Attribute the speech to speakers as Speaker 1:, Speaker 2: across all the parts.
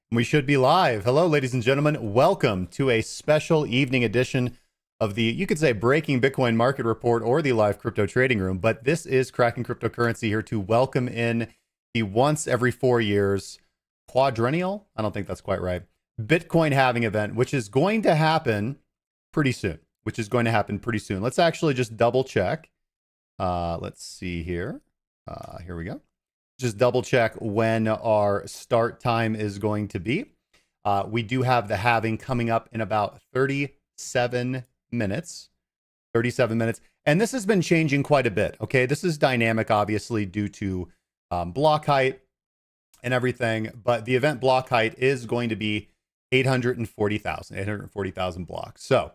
Speaker 1: We should be live. Hello, ladies and gentlemen. Welcome to a special evening edition of the, you could say, Breaking Bitcoin Market Report or the live crypto trading room. But this is Cracking Cryptocurrency here to welcome in the once every 4 years quadrennial, I don't think that's quite right, Bitcoin halving event, which is going to happen pretty soon. Let's actually just double check. Let's see here. Here we go. Just double check when our start time is going to be. We do have the halving coming up in about 37 minutes. 37 minutes. And this has been changing quite a bit. Okay, this is dynamic, obviously, due to block height and everything. But the event block height is going to be 840,000 blocks. So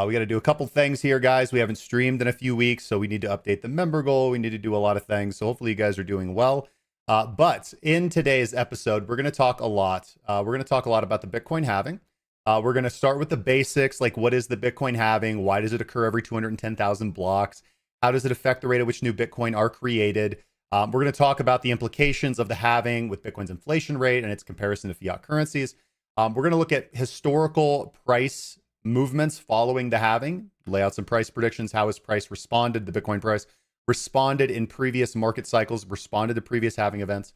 Speaker 1: we got to do a couple things here, guys. We haven't streamed in a few weeks, so we need to update the member goal. We need to do a lot of things. So hopefully you guys are doing well. But in today's episode, we're going to talk a lot. We're going to talk a lot about the Bitcoin halving. We're going to start with the basics, like what is the Bitcoin halving? Why does it occur every 210,000 blocks? How does it affect the rate at which new Bitcoin are created? We're going to talk about the implications of the halving with Bitcoin's inflation rate and its comparison to fiat currencies. We're going to look at historical price movements following the halving, lay out some price predictions. How has price responded? The Bitcoin price responded in previous market cycles, responded to previous halving events.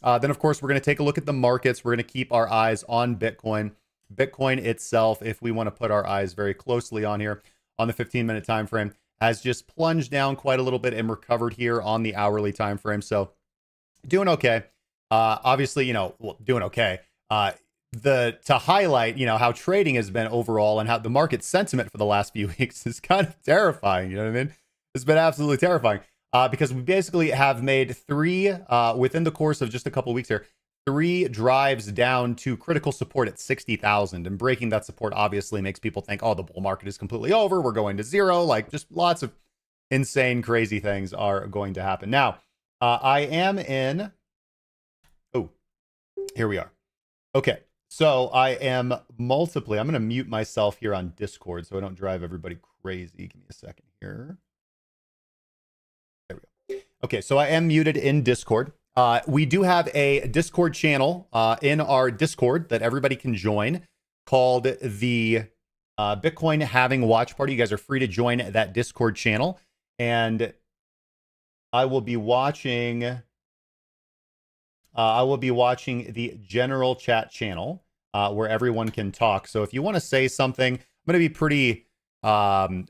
Speaker 1: Then, of course, we're going to take a look at the markets. We're going to keep our eyes on Bitcoin. Bitcoin itself, if we want to put our eyes very closely on here, on the 15-minute time frame, has just plunged down quite a little bit and recovered here on the hourly time frame. So doing okay. Obviously, doing okay. To highlight, how trading has been overall and how the market sentiment for the last few weeks is kind of terrifying. You know what I mean? It's been absolutely terrifying because we basically have made three, within the course of just a couple of weeks here, 3 drives down to critical support at 60,000. And breaking that support obviously makes people think, oh, the bull market is completely over. We're going to zero. Like, just lots of insane, crazy things are going to happen. Now, I am in. Oh, here we are. Okay. So I am multiply. I'm going to mute myself here on Discord so I don't drive everybody crazy. Give me a second here. There we go. Okay, so I am muted in Discord. We do have a Discord channel in our Discord that everybody can join called the Bitcoin Halving Watch Party. You guys are free to join that Discord channel. And I will be watching the general chat channel where everyone can talk. So if you want to say something, I'm going to be pretty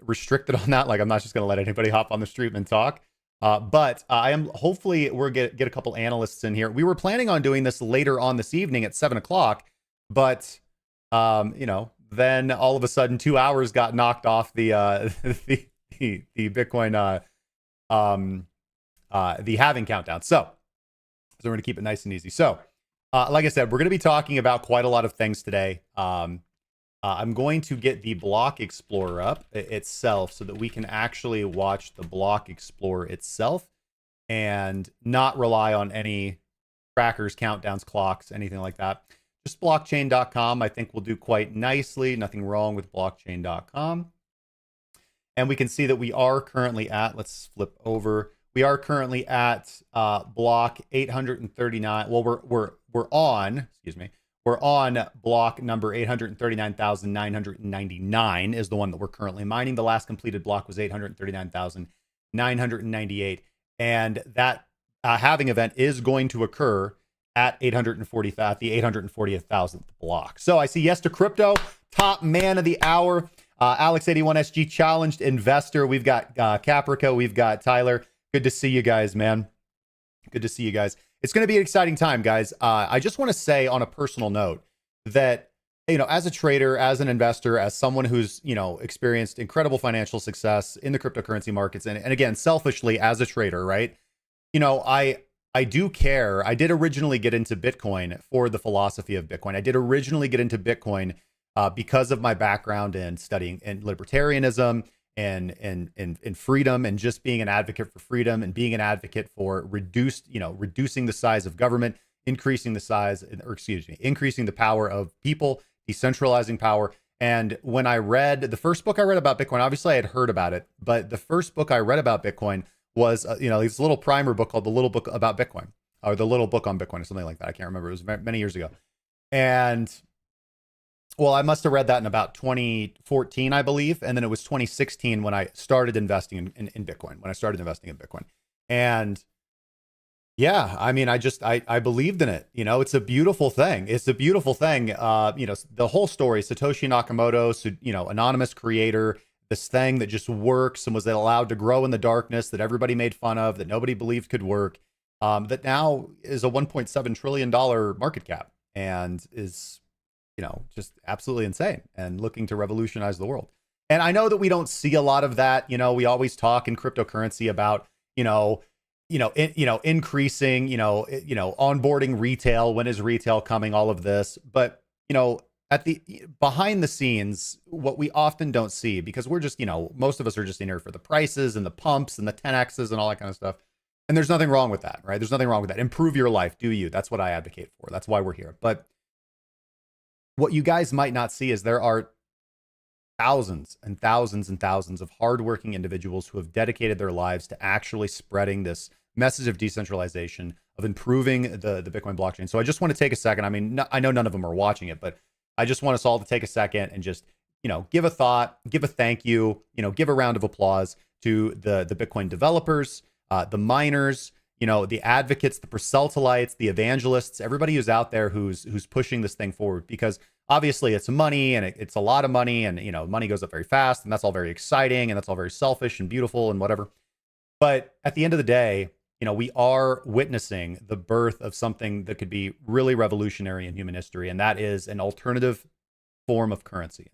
Speaker 1: restricted on that. Like, I'm not just going to let anybody hop on the stream and talk. But I am hopefully we're get a couple analysts in here. We were planning on doing this later on this evening at 7 o'clock, but then all of a sudden 2 hours got knocked off the Bitcoin the halving countdown. So we're going to keep it nice and easy. So, like I said, we're going to be talking about quite a lot of things today. I'm going to get the Block Explorer up itself so that we can actually watch the Block Explorer itself and not rely on any trackers, countdowns, clocks, anything like that. Just blockchain.com, I think will do quite nicely. Nothing wrong with blockchain.com. And we can see that we are currently at, let's flip over. We are currently at block 839. Well, we're on block number 839,999 is the one that we're currently mining. The last completed block was 839,998. And that halving event is going to occur at the 840,000th block. So I see yes to crypto, top man of the hour, Alex81SG challenged investor. We've got Caprica, we've got Tyler. Good to see you guys, man. Good to see you guys. It's going to be an exciting time, guys. I just want to say on a personal note that, as a trader, as an investor, as someone who's, experienced incredible financial success in the cryptocurrency markets, and again, selfishly as a trader, right? I do care. I did originally get into Bitcoin for the philosophy of Bitcoin. I did originally get into Bitcoin because of my background in studying in libertarianism and freedom, and just being an advocate for freedom and being an advocate for reducing the size of government, increasing the power of people, decentralizing power. And when I read the first book I read about Bitcoin, obviously I had heard about it, but the first book I read about Bitcoin was, this little primer book called The Little Book About Bitcoin, or The Little Book on Bitcoin, or something like that. I can't remember. It was many years ago. And well, I must have read that in about 2014, I believe. And then it was 2016 when I started investing in Bitcoin, And yeah, I mean, I believed in it. You know, it's a beautiful thing. It's a beautiful thing. You know, the whole story, Satoshi Nakamoto, so, you know, anonymous creator, this thing that just works and was allowed to grow in the darkness that everybody made fun of, that nobody believed could work, that now is a $1.7 trillion market cap and is, you know, just absolutely insane and looking to revolutionize the world. And I know that we don't see a lot of that. You know, we always talk in cryptocurrency about, increasing, onboarding retail. When is retail coming? All of this, but at the behind the scenes, what we often don't see, because we're just, most of us are just in here for the prices and the pumps and the 10x's and all that kind of stuff. And there's nothing wrong with that, right? There's nothing wrong with that. Improve your life, do you? That's what I advocate for. That's why we're here. But what you guys might not see is there are thousands and thousands and thousands of hardworking individuals who have dedicated their lives to actually spreading this message of decentralization, of improving the Bitcoin blockchain. So I just want to take a second. I mean, I know none of them are watching it, but I just want us all to take a second and just, give a thought, give a thank you, give a round of applause to the Bitcoin developers, the miners, the advocates, the proselytes, the evangelists, everybody who's out there who's pushing this thing forward, because obviously it's money and it's a lot of money, and money goes up very fast, and that's all very exciting, and that's all very selfish and beautiful and whatever. But at the end of the day, we are witnessing the birth of something that could be really revolutionary in human history, and that is an alternative form of currency,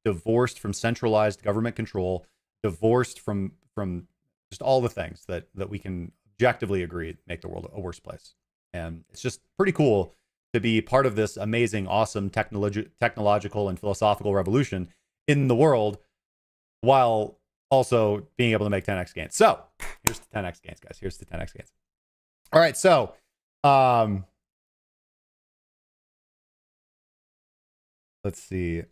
Speaker 1: divorced from centralized government control, divorced from just all the things that we can objectively agree make the world a worse place. And it's just pretty cool to be part of this amazing, awesome technological and philosophical revolution in the world, while also being able to make 10x gains. So here's the 10x gains, guys. Here's the 10x gains. All right, so let's see.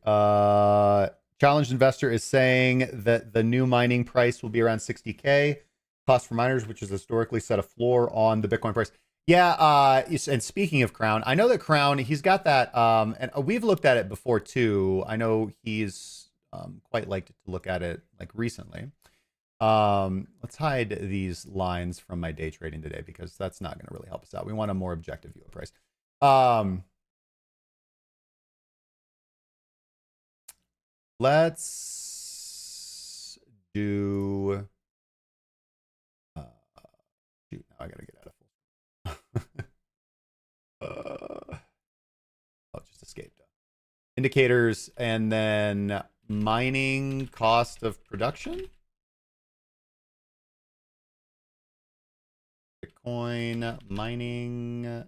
Speaker 1: Challenged Investor is saying that the new mining price will be around 60K cost for miners, which is historically set a floor on the Bitcoin price. Yeah, and speaking of Crown, I know that Crown, he's got that, and we've looked at it before too. I know he's quite liked to look at it like recently. Let's hide these lines from my day trading today, because that's not going to really help us out. We want a more objective view of price. Let's do. Shoot, now I gotta get out of full. I'll just escape. Indicators, and then mining cost of production. Bitcoin mining.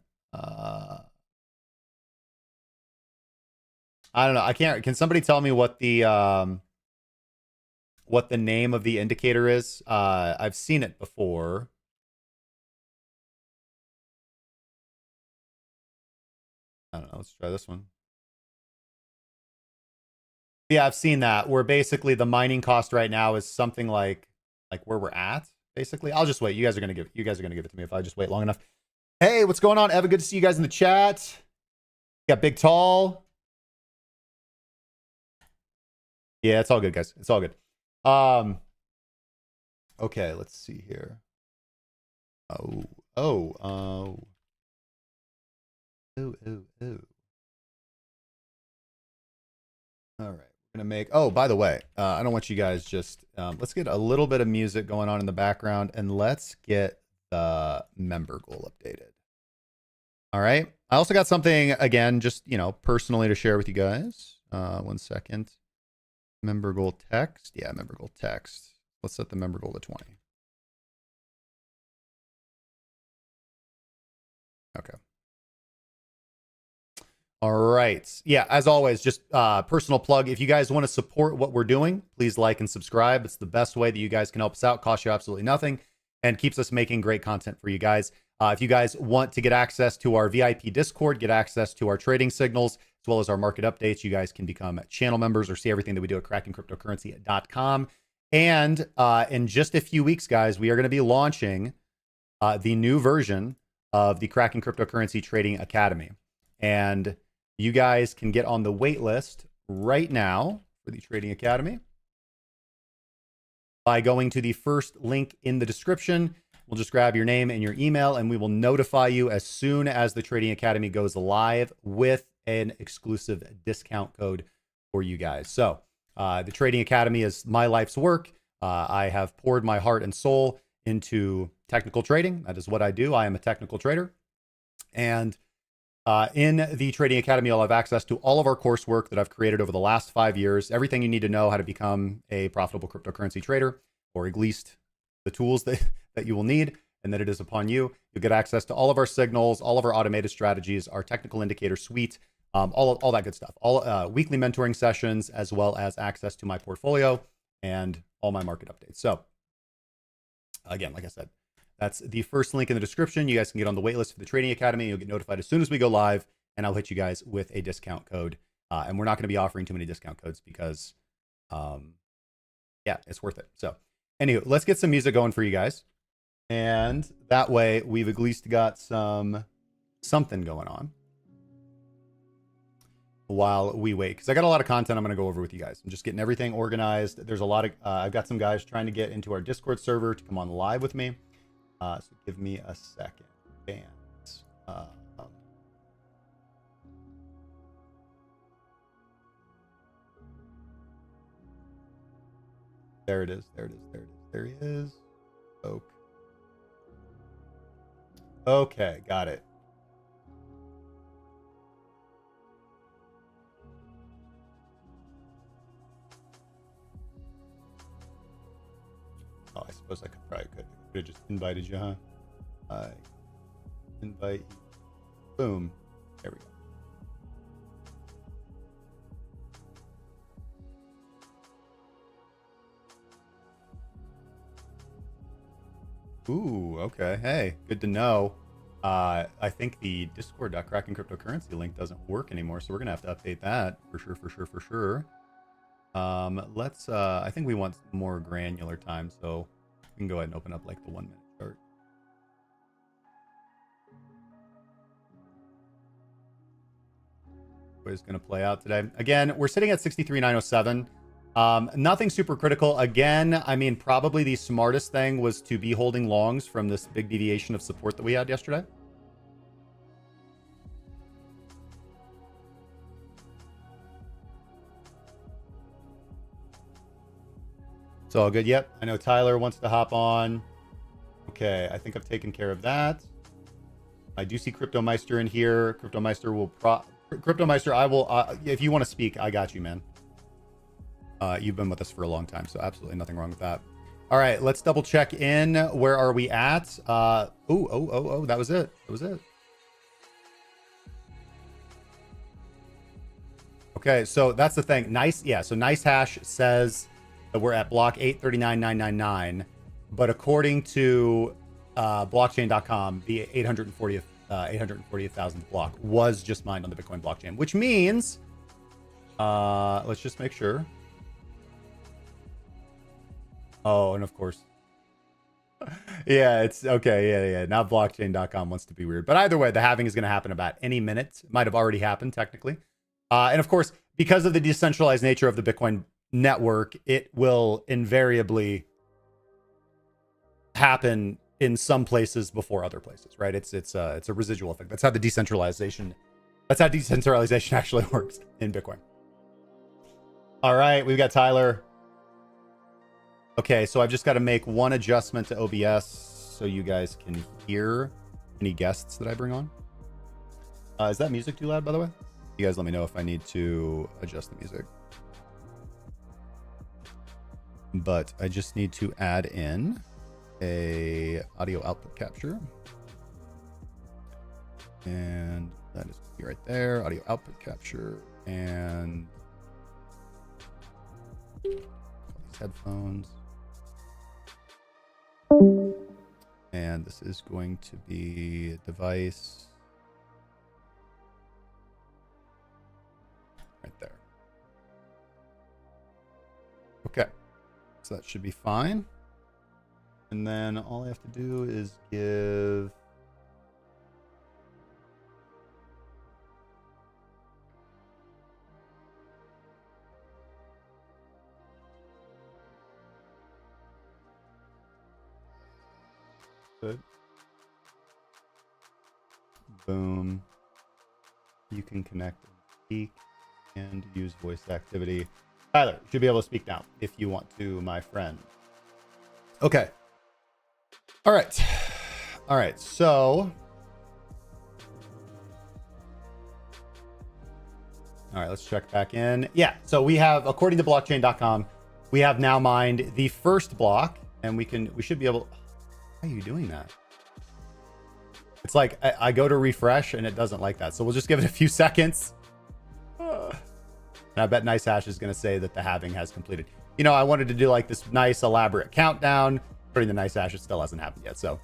Speaker 1: I don't know. I can't. Can somebody tell me what the name of the indicator is? I've seen it before. I don't know. Let's try this one. Yeah, I've seen that, where basically the mining cost right now is something like where we're at. Basically, I'll just wait. You guys are gonna give it to me if I just wait long enough. Hey, what's going on, Evan? Good to see you guys in the chat. You got Big Tall. Yeah, it's all good, guys. It's all good. Okay, let's see here. Oh. All right, we're gonna make. Oh, by the way, I don't want you guys just. Let's get a little bit of music going on in the background, and let's get the member goal updated. All right. I also got something again, just personally to share with you guys. 1 second. Member goal text. Yeah, member goal text. Let's set the member goal to 20. Okay. All right. Yeah, as always, just personal plug. If you guys want to support what we're doing, please like and subscribe. It's the best way that you guys can help us out. Costs you absolutely nothing and keeps us making great content for you guys. If you guys want to get access to our VIP Discord, get access to our trading signals, as well as our market updates, you guys can become channel members or see everything that we do at krakencryptocurrency.com. And in just a few weeks, guys, we are going to be launching the new version of the Kraken Cryptocurrency Trading Academy. And you guys can get on the wait list right now for the Trading Academy by going to the first link in the description. We'll just grab your name and your email, and we will notify you as soon as the Trading Academy goes live with an exclusive discount code for you guys. So the Trading Academy is my life's work. I have poured my heart and soul into technical trading. That is what I do. I am a technical trader. And in the Trading Academy, you'll have access to all of our coursework that I've created over the last 5 years. Everything you need to know how to become a profitable cryptocurrency trader, or at least the tools that you will need, and that it is upon you. You'll get access to all of our signals, all of our automated strategies, our technical indicator suite, all that good stuff. All weekly mentoring sessions, as well as access to my portfolio and all my market updates. So again, like I said, that's the first link in the description. You guys can get on the waitlist for the Trading Academy. You'll get notified as soon as we go live, and I'll hit you guys with a discount code. And we're not going to be offering too many discount codes because, yeah, it's worth it. So anyway, let's get some music going for you guys. And that way we've at least got something going on while we wait. Because I got a lot of content I'm going to go over with you guys. I'm just getting everything organized. There's a lot of, I've got some guys trying to get into our Discord server to come on live with me. So give me a second. Bands. There it is. There it is. There it is. There he is. Oak. Okay, got it. Oh, I suppose I could have just invited you, huh? I invite you. Boom. There we go. Ooh, okay. Hey, good to know. I think the discord.krakencryptocurrency link doesn't work anymore, so we're gonna have to update that for sure. Let's I think we want more granular time, so we can go ahead and open up like the 1 minute chart. What is going to play out today? Again, we're sitting at 63,907. Nothing super critical. Again, I mean, probably the smartest thing was to be holding longs from this big deviation of support that we had yesterday. It's all good. Yep. I know Tyler wants to hop on. Okay. I think I've taken care of that. I do see CryptoMeister in here. CryptoMeister will CryptoMeister, I will, if you want to speak, I got you, man. You've been with us for a long time, so absolutely nothing wrong with that. All right, let's double check in. Where are we at? Oh, that was it. That was it. Okay, so that's the thing. Nice, yeah, so Nice Hash says that we're at block 839,999, but according to blockchain.com, the 840,000th block was just mined on the Bitcoin blockchain, which means, let's just make sure. Oh, and of course, yeah, it's okay. Yeah. Now blockchain.com wants to be weird, but either way, the halving is going to happen about any minute. It might have already happened technically. And of course, because of the decentralized nature of the Bitcoin network, it will invariably happen in some places before other places, right? It's a residual effect. That's how decentralization actually works in Bitcoin. All right, we've got Tyler. Okay, so I've just got to make one adjustment to OBS so you guys can hear any guests that I bring on. Is that music too loud, by the way? You guys let me know if I need to adjust the music. But I just need to add in a audio output capture. And that is right there, audio output capture. And these headphones. And this is going to be a device right there. Okay, so that should be fine. And then all I have to do is give it. Boom. You can connect and speak and use voice activity. Tyler, you should be able to speak now if you want to, my friend. Okay. All right. All right. So, all right, let's check back in. Yeah. So we have, according to blockchain.com, we have now mined the first block, and we should be able. Why are you doing that? It's like I go to refresh and it doesn't like that. So we'll just give it a few seconds. And I bet Nice Hash is going to say that the halving has completed. You know, I wanted to do like this nice elaborate countdown. Putting the Nice Hash, it still hasn't happened yet. So,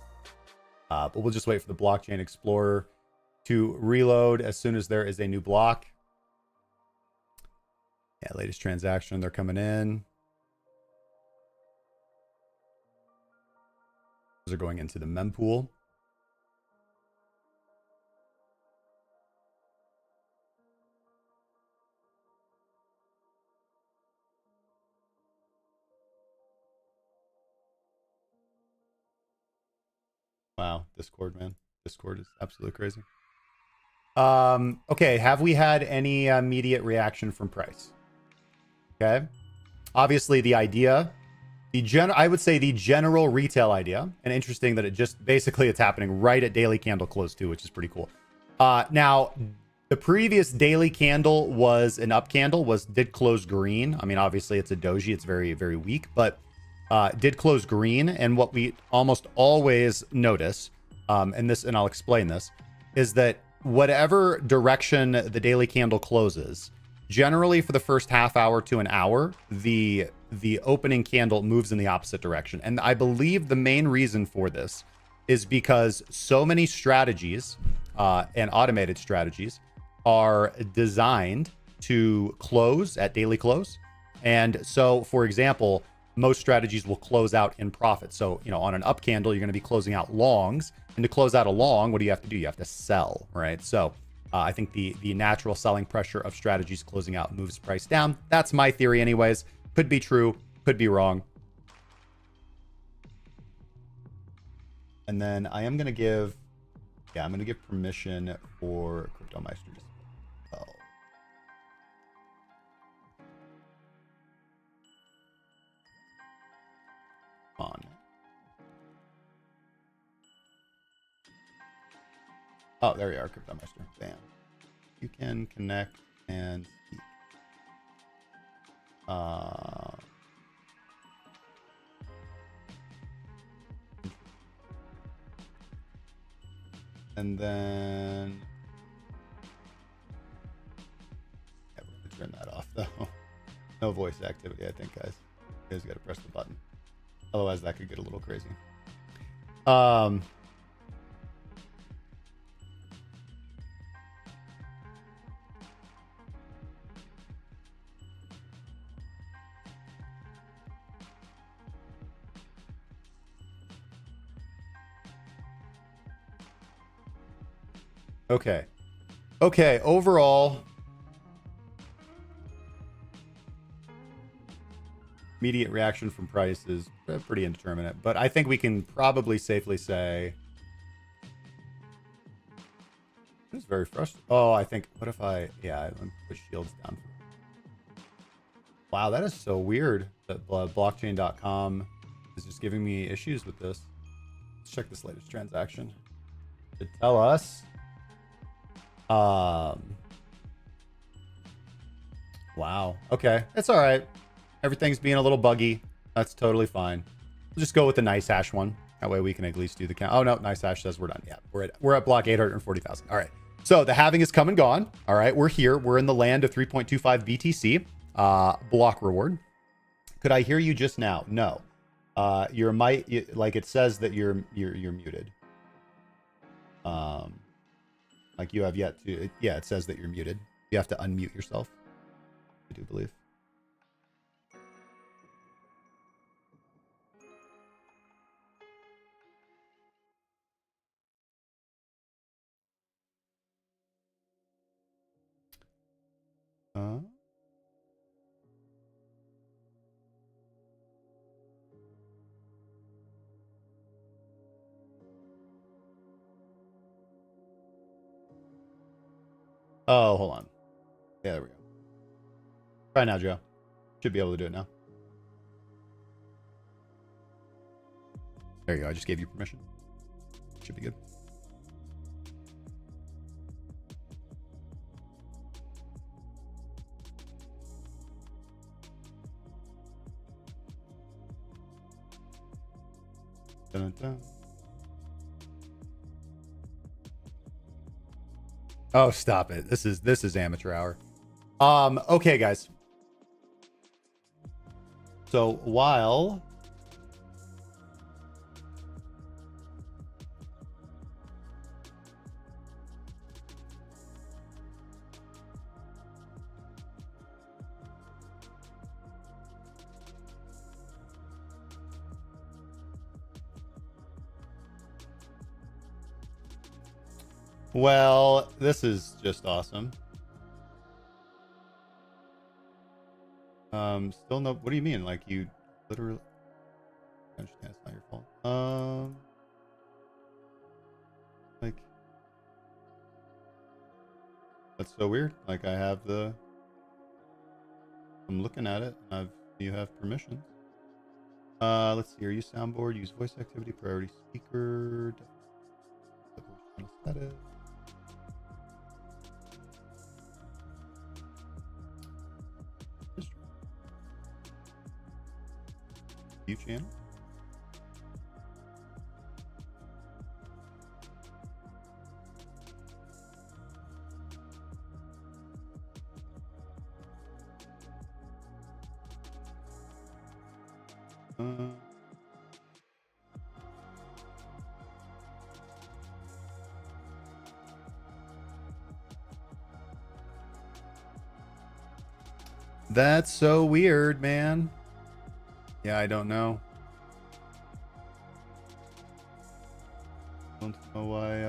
Speaker 1: but we'll just wait for the Blockchain Explorer to reload as soon as there is a new block. Yeah, latest transaction, they're coming in. Those are going into the mempool. Wow, Discord, man. Discord is absolutely crazy. Okay, have we had any immediate reaction from price? Okay. Obviously, the idea, I would say the general retail idea, and interesting that it just basically it's happening right at daily candle close too, which is pretty cool. Now, the previous daily candle was an up candle, did close green. I mean, obviously it's a doji, it's very, very weak, but did close green. And what we almost always notice, and I'll explain this, is that whatever direction the daily candle closes, generally for the first half hour to an hour, the opening candle moves in the opposite direction. And I believe the main reason for this is because so many strategies and automated strategies are designed to close at daily close. And so, for example, most strategies will close out in profit. So, you know, on an up candle, you're going to be closing out longs. And to close out a long, what do you have to do? You have to sell, right? So I think the natural selling pressure of strategies closing out moves price down. That's my theory anyways. Could be true, could be wrong. And then I am going to give, I'm going to give permission for Crypto Meisters. Oh. On. Oh, there you are, Crypto Meister. Bam. You can connect and speak. And then we're gonna turn that off though. No voice activity, I think, guys. You guys gotta press the button. Otherwise that could get a little crazy. Okay. Okay, overall, immediate reaction from price is pretty indeterminate, but I think we can probably safely say it's very frustrating. Oh, I think, what if I put shields down. Wow, that is so weird that blockchain.com is just giving me issues with this. Let's check this latest transaction. To tell us. Wow. Okay. It's all right. Everything's being a little buggy. That's totally fine. We'll just go with the Nice Hash one. That way we can at least do the count. Oh, no. Nice Hash says we're done. Yeah. We're at block 840,000. All right. So the halving is come and gone. All right. We're here. We're in the land of 3.25 BTC. Block reward. Could I hear you just now? No. Your mic, like it says that you're muted. Like you have yet to, yeah, it says that you're muted. You have to unmute yourself, I do believe. Oh, hold on. Yeah, there we go. Try now, Joe. Should be able to do it now. There you go. I just gave you permission. Should be good. Dun, dun. Oh, stop it. This is amateur hour. Okay, guys. So while well, this is just awesome. Still no. What do you mean? Like you literally? I understand it's not your fault. Like that's so weird. Like I have the. I'm looking at it. You have permissions. Let's see. Are you soundboard? Use voice activity. Priority speaker. Status. View channel. That's so weird, man. Yeah, I don't know. Don't know why,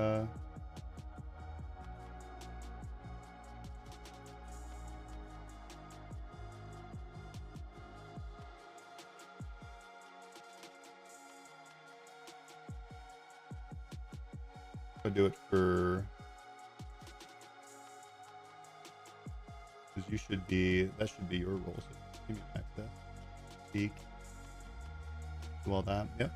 Speaker 1: I'll do it for... Because you should be... That should be your role, so give me access. Speak. Do all that. Yep.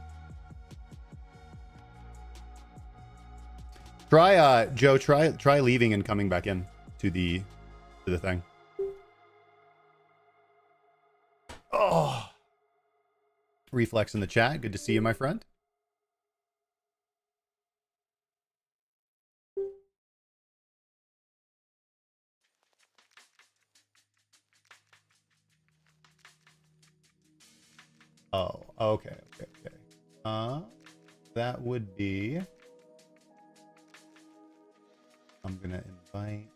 Speaker 1: Try Joe, try leaving and coming back in to the thing. Oh. Reflex in the chat. Good to see you, my friend. Oh, okay. That would be... I'm gonna invite...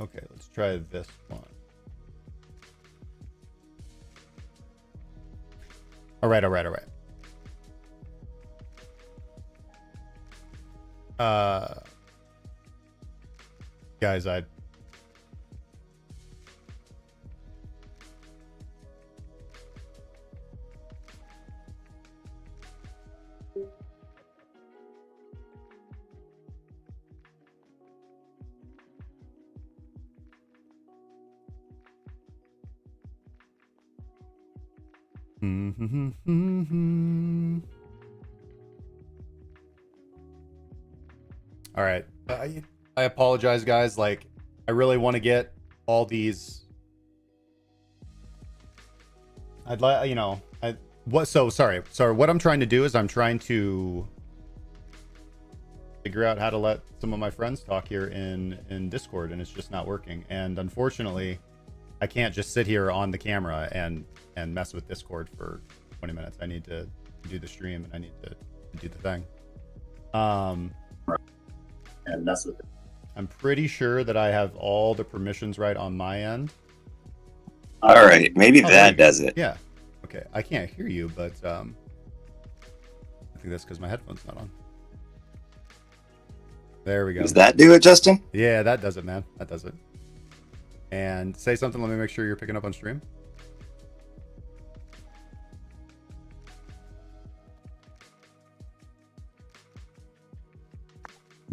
Speaker 1: Okay, let's try this one. All right. Guys, all right. I apologize, guys. Like, I really want to get all these. I'd like, you know, sorry. What I'm trying to do is I'm trying to figure out how to let some of my friends talk here in Discord, and it's just not working. And unfortunately, I can't just sit here on the camera and mess with Discord for 20 minutes. I need to do the stream, and I need to do the thing.
Speaker 2: And mess with it.
Speaker 1: I'm pretty sure that I have all the permissions right on my end.
Speaker 2: All right, maybe that does it.
Speaker 1: Yeah. Okay. I can't hear you, but I think that's because my headphone's not on. There we go.
Speaker 2: Does that do it, Justin?
Speaker 1: Yeah, that does it, man. That does it. And say something. Let me make sure you're picking up on stream.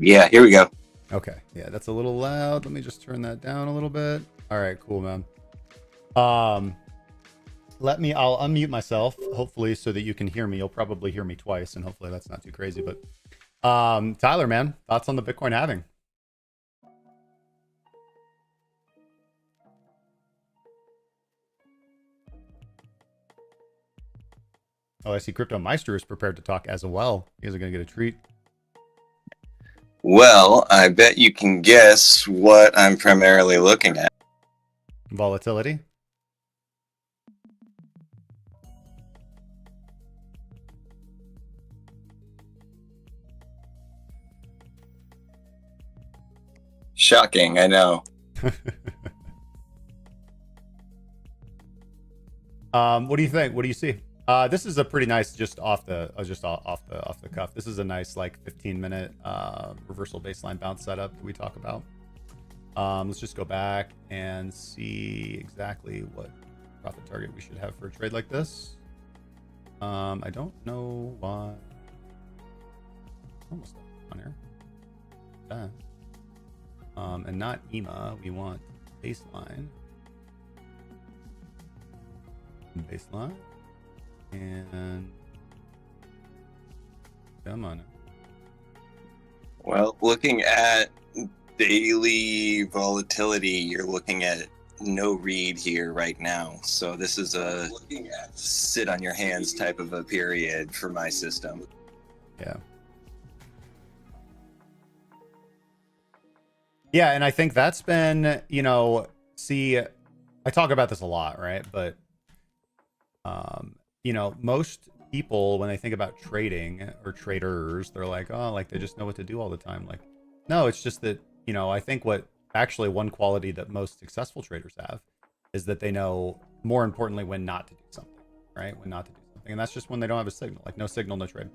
Speaker 2: Yeah, here we go.
Speaker 1: Okay. Yeah, that's a little loud. Let me just turn that down a little bit. All right, cool, man. I'll unmute myself, hopefully, so that you can hear me. You'll probably hear me twice, and hopefully that's not too crazy. But Tyler, man, thoughts on the Bitcoin halving? Oh, I see Crypto Meister is prepared to talk as well. You guys are going to get a treat.
Speaker 2: Well, I bet you can guess what I'm primarily looking at.
Speaker 1: Volatility.
Speaker 2: Shocking, I know.
Speaker 1: What do you think? What do you see? This is a pretty nice, just off the cuff. This is a nice like 15-minute reversal baseline bounce setup that we talk about. Let's just go back and see exactly what profit target we should have for a trade like this. I don't know why. Almost on here. Yeah. And not EMA. We want baseline. Baseline. And come on.
Speaker 2: Well, looking at daily volatility, you're looking at no read here right now. So this is a sit on your hands type of a period for my system.
Speaker 1: Yeah. Yeah, and I think that's been, see, I talk about this a lot, right? But, most people, when they think about trading or traders, they're like, oh, like they just know what to do all the time. Like, no, it's just that, I think what actually one quality that most successful traders have is that they know, more importantly, when not to do something, right? When not to do something. And that's just when they don't have a signal, like no signal, no trade.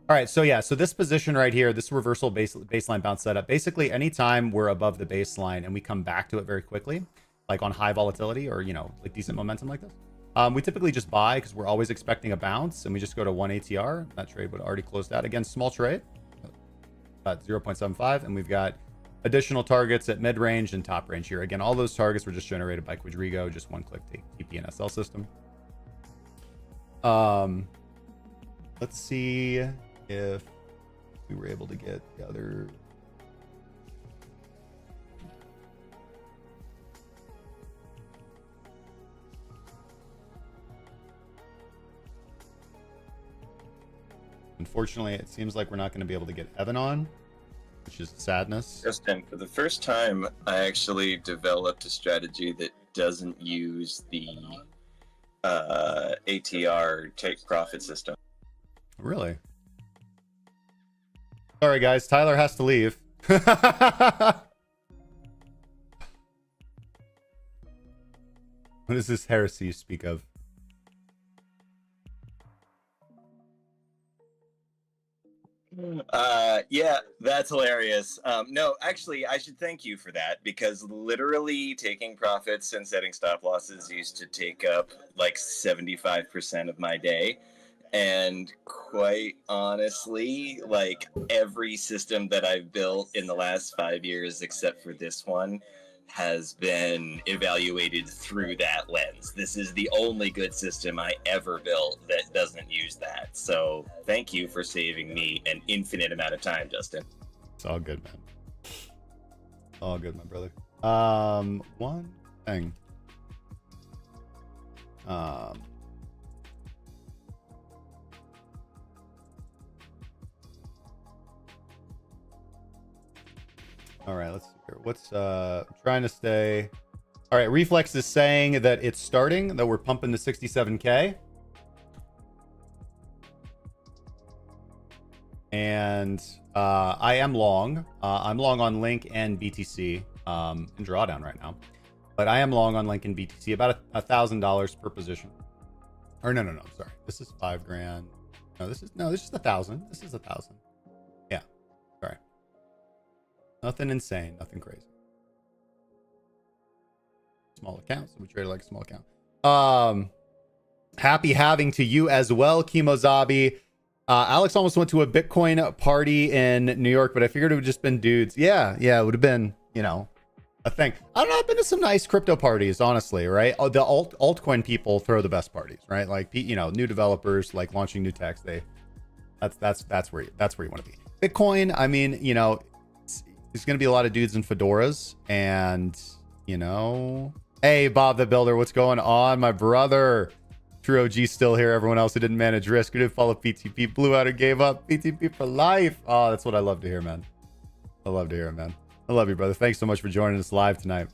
Speaker 1: All right, so yeah, so this position right here, this reversal baseline bounce setup, basically anytime we're above the baseline and we come back to it very quickly, like on high volatility or, like decent momentum like this, we typically just buy because we're always expecting a bounce, and we just go to 1 ATR. That trade would already closed out. Again, small trade at 0.75, and we've got additional targets at mid-range and top range here. Again, all those targets were just generated by Quadriga, just one-click TP and SL system. Let's see if we were able to get the other. Unfortunately, it seems like we're not going to be able to get Evan on, which is sadness.
Speaker 2: Justin, for the first time, I actually developed a strategy that doesn't use the ATR take profit system.
Speaker 1: Really? Sorry, guys. Tyler has to leave. What is this heresy you speak of?
Speaker 2: Yeah, that's hilarious. No, actually, I should thank you for that, because literally taking profits and setting stop losses used to take up like 75% of my day. And quite honestly, like every system that I've built in the last 5 years, except for this one, has been evaluated through that lens. This is the only good system I ever built that doesn't use that. So thank you for saving me an infinite amount of time, Justin.
Speaker 1: It's all good, man. All good, my brother. One thing. All right, let's see here. What's trying to stay. All right, Reflex is saying that it's starting, that we're pumping to 67K. And I am long. I'm long on Link and BTC in drawdown right now. But I am long on Link and BTC, about $1,000 per position. Or no, I'm sorry. This is $5,000. No, this is 1,000. This is 1,000. Yeah, sorry. Nothing insane, nothing crazy. Small account, so we trade like a small account. Happy having to you as well, Kimozabi. Alex almost went to a Bitcoin party in New York, but I figured it would just been dudes. Yeah, it would have been, a thing. I don't know. I've been to some nice crypto parties, honestly, right? Oh, the altcoin people throw the best parties, right? Like, new developers, like launching new techs. That's where you want to be. Bitcoin, I mean, there's going to be a lot of dudes in fedoras, and hey, Bob the Builder, what's going on, my brother? True OG still here. Everyone else who didn't manage risk, who didn't follow PTP, blew out or gave up. PTP for life. Oh, that's what I love to hear, man. I love to hear it, man. I love you, brother. Thanks so much for joining us live tonight.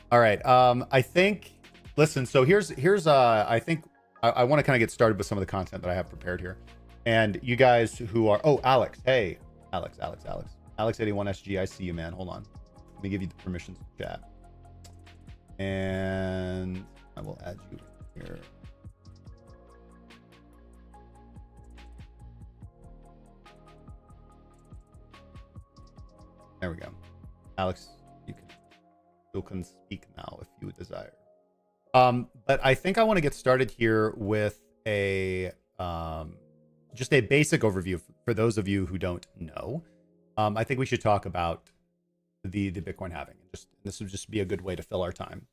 Speaker 1: All right. I think, listen, so here's I think I want to kind of get started with some of the content that I have prepared here. And you guys who are, Alex, hey, Alex 81 SG, I see you, man. Hold on. Let me give you the permissions to chat. And I will add you here. There we go. Alex, you can speak now if you desire. But I think I want to get started here with a just a basic overview for those of you who don't know. I think we should talk about the Bitcoin halving. This would just be a good way to fill our time.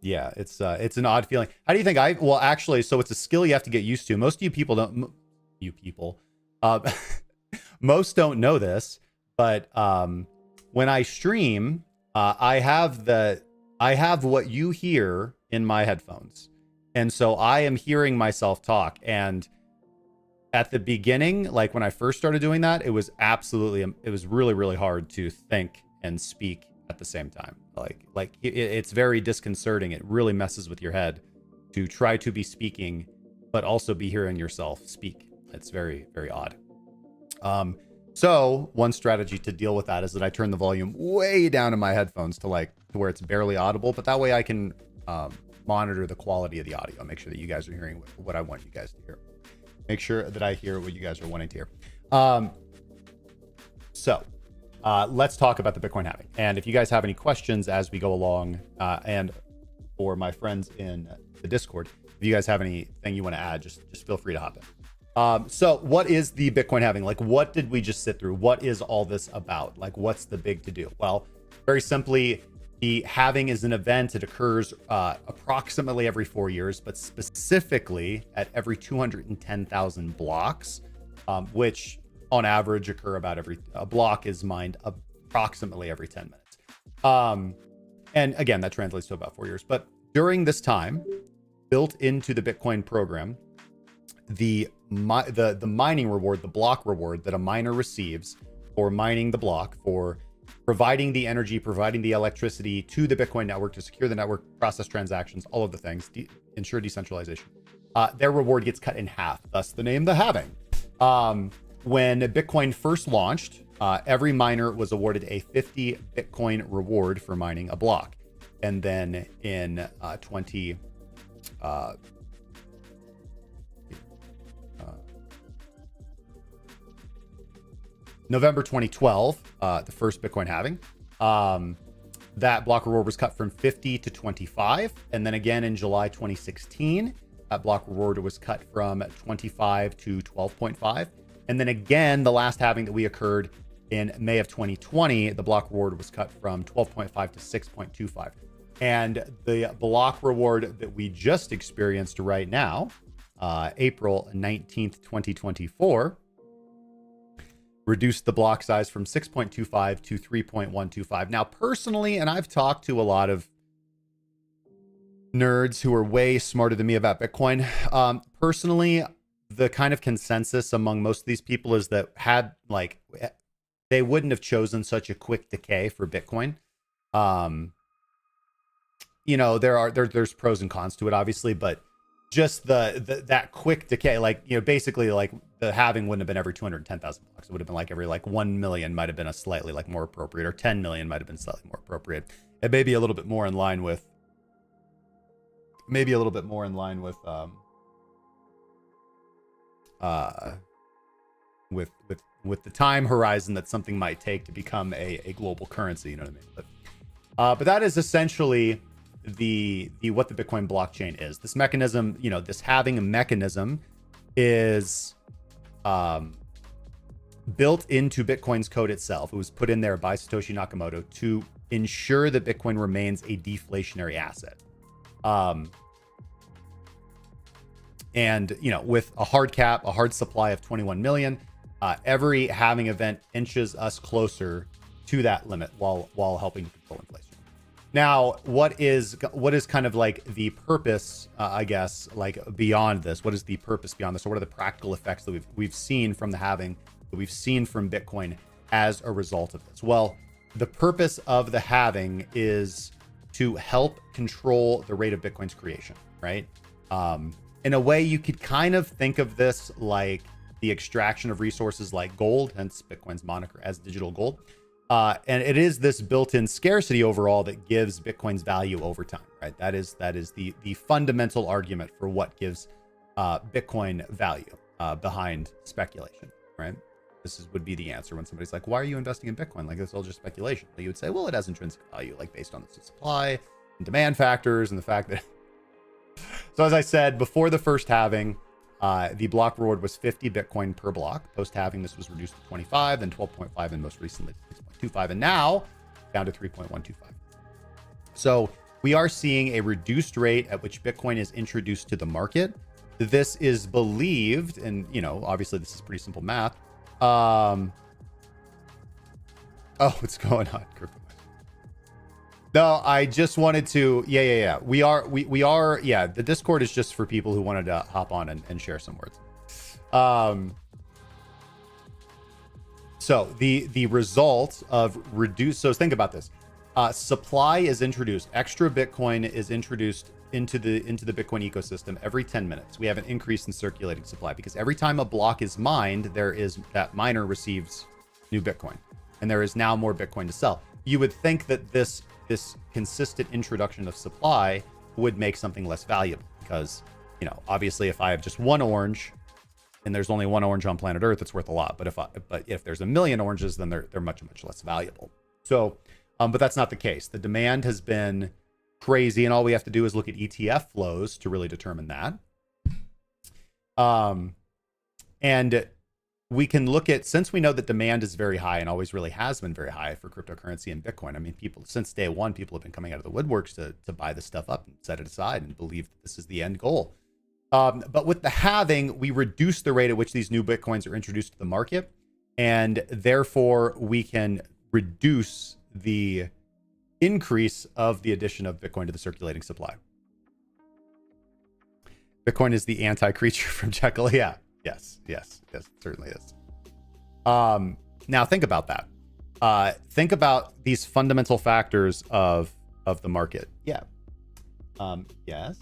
Speaker 1: Yeah, it's an odd feeling. How do you think well, actually, so it's a skill you have to get used to. Most of you people don't, most don't know this, but when I stream, I have what you hear in my headphones. And so I am hearing myself talk. And at the beginning, like when I first started doing that, it was really, really hard to think and speak at the same time. Like it's very disconcerting. It really messes with your head to try to be speaking, but also be hearing yourself speak. It's very, very odd. So one strategy to deal with that is that I turn the volume way down in my headphones to where it's barely audible, but that way I can monitor the quality of the audio, make sure that you guys are hearing what I want you guys to hear. Make sure that I hear what you guys are wanting to hear. So let's talk about the Bitcoin halving. And if you guys have any questions as we go along, and for my friends in the Discord, if you guys have anything you want to add, just feel free to hop in. So what is the Bitcoin halving? Like, what did we just sit through? What is all this about? Like, what's the big to do? Well, very simply, the halving is an event. It occurs approximately every 4 years, but specifically at every 210,000 blocks, which on average occur about a block is mined approximately every 10 minutes. And again, that translates to about 4 years. But during this time, built into the Bitcoin program, the mining reward, the block reward that a miner receives for mining the block, for providing the energy, providing the electricity to the Bitcoin network to secure the network, process transactions, all of the things, ensure decentralization. Their reward gets cut in half, thus the name the halving. When Bitcoin first launched, every miner was awarded a 50 Bitcoin reward for mining a block. And then in November 2012, the first Bitcoin halving, that block reward was cut from 50 to 25. And then again in July 2016, that block reward was cut from 25 to 12.5. And then again, the last halving that we occurred in May of 2020, the block reward was cut from 12.5 to 6.25. And the block reward that we just experienced right now, April 19th, 2024, reduced the block size from 6.25 to 3.125. Now, personally, and I've talked to a lot of nerds who are way smarter than me about Bitcoin. Personally, the kind of consensus among most of these people is that they wouldn't have chosen such a quick decay for Bitcoin. There's pros and cons to it, obviously, but just that quick decay, basically the halving wouldn't have been every 210,000 blocks. It would have been every 1 million might have been a slightly more appropriate, or 10 million might have been slightly more appropriate. It may be a little bit more in line with with the time horizon that something might take to become a global currency, you know what I mean? But that is essentially what the Bitcoin blockchain is. This mechanism, this halving mechanism is built into Bitcoin's code itself. It was put in there by Satoshi Nakamoto to ensure that Bitcoin remains a deflationary asset. And with a hard cap, a hard supply of 21 million, every halving event inches us closer to that limit while helping to control inflation. Now, what is kind of like the purpose, I guess, like beyond this? What is the purpose beyond this? Or what are the practical effects that we've seen from the halving, that we've seen from Bitcoin as a result of this? Well, the purpose of the halving is to help control the rate of Bitcoin's creation, right? In a way, you could kind of think of this like the extraction of resources like gold, hence Bitcoin's moniker as digital gold. And it is this built-in scarcity overall that gives Bitcoin's value over time, right? That is the fundamental argument for what gives Bitcoin value behind speculation, right? This would be the answer when somebody's like, why are you investing in Bitcoin? Like, it's all just speculation. But you would say, well, it has intrinsic value, like based on the supply and demand factors and the fact that... So as I said, before the first halving, the block reward was 50 Bitcoin per block. Post-halving, this was reduced to 25, then 12.5, and most recently 6.25, and now down to 3.125. So we are seeing a reduced rate at which Bitcoin is introduced to the market. This is believed, and obviously this is pretty simple math. Oh, what's going on? No, I just wanted to. Yeah. We are. Yeah, the Discord is just for people who wanted to hop on and share some words. So the result of reduce. So think about this. Supply is introduced. Extra Bitcoin is introduced into the Bitcoin ecosystem every 10 minutes. We have an increase in circulating supply because every time a block is mined, that miner receives new Bitcoin, and there is now more Bitcoin to sell. You would think that this consistent introduction of supply would make something less valuable because, obviously if I have just one orange and there's only one orange on planet Earth, it's worth a lot. But if there's a million oranges, then they're much, much less valuable. So, but that's not the case. The demand has been crazy, and all we have to do is look at ETF flows to really determine that. And we can look at, since we know that demand is very high and always really has been very high for cryptocurrency and Bitcoin. I mean, people since day one, people have been coming out of the woodworks to buy this stuff up and set it aside and believe that this is the end goal. But with the halving, we reduce the rate at which these new Bitcoins are introduced to the market, and therefore we can reduce the increase of the addition of Bitcoin to the circulating supply. Bitcoin is the anti-creature from Jekyll. Yeah. Yes, it certainly is. Now think about that. Think about these fundamental factors of the market. Yeah. Yes.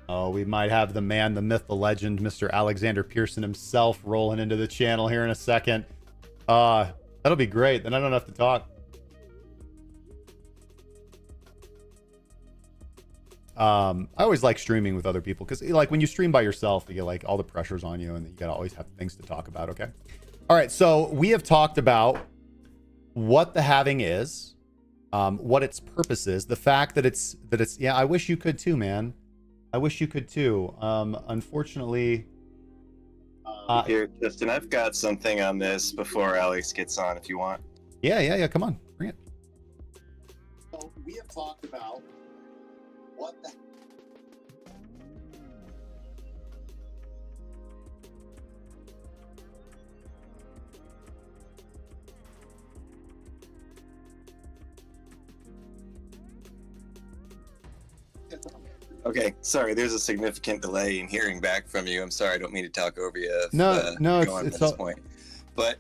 Speaker 1: Oh, we might have the man, the myth, the legend, Mr. Alexander Pearson himself rolling into the channel here in a second. That'll be great. Then I don't have to talk. I always like streaming with other people because, like, when you stream by yourself, you get like all the pressures on you, and you gotta always have things to talk about. Okay. All right. So we have talked about what the halving is, what its purpose is, the fact that it's. Yeah, I wish you could too, man. I wish you could too. Unfortunately,
Speaker 2: here, Justin, I've got something on this before Alex gets on, if you want.
Speaker 1: Yeah. Come on, bring it.
Speaker 3: So we have talked about what the.
Speaker 2: Okay, sorry, there's a significant delay in hearing back from you. I'm sorry, I don't mean to talk over you.
Speaker 1: No,
Speaker 2: it's this point. But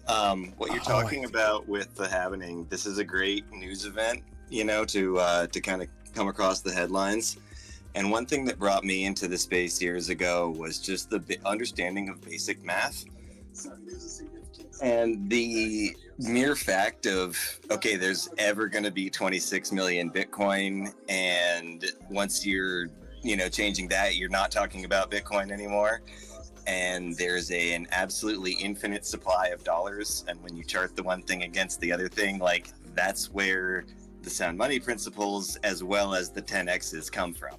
Speaker 2: what you're talking about with the halving, this is a great news event, to kind of come across the headlines. And one thing that brought me into the space years ago was just the understanding of basic math. Sorry, there's a significant. And the mere fact of, okay, there's ever going to be 26 million Bitcoin, and once you're changing that, you're not talking about Bitcoin anymore. And there's an absolutely infinite supply of dollars. And when you chart the one thing against the other thing, like that's where the sound money principles as well as the 10x's come from.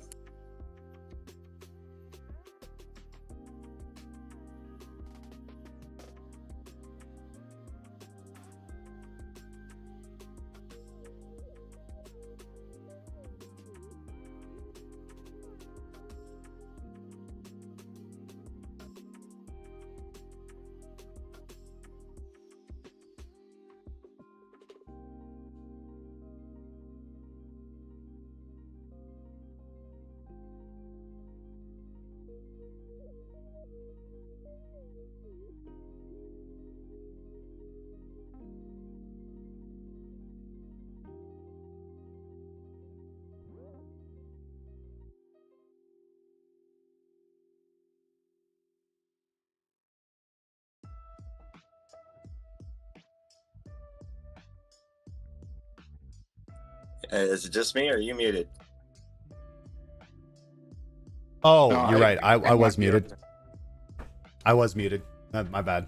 Speaker 2: Is it just me or are you muted?
Speaker 1: Oh,
Speaker 4: No,
Speaker 1: you're right. I was
Speaker 4: not here.
Speaker 1: muted. I was muted. My bad.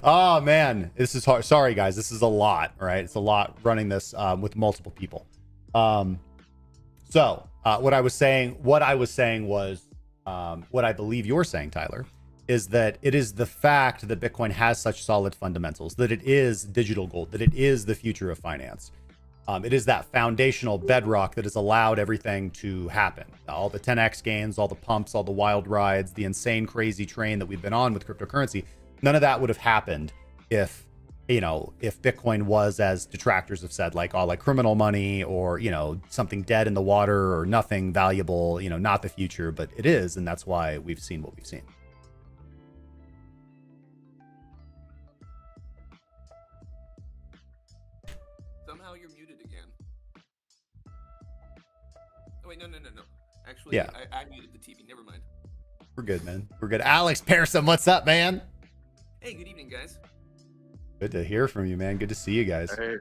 Speaker 1: Oh man, this is hard. Sorry guys, this is a lot. All right, it's a lot running this with multiple people. So what I was saying was what I believe you're saying, Tyler, is that it is the fact that Bitcoin has such solid fundamentals, that it is digital gold, that it is the future of finance. It is that foundational bedrock that has allowed everything to happen. All the 10x gains, all the pumps, all the wild rides, the insane, crazy train that we've been on with cryptocurrency. None of that would have happened if Bitcoin was, as detractors have said, like criminal money or, something dead in the water or nothing valuable, not the future, but it is. And that's why we've seen what we've seen.
Speaker 5: Somehow you're muted again. Oh wait, no. Actually,
Speaker 1: Yeah.
Speaker 5: I muted the TV. Never mind.
Speaker 1: We're good, man. We're good. Alex Pearson, what's up, man?
Speaker 5: Hey, good evening, guys.
Speaker 1: Good to hear from you, man. Good to see you guys.
Speaker 4: Hey,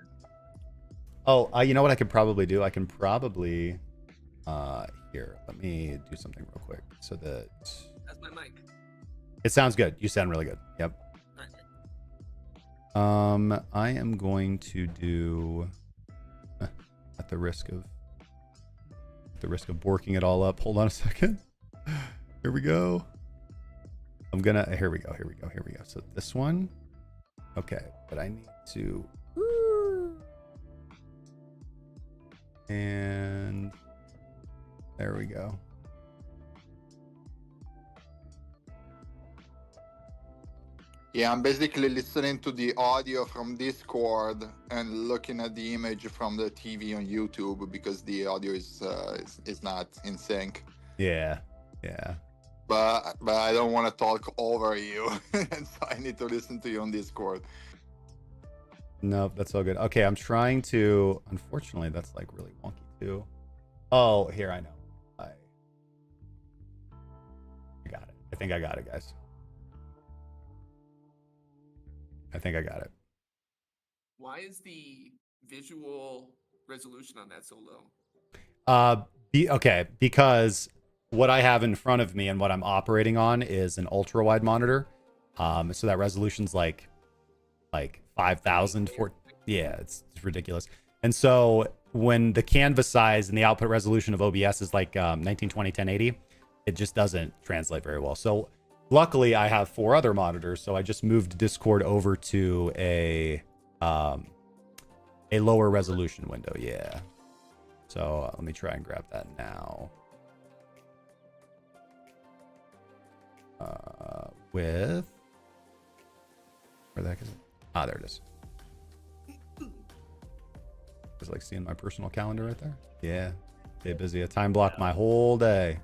Speaker 1: Oh, you know what I could probably do? I can probably, here, let me do something real quick so that
Speaker 5: That's my mic.
Speaker 1: it sounds good. You sound really good. Yep.
Speaker 5: All right.
Speaker 1: I am going to do, at the risk of borking it all up. Hold on a second. Here we go. Here we go. So this one, okay, but I need to, and there we go.
Speaker 4: yeah, I'm basically listening to the audio from Discord and looking at the image from the TV on YouTube because the audio is not in sync.
Speaker 1: Yeah.
Speaker 4: But I don't want to talk over you, and so I need to listen to you on Discord.
Speaker 1: No, that's all good. Okay, I'm trying to. Unfortunately, that's like really wonky too. Oh, here I know. I got it. I think I got it, guys. I think I got it.
Speaker 5: Why is the visual resolution on that so low?
Speaker 1: Okay, because what I have in front of me and what I'm operating on is an ultra wide monitor. So that resolution's like 5,000 for, yeah, it's ridiculous. And so when the canvas size and the output resolution of OBS is like 1920 1080, it just doesn't translate very well. So luckily I have 4 other monitors, so I just moved Discord over to a lower resolution window. Yeah. So let me try and grab that now. With where the heck is it? Ah, there it is. It's like seeing my personal calendar right there. Yeah, stay busy. I time block my whole day.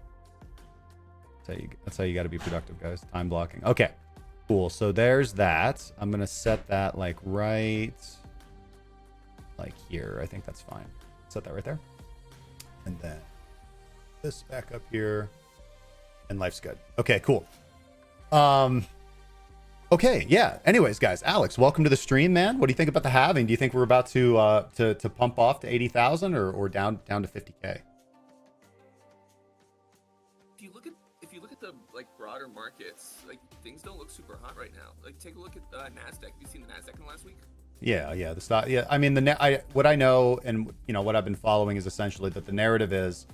Speaker 1: That's how you got to be productive, guys. Time blocking. Okay, cool. So there's that. I'm gonna set that like right, like here. I think that's fine. Set that right there, and then this back up here, and life's good. Okay, cool. Okay, yeah. Anyways, guys, Alex, welcome to the stream, man. What do you think about the halving? Do you think we're about to pump off to 80,000 or down to 50K?
Speaker 5: if you look at the like broader markets, like things don't look super hot right now. Like take a look at Nasdaq. Have you seen the Nasdaq in the last week?
Speaker 1: Yeah, the stock. Yeah, I mean what I know and what I've been following is essentially that the narrative is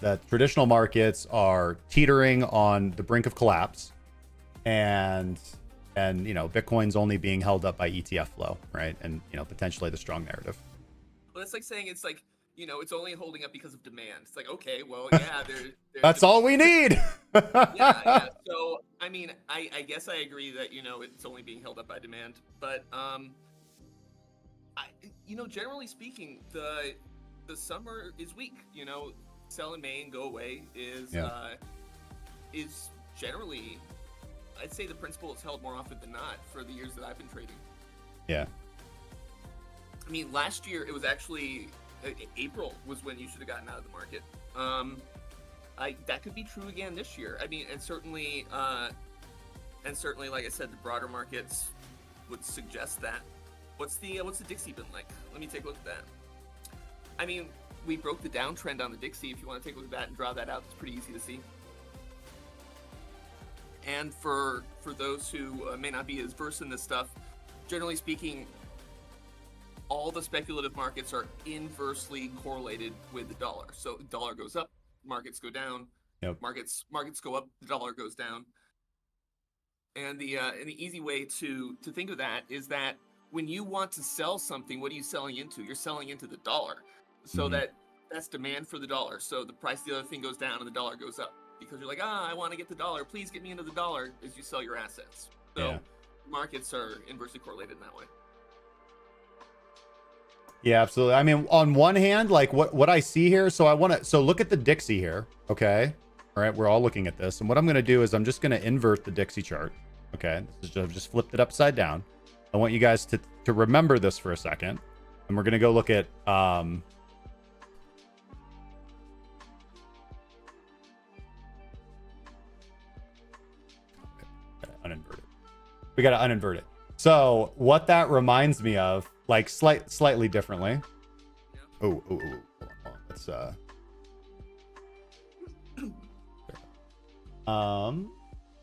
Speaker 1: that traditional markets are teetering on the brink of collapse, and Bitcoin's only being held up by ETF flow, right? And potentially the strong narrative.
Speaker 5: Well, it's like saying it's like it's only holding up because of demand. It's like, okay, well, yeah, there's
Speaker 1: That's all we need.
Speaker 5: yeah. So I mean, I guess I agree that it's only being held up by demand, but generally speaking, the summer is weak. Sell in May and go away is generally, I'd say the principle is held more often than not for the years that I've been trading.
Speaker 1: Yeah.
Speaker 5: I mean, last year it was actually April was when you should have gotten out of the market. That could be true again this year. I mean, and certainly, like I said, the broader markets would suggest that. What's the Dixie been like? Let me take a look at that. I mean, we broke the downtrend on the Dixie. If you want to take a look at that and draw that out, it's pretty easy to see. And for those who may not be as versed in this stuff, generally speaking, all the speculative markets are inversely correlated with the dollar. So the dollar goes up, markets go down.
Speaker 1: Yep.
Speaker 5: Markets go up, the dollar goes down. And the easy way to think of that is that when you want to sell something, what are you selling into? You're selling into the dollar. So that's demand for the dollar. So the price of the other thing goes down and the dollar goes up because you're like, I want to get the dollar. Please get me into the dollar as you sell your assets. So markets are inversely correlated in that way.
Speaker 1: Yeah, absolutely. I mean, on one hand, like what I see here, so look at the Dixie here. Okay. All right. We're all looking at this. And what I'm going to do is I'm just going to invert the Dixie chart. Okay. I've just flipped it upside down. I want you guys to remember this for a second. And we're going to go look at, uninvert it. We got to uninvert it. So what that reminds me of, like slightly differently. Oh, hold on. Let's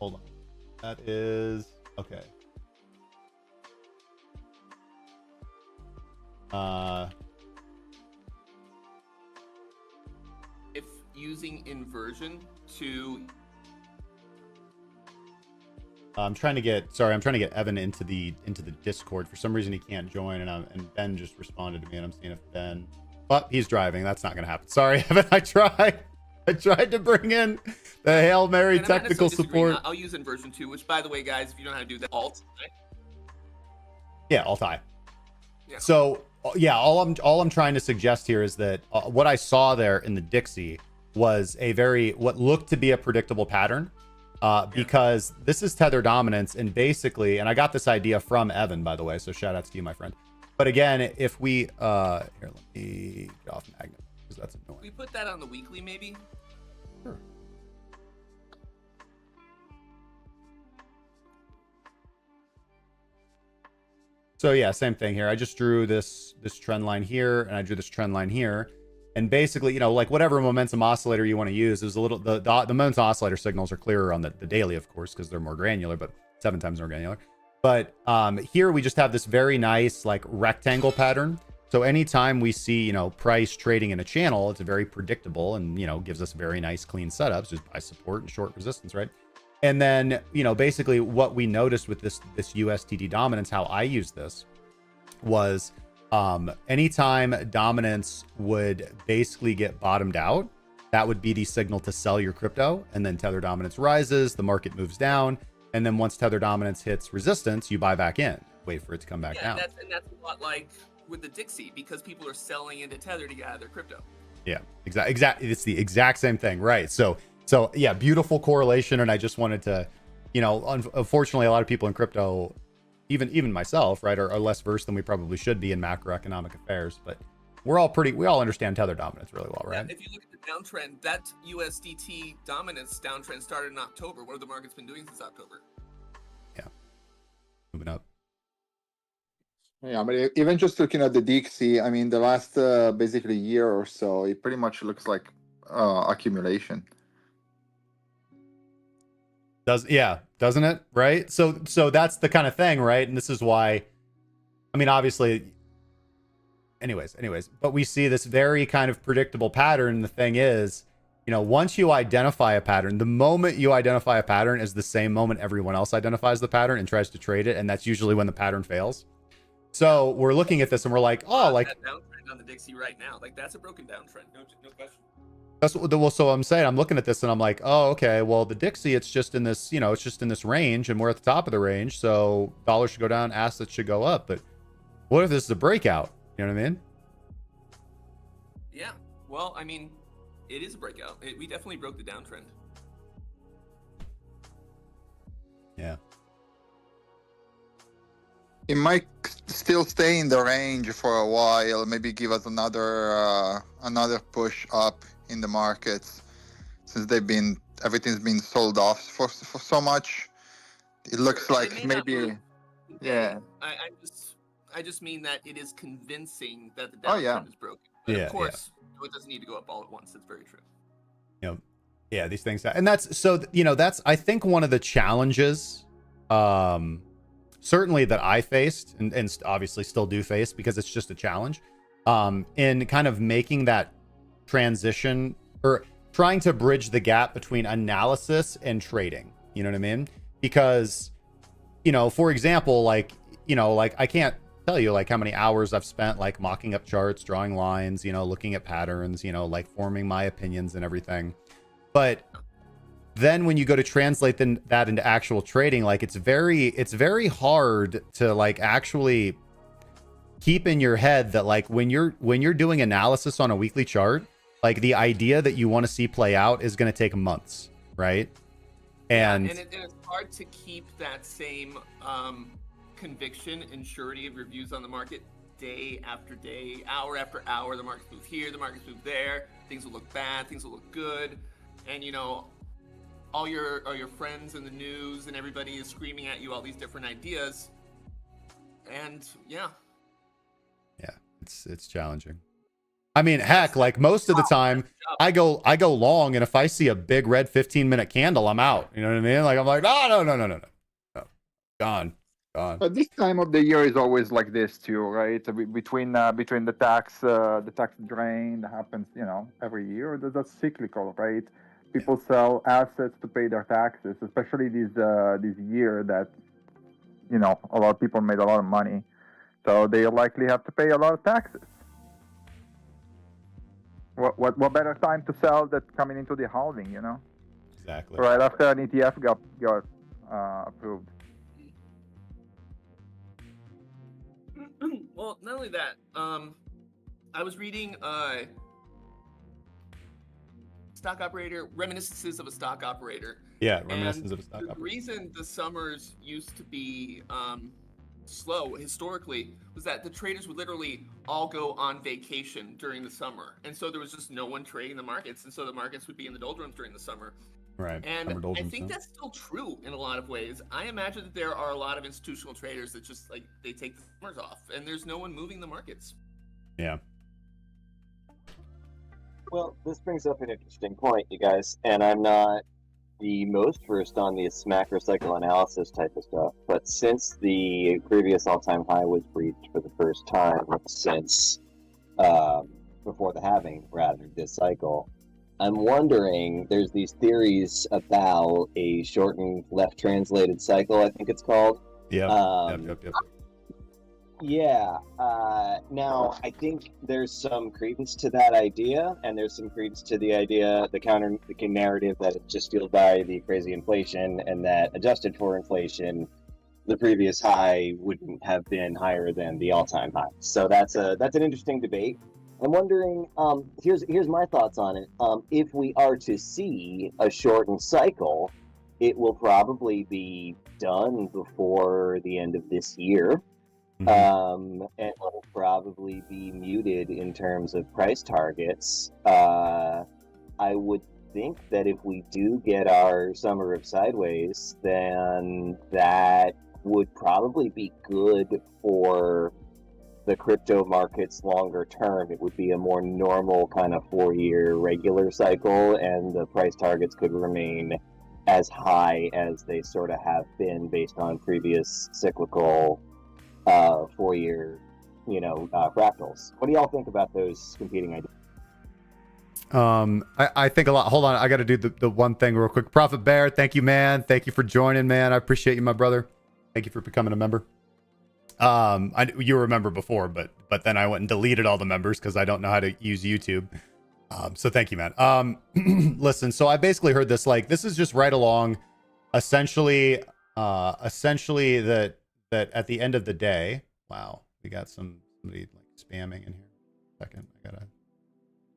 Speaker 1: hold on. That is okay.
Speaker 5: If using inversion to
Speaker 1: I'm trying to get Evan into the Discord. For some reason he can't join, and Ben just responded to me, and I'm seeing if Ben. But he's driving. That's not gonna happen. Sorry, Evan. I tried to bring in the Hail Mary technical support.
Speaker 5: I'll use inversion too. Which, by the way, guys, if you don't know how to do that, Alt.
Speaker 1: Yeah, Alt-I.
Speaker 5: Yeah.
Speaker 1: So yeah, all I'm trying to suggest here is that what I saw there in the Dixie was what looked to be a predictable pattern. Because this is tether dominance, and basically, and I got this idea from Evan, by the way, so shout outs to you, my friend. But again, if we here, let me get off Magnet because that's annoying.
Speaker 5: We put that on the weekly, maybe.
Speaker 1: Sure. So yeah, same thing here. I just drew this trend line here, and I drew this trend line here. And basically, like whatever momentum oscillator you want to use, there's a little the momentum oscillator signals are clearer on the daily, of course, because they're more granular, but 7 times more granular. But here we just have this very nice like rectangle pattern. So anytime we see price trading in a channel, it's very predictable and gives us very nice clean setups, just buy support and short resistance, right? And then basically what we noticed with this USDT dominance, how I use this was. Anytime dominance would basically get bottomed out, that would be the signal to sell your crypto. And then tether dominance rises, the market moves down. And then once tether dominance hits resistance, you buy back in, wait for it to come back down.
Speaker 5: That's a lot like with the Dixie, because people are selling into tether to get out of their crypto.
Speaker 1: Yeah, exactly. It's the exact same thing, right? So yeah, beautiful correlation. And I just wanted to, unfortunately, a lot of people in crypto, even myself, right, are less versed than we probably should be in macroeconomic affairs, but we all understand tether dominance really well, right?
Speaker 5: Yeah, if you look at the downtrend, that USDT dominance downtrend started in October. What have the markets been doing since October?
Speaker 1: Yeah, moving up.
Speaker 4: Yeah, but even just looking at the Dixie, I mean, the last basically year or so, it pretty much looks like accumulation.
Speaker 1: Doesn't it? Right. So that's the kind of thing, right? And this is why, I mean, obviously, anyways, but we see this very kind of predictable pattern. The thing is, once you identify a pattern, the moment you identify a pattern is the same moment everyone else identifies the pattern and tries to trade it. And that's usually when the pattern fails. So we're looking at this and we're like, oh, like
Speaker 5: that downtrend on the Dixie right now, like that's a broken downtrend. No question.
Speaker 1: So I'm saying, I'm looking at this and I'm like, oh, okay, well, the Dixie, it's just in this, it's just in this range and we're at the top of the range. So dollars should go down, assets should go up. But what if this is a breakout? You know what I mean?
Speaker 5: Yeah. Well, I mean, it is a breakout. We definitely broke the downtrend.
Speaker 1: Yeah.
Speaker 4: It might still stay in the range for a while. Maybe give us another push up in the markets, since everything's been sold off for so much. It looks like maybe, yeah.
Speaker 5: I just mean that it is convincing that the downtrend is broken. But of course, it doesn't need to go up all at once. That's very true.
Speaker 1: Yeah, these things, and that's so. That's, I think, one of the challenges, certainly that I faced, and obviously still do face, because it's just a challenge, in kind of making that transition, or trying to bridge the gap between analysis and trading. You know what I mean? Because, for example, like I can't tell you like how many hours I've spent like mocking up charts, drawing lines, looking at patterns, like forming my opinions and everything. But then when you go to translate that into actual trading, like it's very hard to like actually keep in your head that like when you're doing analysis on a weekly chart, like the idea that you want to see play out is going to take months, right? And
Speaker 5: it's hard to keep that same conviction and surety of your views on the market day after day, hour after hour. The markets move here, the markets move there. Things will look bad, things will look good, and all your friends in the news and everybody is screaming at you all these different ideas, and
Speaker 1: it's challenging. I mean, heck, like most of the time I go long, and if I see a big red 15-minute candle, I'm out. You know what I mean? Like I'm like, oh, no. Gone.
Speaker 6: But this time of the year is always like this too, right? Between the tax drain that happens, every year. That's cyclical, right? People sell assets to pay their taxes, especially this year that a lot of people made a lot of money, so they likely have to pay a lot of taxes. What better time to sell that coming into the halving,
Speaker 1: Exactly.
Speaker 6: Right after an ETF got approved.
Speaker 5: Well, not only that, I was reading Stock Operator, Reminiscences of a Stock Operator.
Speaker 1: Yeah, Reminiscences of a Stock Operator.
Speaker 5: The reason the summers used to be slow historically was that the traders would literally all go on vacation during the summer, and so there was just no one trading the markets, and so the markets would be in the doldrums during the summer.
Speaker 1: Right.
Speaker 5: And I think that's still true in a lot of ways. I imagine that there are a lot of institutional traders that just like they take the summers off, and there's no one moving the markets.
Speaker 1: Yeah.
Speaker 7: Well, this brings up an interesting point, you guys, and I'm not the most versed on this macro cycle analysis type of stuff, but since the previous all-time high was breached for the first time since before the halving, rather, this cycle, I'm wondering, there's these theories about a shortened left translated cycle, I think it's called.
Speaker 1: Yeah. Yep.
Speaker 7: Yeah. Now, I think there's some credence to that idea, and there's some credence to the idea, the narrative that it's just fueled by the crazy inflation, and that adjusted for inflation, the previous high wouldn't have been higher than the all-time high. So that's an interesting debate. I'm wondering, here's my thoughts on it. If we are to see a shortened cycle, it will probably be done before the end of this year. And will probably be muted in terms of price targets. I would think that if we do get our summer of sideways, then that would probably be good for the crypto markets longer term. It would be a more normal kind of 4-year regular cycle, and the price targets could remain as high as they sort of have been based on previous cyclical 4-year, fractals. What do y'all think about those competing ideas?
Speaker 1: I think a lot. Hold on, I got to do the one thing real quick. Prophet Bear, thank you, man. Thank you for joining, man. I appreciate you, my brother. Thank you for becoming a member. You remember before, but then I went and deleted all the members because I don't know how to use YouTube. So thank you, man. Listen, so I basically heard this, like, this is just right along, essentially that at the end of the day, wow, we got somebody like spamming in here. Second, I gotta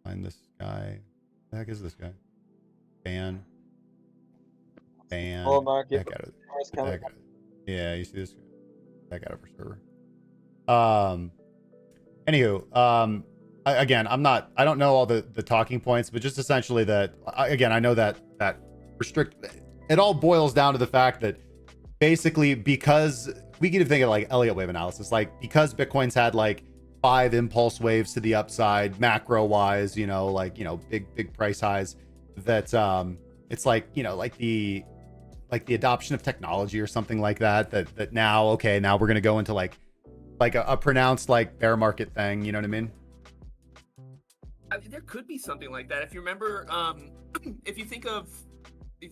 Speaker 1: find this guy. What the heck is this guy? Ban.
Speaker 7: Bull market.
Speaker 1: Yeah, you see this? That got over server. Anywho, I don't know all the talking points, but just essentially that, again, I know that it all boils down to the fact that basically, because we can think of like Elliott wave analysis, like because Bitcoin's had like 5 impulse waves to the upside, macro wise, big price highs, that it's like, like the adoption of technology or something like that now we're going to go into like a pronounced like bear market thing. You know what I mean?
Speaker 5: I mean, there could be something like that. If you remember, if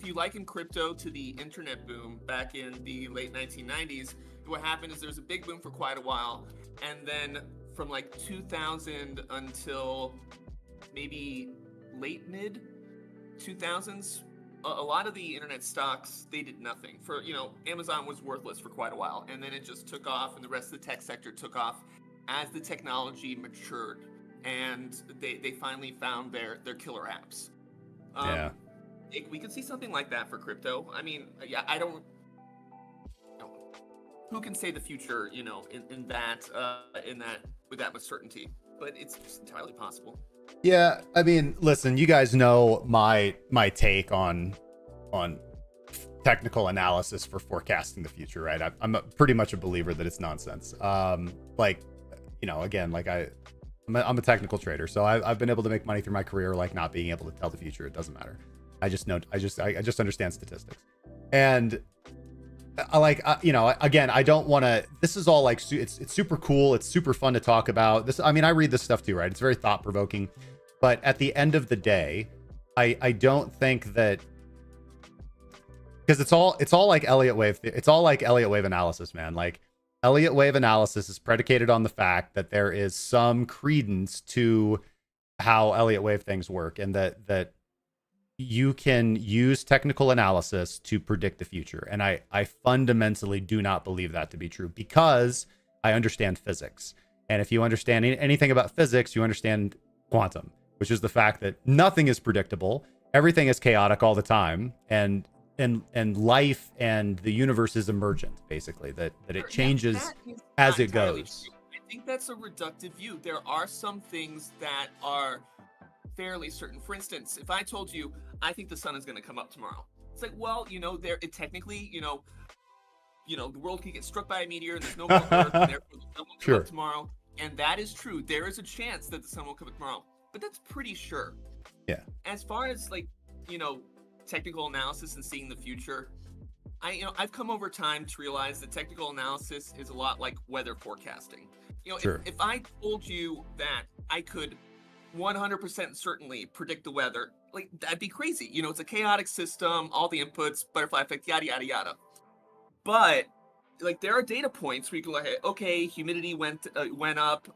Speaker 5: you liken crypto to the internet boom back in the late 1990s, what happened is there was a big boom for quite a while. And then from like 2000 until maybe late mid 2000s, a lot of the internet stocks, they did nothing. For, Amazon was worthless for quite a while, and then it just took off, and the rest of the tech sector took off as the technology matured, and they finally found their killer apps. We could see something like that for crypto. I mean, yeah, I don't. Who can say the future? In that with that much certainty, but it's just entirely possible.
Speaker 1: Yeah, I mean, listen, you guys know my take on technical analysis for forecasting the future, right? I'm pretty much a believer that it's nonsense. Again, like I'm a technical trader, so I've been able to make money through my career, like not being able to tell the future. It doesn't matter. I just understand statistics, and again, I don't want to. This is all like it's super cool. It's super fun to talk about. This, I mean, I read this stuff too, right? It's very thought provoking, but at the end of the day, I don't think that, because it's all like Elliott wave. It's all like Elliott wave analysis, man. Like Elliott wave analysis is predicated on the fact that there is some credence to how Elliott wave things work, and that you can use technical analysis to predict the future. And I fundamentally do not believe that to be true, because I understand physics. And if you understand anything about physics, you understand quantum, which is the fact that nothing is predictable. Everything is chaotic all the time. And life and the universe is emergent, basically, that it changes as it goes.
Speaker 5: True. I think that's a reductive view. There are some things that are fairly certain. For instance, if I told you, I think the sun is going to come up tomorrow, it's like, well, technically, the world could get struck by a meteor and there's no more Earth, and therefore the sun will come up tomorrow. And that is true. There is a chance that the sun will come up tomorrow, but that's pretty sure.
Speaker 1: Yeah.
Speaker 5: As far as technical analysis and seeing the future, I've come over time to realize that technical analysis is a lot like weather forecasting. If I told you that I could 100% certainly predict the weather, like, that'd be crazy. It's a chaotic system, all the inputs, butterfly effect, yada yada yada. But like, there are data points where you can look at, okay, humidity went up,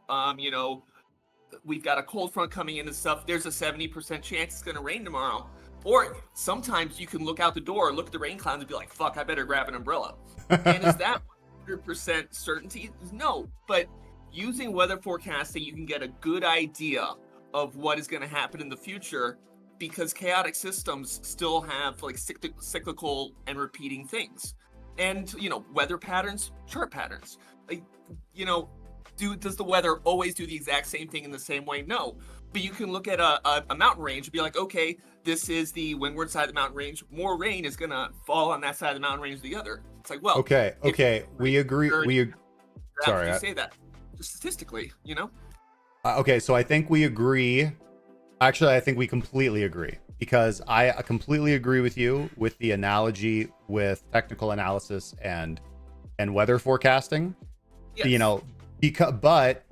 Speaker 5: we've got a cold front coming in and stuff, there's a 70% chance it's going to rain tomorrow. Or sometimes you can look out the door, look at the rain clouds, and be like, fuck, I better grab an umbrella. And is that 100% certainty? No. But using weather forecasting, you can get a good idea of what is going to happen in the future, because chaotic systems still have like cyclical and repeating things. And, weather patterns, chart patterns. Like, does the weather always do the exact same thing in the same way? No. But you can look at a mountain range and be like, okay, this is the windward side of the mountain range. More rain is going to fall on that side of the mountain range than the other. It's like, well,
Speaker 1: okay, we agree.
Speaker 5: Sorry, you say that just statistically,
Speaker 1: Okay, so I think we agree Actually, I think we completely agree, because I completely agree with you with the analogy with technical analysis and weather forecasting.
Speaker 5: Yes.
Speaker 1: You know, but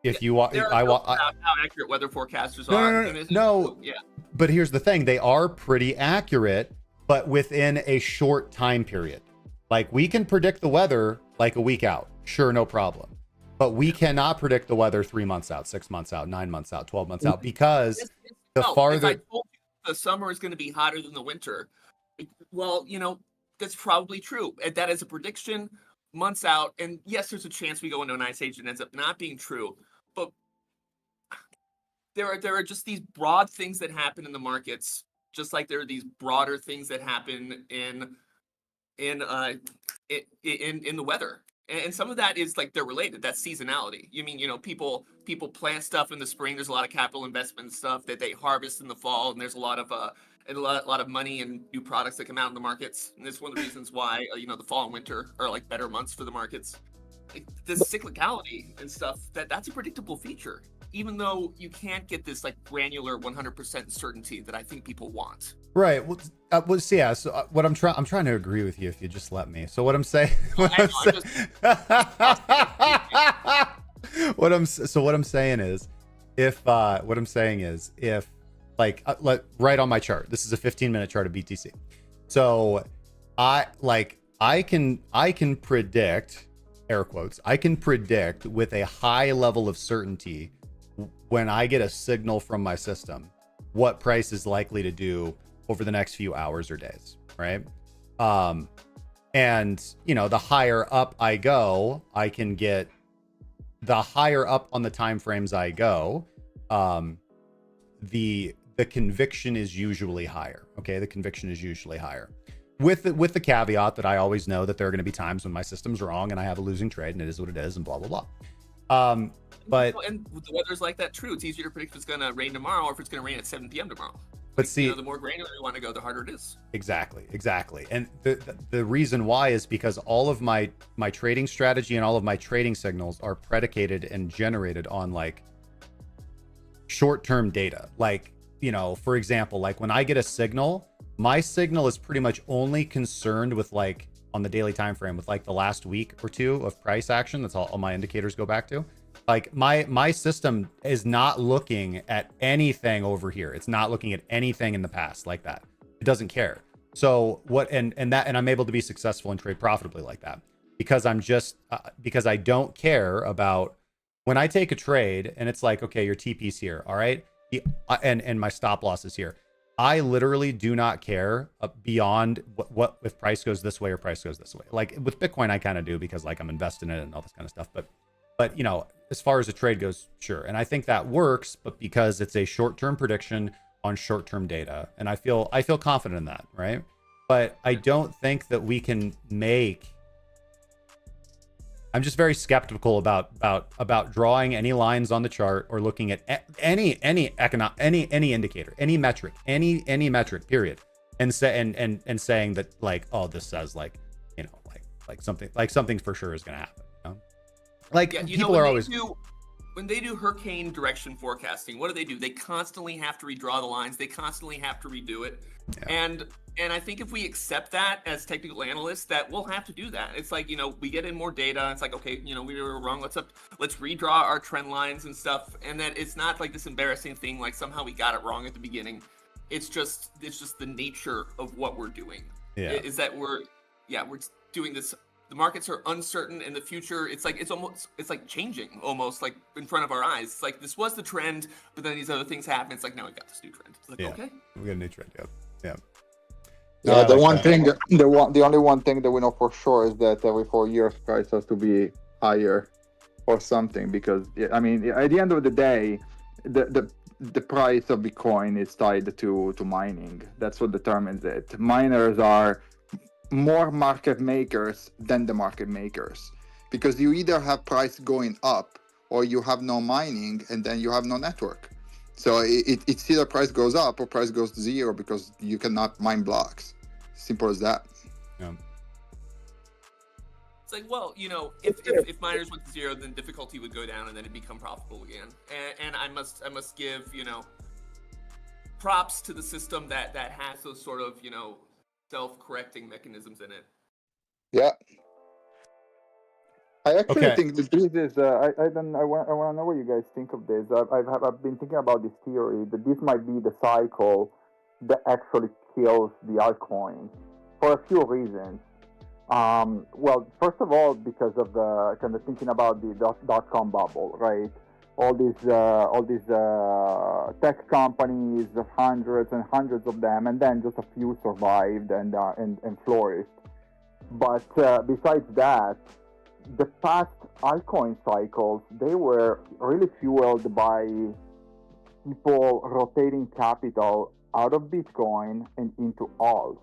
Speaker 1: if you want,
Speaker 5: There are jokes about how accurate weather forecasters are. and it's
Speaker 1: no.
Speaker 5: true, yeah.
Speaker 1: But here's the thing: they are pretty accurate, but within a short time period. Like, we can predict the weather like a week out, sure, no problem. But we cannot predict the weather 3 months out, 6 months out, 9 months out, 12 months out, because the farther.
Speaker 5: If I told you the summer is going to be hotter than the winter, well, that's probably true. And that is a prediction months out. And yes, there's a chance we go into an ice age and ends up not being true. But there are just these broad things that happen in the markets, just like there are these broader things that happen in the weather. And some of that is like they're related. That's seasonality. You mean, people plant stuff in the spring. There's a lot of capital investment stuff that they harvest in the fall, and there's a lot of money and new products that come out in the markets. And that's one of the reasons why the fall and winter are like better months for the markets. Like, the cyclicality and stuff, that's a predictable feature, even though you can't get this like granular 100% certainty that I think people want.
Speaker 1: Right. Well, yeah. So what I'm trying to agree with you, if you just let me. So what I'm saying, what I'm saying is, if right on my chart, this is a 15-minute chart of BTC. So I can predict, air quotes, I can predict with a high level of certainty when I get a signal from my system what price is likely to do over the next few hours or days, right? And the higher up I go, the higher up on the time frames I go, the conviction is usually higher. Okay, the conviction is usually higher, with the caveat that I always know that there are going to be times when my system's wrong and I have a losing trade, and it is what it is, and blah blah blah. But
Speaker 5: and the weather's like that. True, it's easier to predict if it's going to rain tomorrow or if it's going to rain at 7 p.m. tomorrow.
Speaker 1: But see,
Speaker 5: the more granular you want to go, the harder it is.
Speaker 1: Exactly. And the reason why is because all of my trading strategy and all of my trading signals are predicated and generated on like short-term data. Like, for example, like when I get a signal, my signal is pretty much only concerned with like on the daily time frame with like the last week or two of price action. That's all my indicators go back to. Like my system is not looking at anything over here. It's not looking at anything in the past like that. It doesn't care. So and I'm able to be successful and trade profitably like that because because I don't care about when I take a trade and it's like, okay, your TP's here. All right. And my stop loss is here. I literally do not care beyond what if price goes this way or price goes this way. Like with Bitcoin, I kind of do because like I'm invested in it and all this kind of stuff. But as far as a trade goes, sure. And I think that works, but because it's a short-term prediction on short-term data. And I feel confident in that, right? But I don't think that we can I'm just very skeptical about drawing any lines on the chart or looking at any indicator, any metric, period. And saying that like, oh, this says like, something for sure is going to happen. Like, people are always
Speaker 5: when they do hurricane direction forecasting, what do? They constantly have to redraw the lines. They constantly have to redo it. Yeah. And I think if we accept that as technical analysts, that we'll have to do that. It's like, we get in more data. It's like, okay, we were wrong. Let's redraw our trend lines and stuff. And that it's not like this embarrassing thing, like somehow we got it wrong at the beginning. It's just the nature of what we're doing.
Speaker 1: Yeah.
Speaker 5: Is that we're doing this. The markets are uncertain in the future. It's like changing almost like in front of our eyes. It's like this was the trend, but then these other things happen. It's like now we got this new trend. It's like, okay,
Speaker 1: we got a new trend. Yeah.
Speaker 4: Yeah, the only one thing that we know for sure is that every 4 years price has to be higher or something, because I mean, at the end of the day, the price of Bitcoin is tied to mining. That's what determines it. Miners are more market makers than the market makers, because you either have price going up or you have no mining and then you have no network. So it's either price goes up or price goes to zero because you cannot mine blocks. Simple as that.
Speaker 1: Yeah.
Speaker 5: It's like, well, if miners went to zero, then difficulty would go down and then it'd become profitable again. And I must give, props to the system that has those sort of, self-correcting mechanisms in it.
Speaker 4: Yeah. I actually
Speaker 1: Okay.
Speaker 4: think that
Speaker 6: This is I want to know what you guys think of this. I've been thinking about this theory that this might be the cycle that actually kills the altcoins for a few reasons. Well, first of all, because of the kind of thinking about the dot-com bubble, right? All these tech companies, hundreds and hundreds of them, and then just a few survived and flourished. But besides that, the past altcoin cycles, they were really fueled by people rotating capital out of Bitcoin and into alts.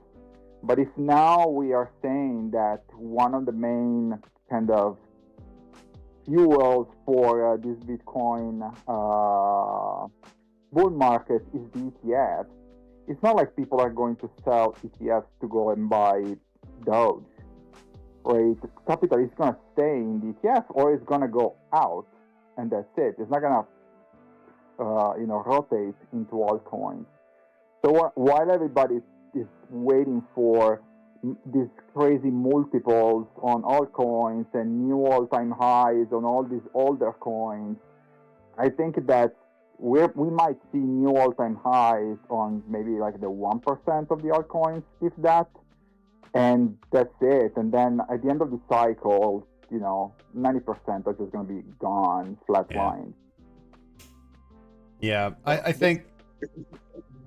Speaker 6: But if now we are saying that one of the main kind of fuels for this Bitcoin bull market is the ETF, it's not like people are going to sell ETFs to go and buy Doge. Right? Capital is going to stay in the ETF or it's going to go out, and that's it. It's not going to, rotate into altcoins. So while everybody is waiting for these crazy multiples on altcoins and new all-time highs on all these older coins, I think that we might see new all-time highs on maybe like the 1% of the altcoins, if that. And that's it. And then at the end of the cycle, 90% are just going to be gone, flatlined.
Speaker 1: Yeah, I think.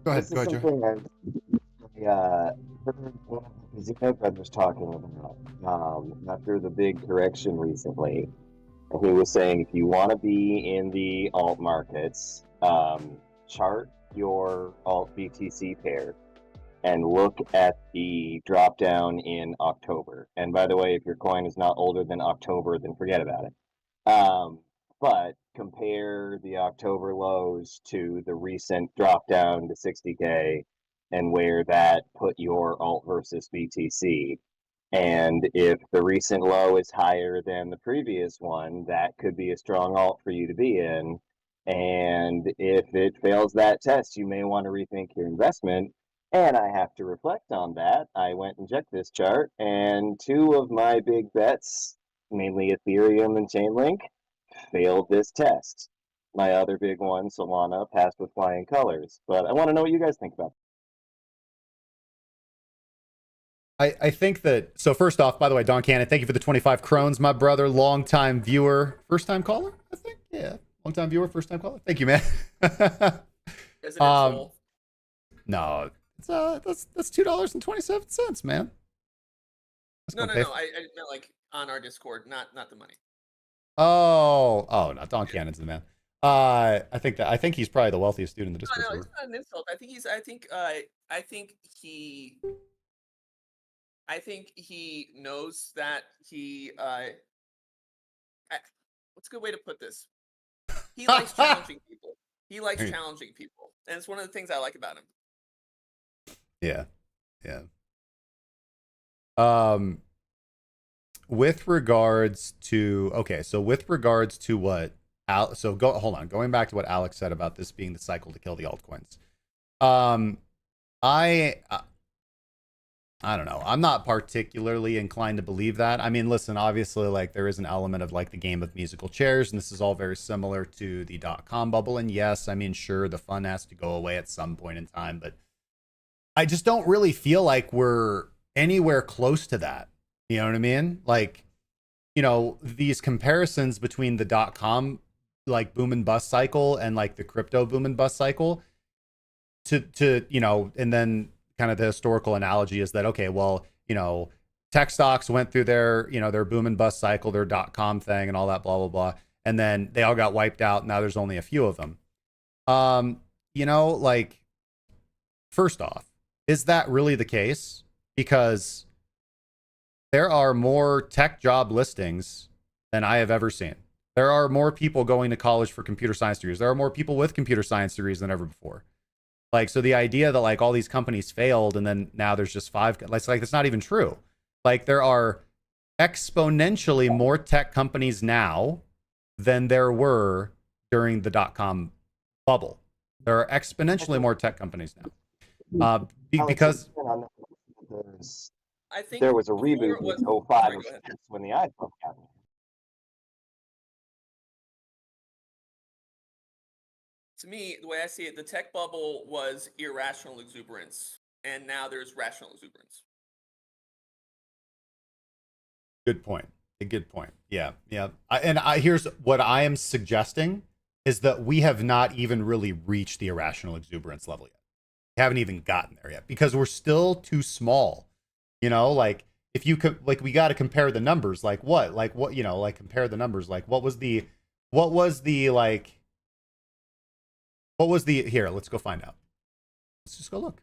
Speaker 1: Go ahead, Joe.
Speaker 7: The Zeno brothers talking about after the big correction recently. He was saying if you want to be in the alt markets, chart your alt BTC pair and look at the drop down in October. And by the way, if your coin is not older than October, then forget about it. But compare the October lows to the recent drop down to 60K and where that put your alt versus BTC. And if the recent low is higher than the previous one, that could be a strong alt for you to be in. And if it fails that test, you may want to rethink your investment. And I have to reflect on that. I went and checked this chart, and two of my big bets, mainly Ethereum and Chainlink, failed this test. My other big one, Solana, passed with flying colors. But I want to know what you guys think about
Speaker 1: I think that, so first off, by the way, Don Cannon, thank you for the 25 crones, my brother, longtime viewer, first time caller, I think. Yeah, longtime viewer, first time caller. Thank you, man. No, it's that's $2.27, man.
Speaker 5: No. I meant like on our Discord, not the money.
Speaker 1: Oh, no, Don Cannon's the man. I think he's probably the wealthiest dude in the Discord.
Speaker 5: No, it's not an insult. I think he knows that he what's a good way to put this? He likes challenging people. He likes challenging people. And it's one of the things I like about him.
Speaker 1: Yeah. With regards to what going back to what Alex said about this being the cycle to kill the altcoins. I don't know. I'm not particularly inclined to believe that. I mean, listen, obviously, like, there is an element of like the game of musical chairs, and this is all very similar to the .com bubble. And yes, I mean, sure, the fun has to go away at some point in time, but I just don't really feel like we're anywhere close to that. You know what I mean? Like, these comparisons between the .com like boom and bust cycle and like the crypto boom and bust cycle to and then kind of the historical analogy is that, okay, well, tech stocks went through their boom and bust cycle, their .com thing and all that, blah, blah, blah. And then they all got wiped out. Now there's only a few of them. Like, first off, is that really the case? Because there are more tech job listings than I have ever seen. There are more people going to college for computer science degrees. There are more people with computer science degrees than ever before. Like, so the idea that like all these companies failed and then now there's just 5, like that's not even true. Like, there are exponentially more tech companies now than there were during the .com bubble. There are exponentially more tech companies now.
Speaker 7: Alex,
Speaker 1: Because
Speaker 5: I think
Speaker 7: there was a
Speaker 5: before
Speaker 7: reboot
Speaker 5: it was.
Speaker 7: in 05,
Speaker 5: Sorry,
Speaker 7: which
Speaker 5: go ahead.
Speaker 7: is when the iPhone came out.
Speaker 5: To me, the way I see it, the tech bubble was irrational exuberance, and now there's rational exuberance.
Speaker 1: good point. A good point. Yeah, yeah. Here's what I am suggesting is that we have not even really reached the irrational exuberance level yet. We haven't even gotten there yet because we're still too small. You know, like if you could, like, we got to compare the numbers. Like what, you know, like compare the numbers. Like what was the here, let's go find out. Let's just go look.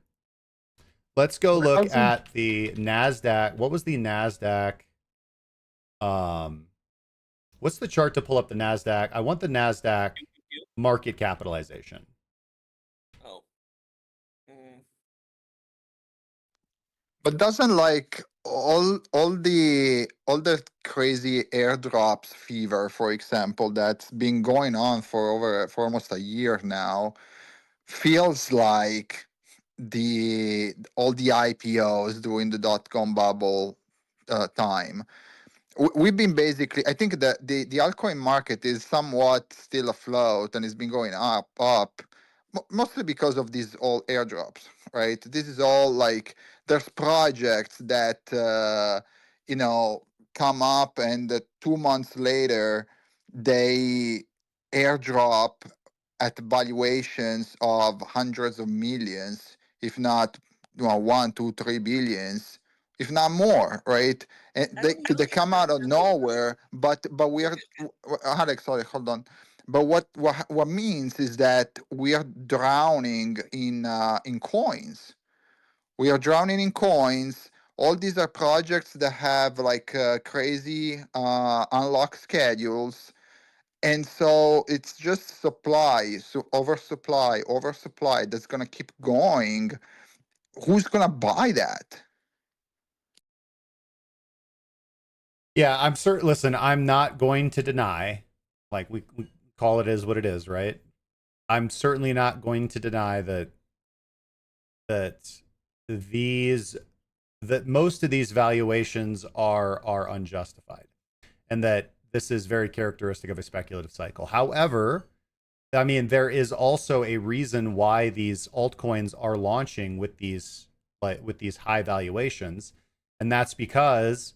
Speaker 1: Let's go look at the NASDAQ. What was the NASDAQ? What's the chart to pull up the NASDAQ? I want the NASDAQ market capitalization.
Speaker 5: Oh.
Speaker 4: But doesn't like all the crazy airdrops fever, for example, that's been going on for almost a year now, feels like all the IPOs during the dot-com bubble time. We've been basically, I think that the altcoin market is somewhat still afloat and it's been going up, mostly because of these all airdrops, right? This is all like, there's projects that, you know, come up and 2 months later, they airdrop at valuations of hundreds of millions, if not, you know, 1, 2, 3 billions, if not more, right? And they come out of nowhere, but we are, Alex, sorry, hold on. But what means is that we are drowning in coins. We are drowning in coins. All these are projects that have like crazy unlock schedules. And so it's just supply, so oversupply that's gonna keep going. Who's gonna buy that?
Speaker 1: Yeah, I'm certain. Listen, I'm not going to deny, like we call it is what it is, right? I'm certainly not going to deny that most of these valuations are unjustified, and that this is very characteristic of a speculative cycle. However, I mean, there is also a reason why these altcoins are launching with these high valuations, and that's because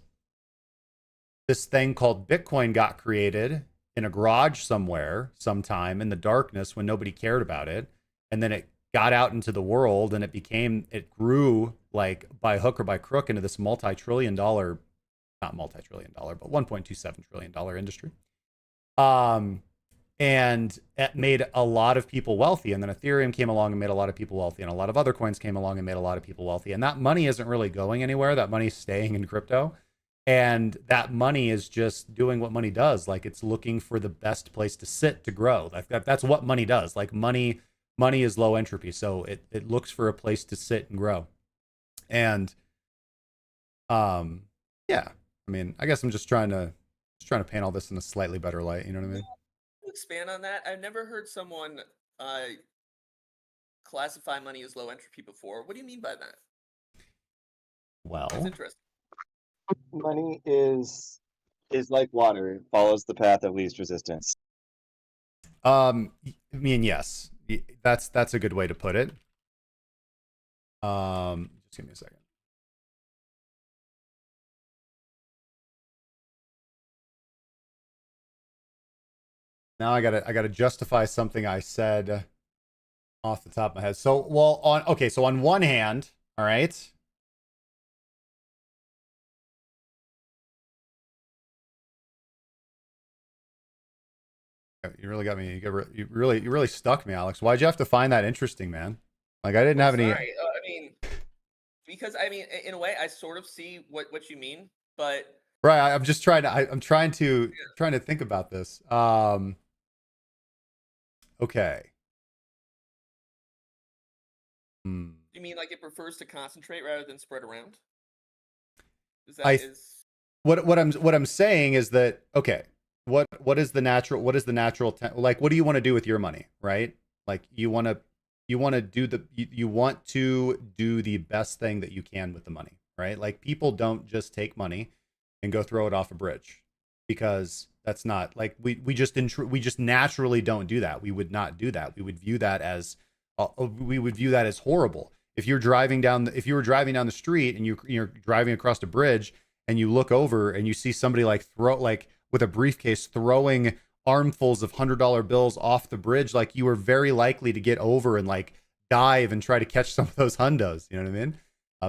Speaker 1: this thing called Bitcoin got created in a garage somewhere, sometime in the darkness when nobody cared about it. And then it got out into the world and it grew like by hook or by crook into this not multi-trillion dollar, but $1.27 trillion industry. And it made a lot of people wealthy. And then Ethereum came along and made a lot of people wealthy. And a lot of other coins came along and made a lot of people wealthy. And that money isn't really going anywhere. That money's staying in crypto. And that money is just doing what money does. Like it's looking for the best place to sit to grow. That's what money does. Like money is low entropy. So it looks for a place to sit and grow. And yeah, I mean, I guess I'm just trying to paint all this in a slightly better light. You know what I mean?
Speaker 5: To expand on that, I've never heard someone classify money as low entropy before. What do you mean by that?
Speaker 1: Well,
Speaker 5: that's interesting.
Speaker 7: Money is like water; it follows the path of least resistance.
Speaker 1: I mean, yes, that's a good way to put it. Just give me a second. Now I gotta justify something I said off the top of my head. So, well, so on one hand, all right. You really got me. You really stuck me, Alex. Why'd you have to find that interesting, man? Like I didn't have any.
Speaker 5: Sorry. I mean, because I mean, in a way, I sort of see what you mean, but
Speaker 1: right. I'm just trying to. I'm trying to think about this. Okay.
Speaker 5: You mean like it prefers to concentrate rather than spread around?
Speaker 1: What I'm saying is that okay. What is the natural like what do you want to do with your money, right? Like you want to you want to do you want to do the best thing that you can with the money, right? Like people don't just take money and go throw it off a bridge, because that's not like we just naturally don't do that. We would not do that. We would view that as horrible. If you were driving down the street and you're driving across a bridge and you look over and you see somebody like with a briefcase throwing armfuls of $100 bills off the bridge, like you are very likely to get over and like dive and try to catch some of those hundos. You know what I mean?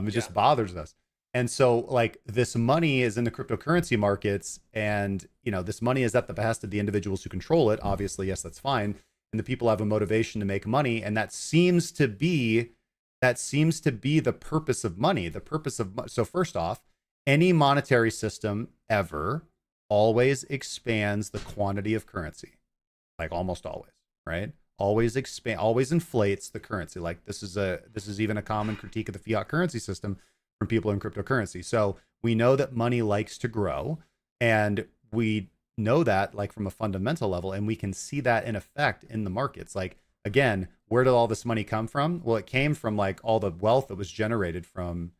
Speaker 1: It just bothers us. And so like this money is in the cryptocurrency markets, and this money is at the behest of the individuals who control it. Obviously, yes, that's fine. And the people have a motivation to make money, and that seems to be the purpose of money. So first off, any monetary system ever always expands the quantity of currency, like almost always, right? Always inflates the currency. Like this is even a common critique of the fiat currency system from people in cryptocurrency. So we know that money likes to grow, and we know that like from a fundamental level, and we can see that in effect in the markets. Like again, where did all this money come from? Well, it came from like all the wealth that was generated from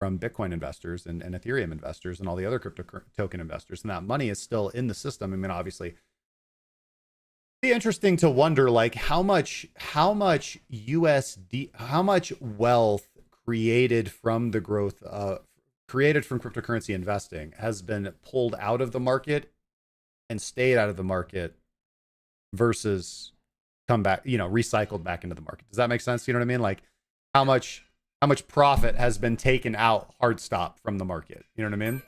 Speaker 1: Bitcoin investors and Ethereum investors and all the other crypto token investors. And that money is still in the system. I mean, obviously, it'd be interesting to wonder like how much wealth created from the growth created from cryptocurrency investing has been pulled out of the market and stayed out of the market versus come back, recycled back into the market. Does that make sense? You know what I mean? Like how much profit has been taken out hard stop from the market? You know what I mean?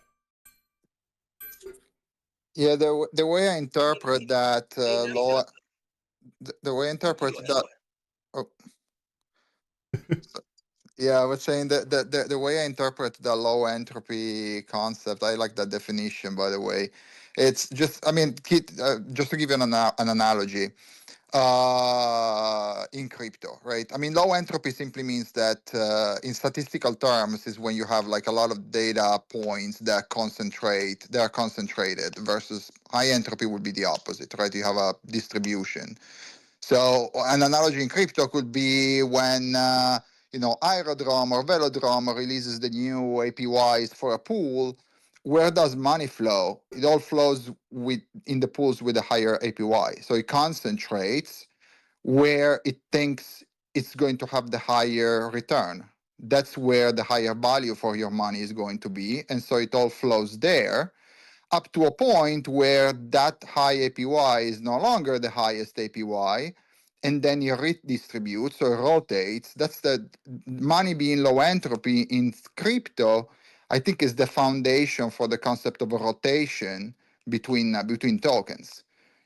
Speaker 4: Yeah, the way I interpret that law, the way I interpret that. Oh. Yeah, I was saying that the way I interpret the low entropy concept, I like that definition, by the way. It's just, I mean, just to give you an analogy, in crypto, right? I mean, low entropy simply means that in statistical terms is when you have like a lot of data points that are concentrated, versus high entropy would be the opposite, right? You have a distribution. So an analogy in crypto could be when Aerodrome or Velodrome releases the new APYs for a pool. Where does money flow? It all flows in the pools with a higher APY. So it concentrates where it thinks it's going to have the higher return. That's where the higher value for your money is going to be. And so it all flows there, up to a point where that high APY is no longer the highest APY, and then it redistributes or rotates. That's the money being low entropy in crypto, I think, is the foundation for the concept of a rotation between tokens.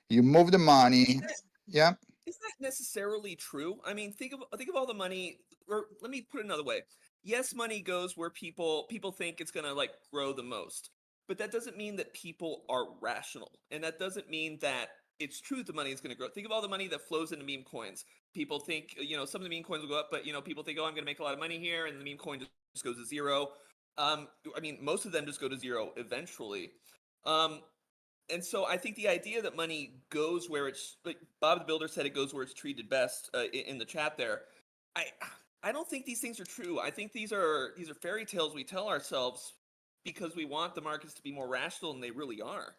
Speaker 4: You move the money. Yeah.
Speaker 5: Is that necessarily true? I mean, think of all the money, or let me put it another way. Yes, money goes where people think it's gonna like grow the most. But that doesn't mean that people are rational. And that doesn't mean that it's true that the money is going to grow. Think of all the money that flows into meme coins. People think, some of the meme coins will go up, but, people think, oh, I'm going to make a lot of money here. And the meme coin just goes to zero. I mean, most of them just go to zero eventually. And so I think the idea that money goes where it's, like Bob the Builder said, it goes where it's treated best in the chat there. I don't think these things are true. I think these are fairy tales we tell ourselves because we want the markets to be more rational than they really are.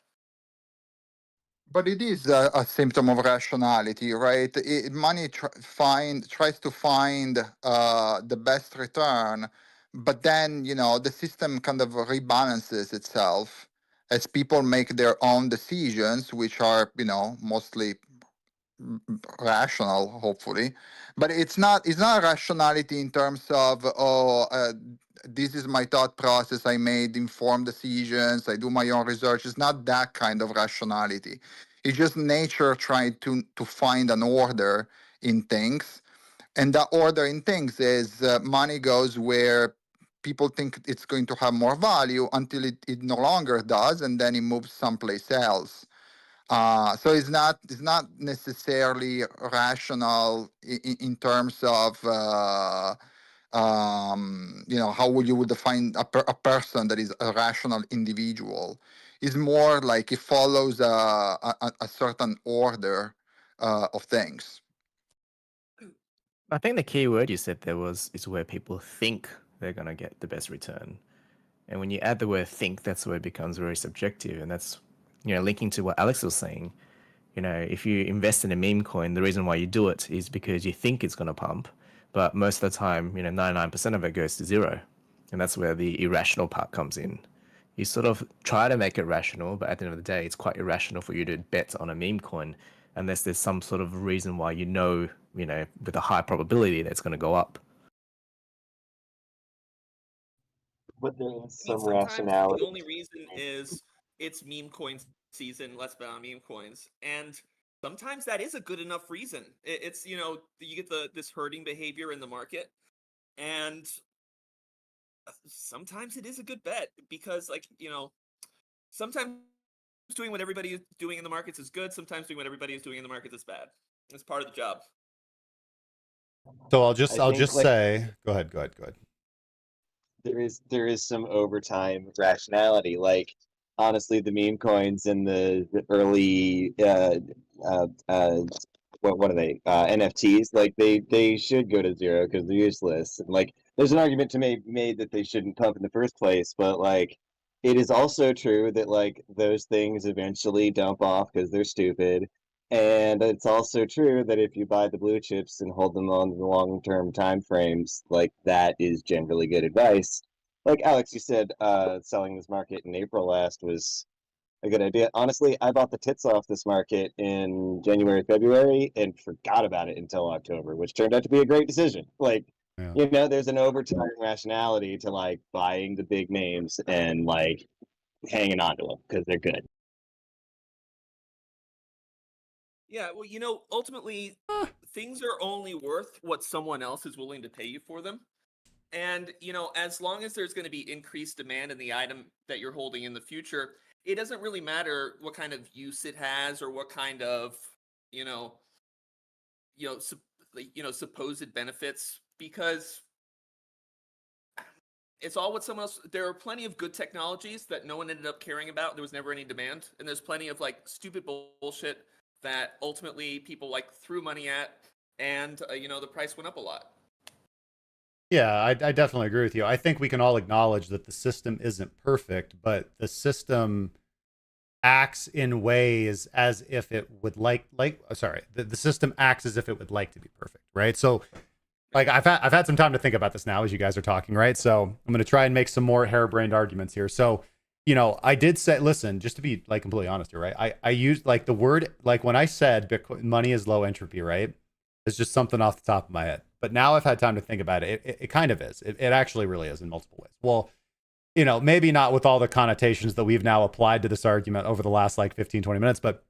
Speaker 4: But it is a symptom of rationality, right? Money tries to find the best return, but then the system kind of rebalances itself as people make their own decisions, which are mostly rational, hopefully. But it's not rationality in terms of this is my thought process, I made informed decisions, I do my own research. It's not that kind of rationality. It's just nature trying to find an order in things, and that order in things is money goes where people think it's going to have more value until it no longer does, and then it moves someplace else. So it's not necessarily rational in terms of how you would define a person that is a rational individual. It's more like it follows a certain order of things.
Speaker 8: I think the key word you said there is where people think they're going to get the best return. And when you add the word think, that's where it becomes very subjective. And that's, linking to what Alex was saying. If you invest in a meme coin, the reason why you do it is because you think it's going to pump. But most of the time, 99% of it goes to zero. And that's where the irrational part comes in. You sort of try to make it rational, but at the end of the day, it's quite irrational for you to bet on a meme coin unless there's some sort of reason why with a high probability that it's going to go up.
Speaker 7: But there is
Speaker 5: I mean,
Speaker 7: some
Speaker 5: sometimes
Speaker 7: rationality.
Speaker 5: the only reason is it's meme coin season, let's bet on meme coins. And sometimes that is a good enough reason. It's, you get this herding behavior in the market. And sometimes it is a good bet because, sometimes doing what everybody is doing in the markets is good. Sometimes doing what everybody is doing in the markets is bad. It's part of the job.
Speaker 1: So I'll just
Speaker 7: like,
Speaker 1: say, go ahead.
Speaker 7: there is some overtime rationality. Like, honestly, the meme coins in the early what are they, NFTs? Like, they should go to zero because they're useless. And like, there's an argument to made that they shouldn't pump in the first place, but like, it is also true that like those things eventually dump off because they're stupid. And it's also true that if you buy the blue chips and hold them on the long-term time frames, like that is generally good advice. Like Alex, you said, selling this market in April last was a good idea. Honestly, I bought the tits off this market in January, February, and forgot about it until October, which turned out to be a great decision. Like,
Speaker 1: Yeah.
Speaker 7: there's an overtime rationality to like buying the big names and like hanging on to them because they're good.
Speaker 5: Yeah, well, ultimately, things are only worth what someone else is willing to pay you for them. And, as long as there's going to be increased demand in the item that you're holding in the future, it doesn't really matter what kind of use it has or what kind of, you know, supposed benefits, because it's all what someone else. There are plenty of good technologies that no one ended up caring about. There was never any demand, and there's plenty of like stupid bullshit that ultimately people like threw money at, and the price went up a lot.
Speaker 1: Yeah, I definitely agree with you. I think we can all acknowledge that the system isn't perfect, but the system acts in ways as if it would the system acts as if it would like to be perfect, right? So like I've had some time to think about this now as you guys are talking, right? So I'm going to try and make some more harebrained arguments here. So, I did say, listen, just to be like completely honest here, right? I used like the word, like when I said Bitcoin money is low entropy, right? It's just something off the top of my head. But now I've had time to think about it. It kind of is. It actually really is in multiple ways. Well, maybe not with all the connotations that we've now applied to this argument over the last like 15, 20 minutes, but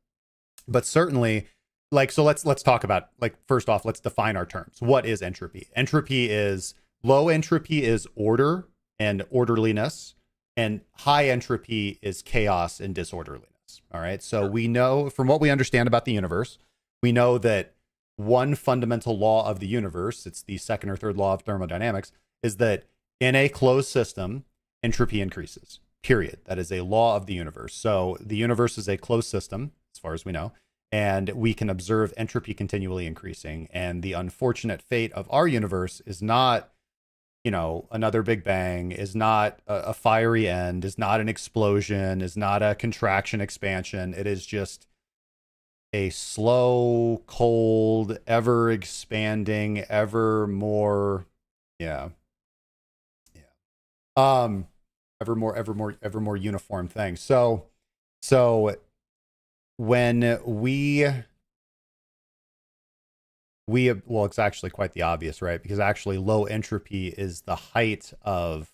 Speaker 1: certainly like, so let's talk about, like, first off, let's define our terms. What is entropy? Low entropy is order and orderliness, and high entropy is chaos and disorderliness. All right. So we know from what we understand about the universe, we know that one fundamental law of the universe, it's the second or third law of thermodynamics, is that in a closed system, entropy increases, period. That is a law of the universe. So the universe is a closed system, as far as we know, and we can observe entropy continually increasing. And the unfortunate fate of our universe is not, another Big Bang, is not a fiery end, is not an explosion, is not a contraction expansion. It is just a slow, cold, ever expanding, ever more, ever more uniform thing. So when well, it's actually quite the obvious, right? Because actually low entropy is the height of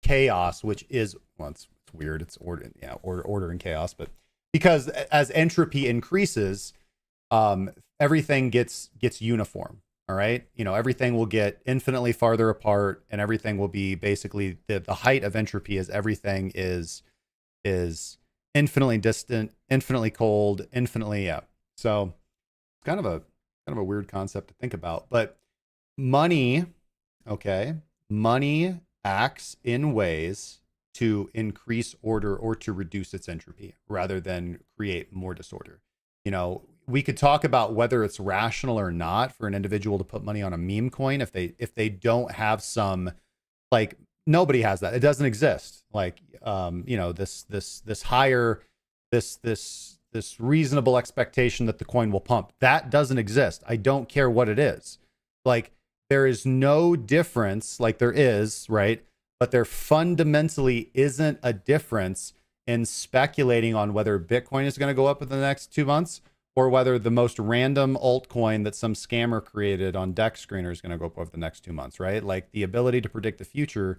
Speaker 1: chaos, which is, well, it's weird. It's order and chaos, but because as entropy increases, everything gets uniform. All right. Everything will get infinitely farther apart, and everything will be basically the height of entropy is everything is infinitely distant, infinitely cold, infinitely. Yeah. So it's kind of a weird concept to think about, but money acts in ways to increase order or to reduce its entropy rather than create more disorder. we could talk about whether it's rational or not for an individual to put money on a meme coin if they don't have some, like, nobody has that. It doesn't exist. Like, you know, this higher, this reasonable expectation that the coin will pump. That doesn't exist. I don't care what it is. Like, there is no difference, like there is, right? But there fundamentally isn't a difference in speculating on whether Bitcoin is going to go up in the next 2 months or whether the most random altcoin that some scammer created on Dex Screener is going to go up over the next 2 months, right? Like, the ability to predict the future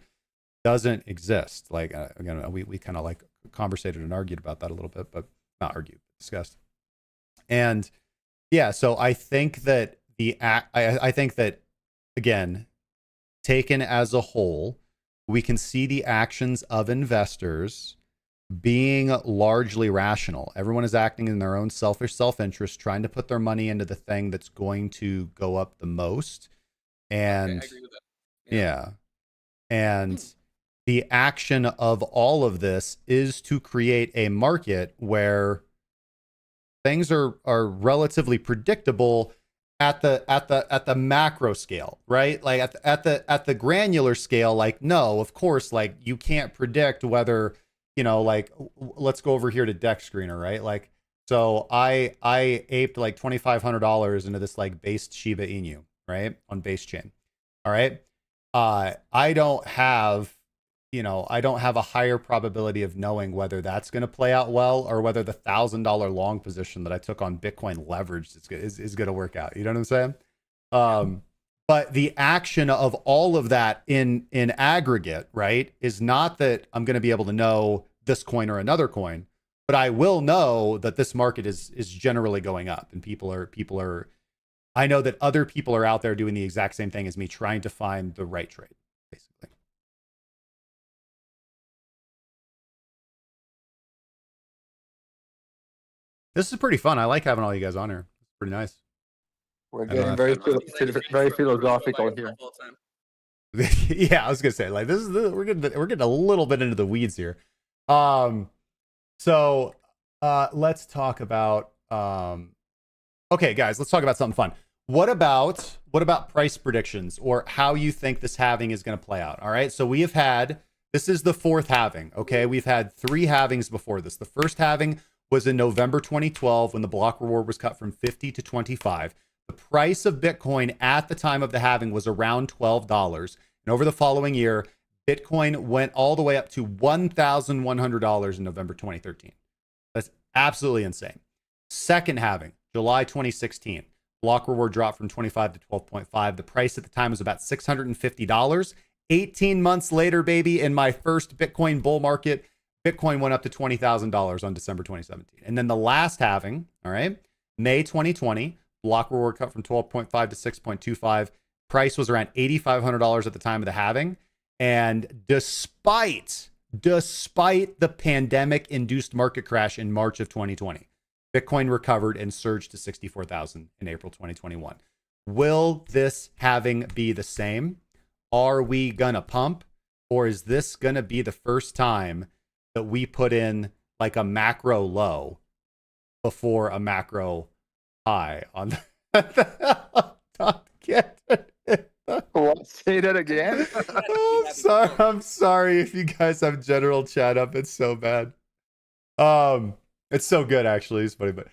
Speaker 1: doesn't exist. Like, again, we kind of like conversated and argued about that a little bit, but not argued, discussed. And yeah, so I think that I think that, again, taken as a whole, we can see the actions of investors being largely rational. Everyone is acting in their own selfish self-interest, trying to put their money into the thing that's going to go up the most. And
Speaker 5: I agree with that.
Speaker 1: yeah. And the action of all of this is to create a market where things are relatively predictable at the macro scale, right? Like at the granular scale, like, no, of course, like, you can't predict whether, you know, like, let's go over here to Dex Screener, right? Like, so I aped like $2,500 into this like based Shiba Inu, right, on base chain. All right. I don't have a higher probability of knowing whether that's going to play out well or whether the $1,000 long position that I took on Bitcoin leveraged is going to work out. You know what I'm saying? But the action of all of that in aggregate, right, is not that I'm going to be able to know this coin or another coin, but I will know that this market is generally going up, and people are. I know that other people are out there doing the exact same thing as me, trying to find the right trade, basically. This is pretty fun. I like having all you guys on here. It's pretty nice.
Speaker 6: We're
Speaker 1: I don't
Speaker 6: getting very philosophical here.
Speaker 1: Yeah, I was gonna say, like, this is we're getting a little bit into the weeds here. So let's talk about okay, guys, let's talk about something fun. What about price predictions or how you think this halving is going to play out? All right, so this is the fourth halving. Okay, we've had 3 halvings before this. The first halving was in November 2012 when the block reward was cut from 50 to 25. The price of Bitcoin at the time of the halving was around $12. And over the following year, Bitcoin went all the way up to $1,100 in November 2013. That's absolutely insane. Second halving, July 2016. Block reward dropped from 25 to 12.5. The price at the time was about $650. 18 months later, baby, in my first Bitcoin bull market, Bitcoin went up to $20,000 on December 2017. And then the last halving, all right, May 2020, block reward cut from 12.5 to 6.25. Price was around $8,500 at the time of the halving. And despite the pandemic-induced market crash in March of 2020, Bitcoin recovered and surged to 64,000 in April 2021. Will this halving be the same? Are we gonna pump? Or is this gonna be the first time that we put in like a macro low before a macro high on the get it?
Speaker 6: What? Say that again?
Speaker 1: Oh, I'm sorry if you guys have general chat up. It's so bad. It's so good, actually. It's funny, but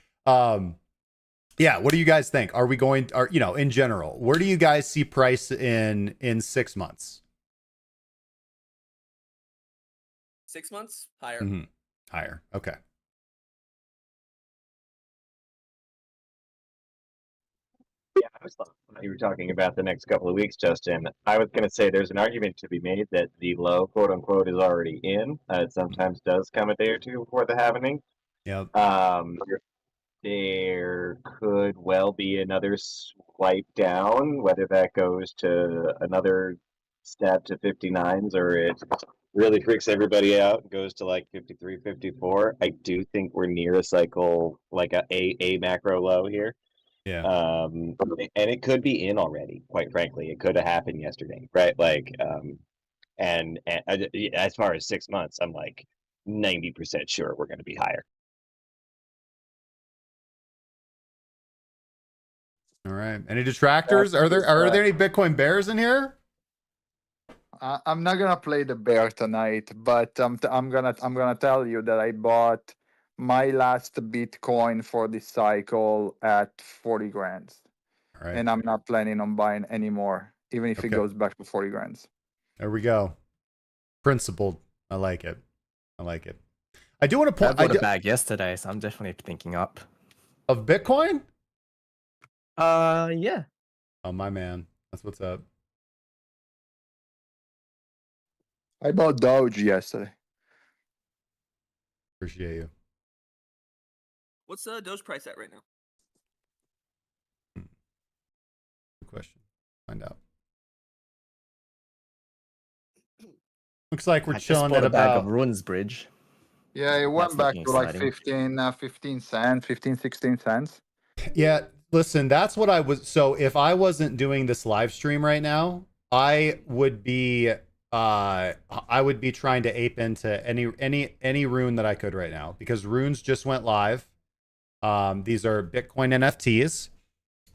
Speaker 1: yeah. What do you guys think? Are we going? In general, where do you guys see price in 6 months?
Speaker 5: 6 months higher.
Speaker 1: Mm-hmm. Higher. Okay.
Speaker 7: Yeah, I was thought you were talking about the next couple of weeks, Justin. I was going to say there's an argument to be made that the low, quote unquote, is already in. It sometimes does come a day or two before the halving.
Speaker 1: Yep.
Speaker 7: There could well be another swipe down, whether that goes to another stab to 59s or it really freaks everybody out and goes to like 53, 54. I do think we're near a cycle, like a macro low here.
Speaker 1: Yeah.
Speaker 7: And it could be in already, quite frankly. It could have happened yesterday, right? Like, and as far as 6 months, I'm like 90% sure we're going to be higher.
Speaker 1: All right. Any detractors?
Speaker 7: That's
Speaker 1: Are there any Bitcoin bears in here?
Speaker 4: I'm not gonna play the bear tonight, but I'm gonna tell you that I bought my last Bitcoin for this cycle at 40 grand,
Speaker 1: All right.
Speaker 4: and I'm not planning on buying any more, even if it
Speaker 1: Okay.
Speaker 4: goes back to 40 grand.
Speaker 1: There we go. Principled. I like it. I like it. I do want to
Speaker 8: I
Speaker 1: point
Speaker 8: bought a bag yesterday, so I'm definitely thinking up.
Speaker 1: of Bitcoin.
Speaker 8: Yeah.
Speaker 1: Oh my man, that's what's up.
Speaker 4: I bought Doge yesterday.
Speaker 1: Appreciate you.
Speaker 5: What's Doge price at right now?
Speaker 1: Good question. Find out. Looks like we're
Speaker 8: I just
Speaker 1: chilling
Speaker 8: bought
Speaker 1: at
Speaker 8: a bag
Speaker 1: about.
Speaker 8: of Ruins Bridge.
Speaker 4: Yeah, it went
Speaker 8: That's
Speaker 4: back
Speaker 8: looking
Speaker 4: to like
Speaker 8: exciting.
Speaker 4: 15 cents, 16 cents.
Speaker 1: Yeah, listen, that's what I was. So if I wasn't doing this live stream right now, I would be trying to ape into any rune that I could right now, because runes just went live. These are Bitcoin NFTs,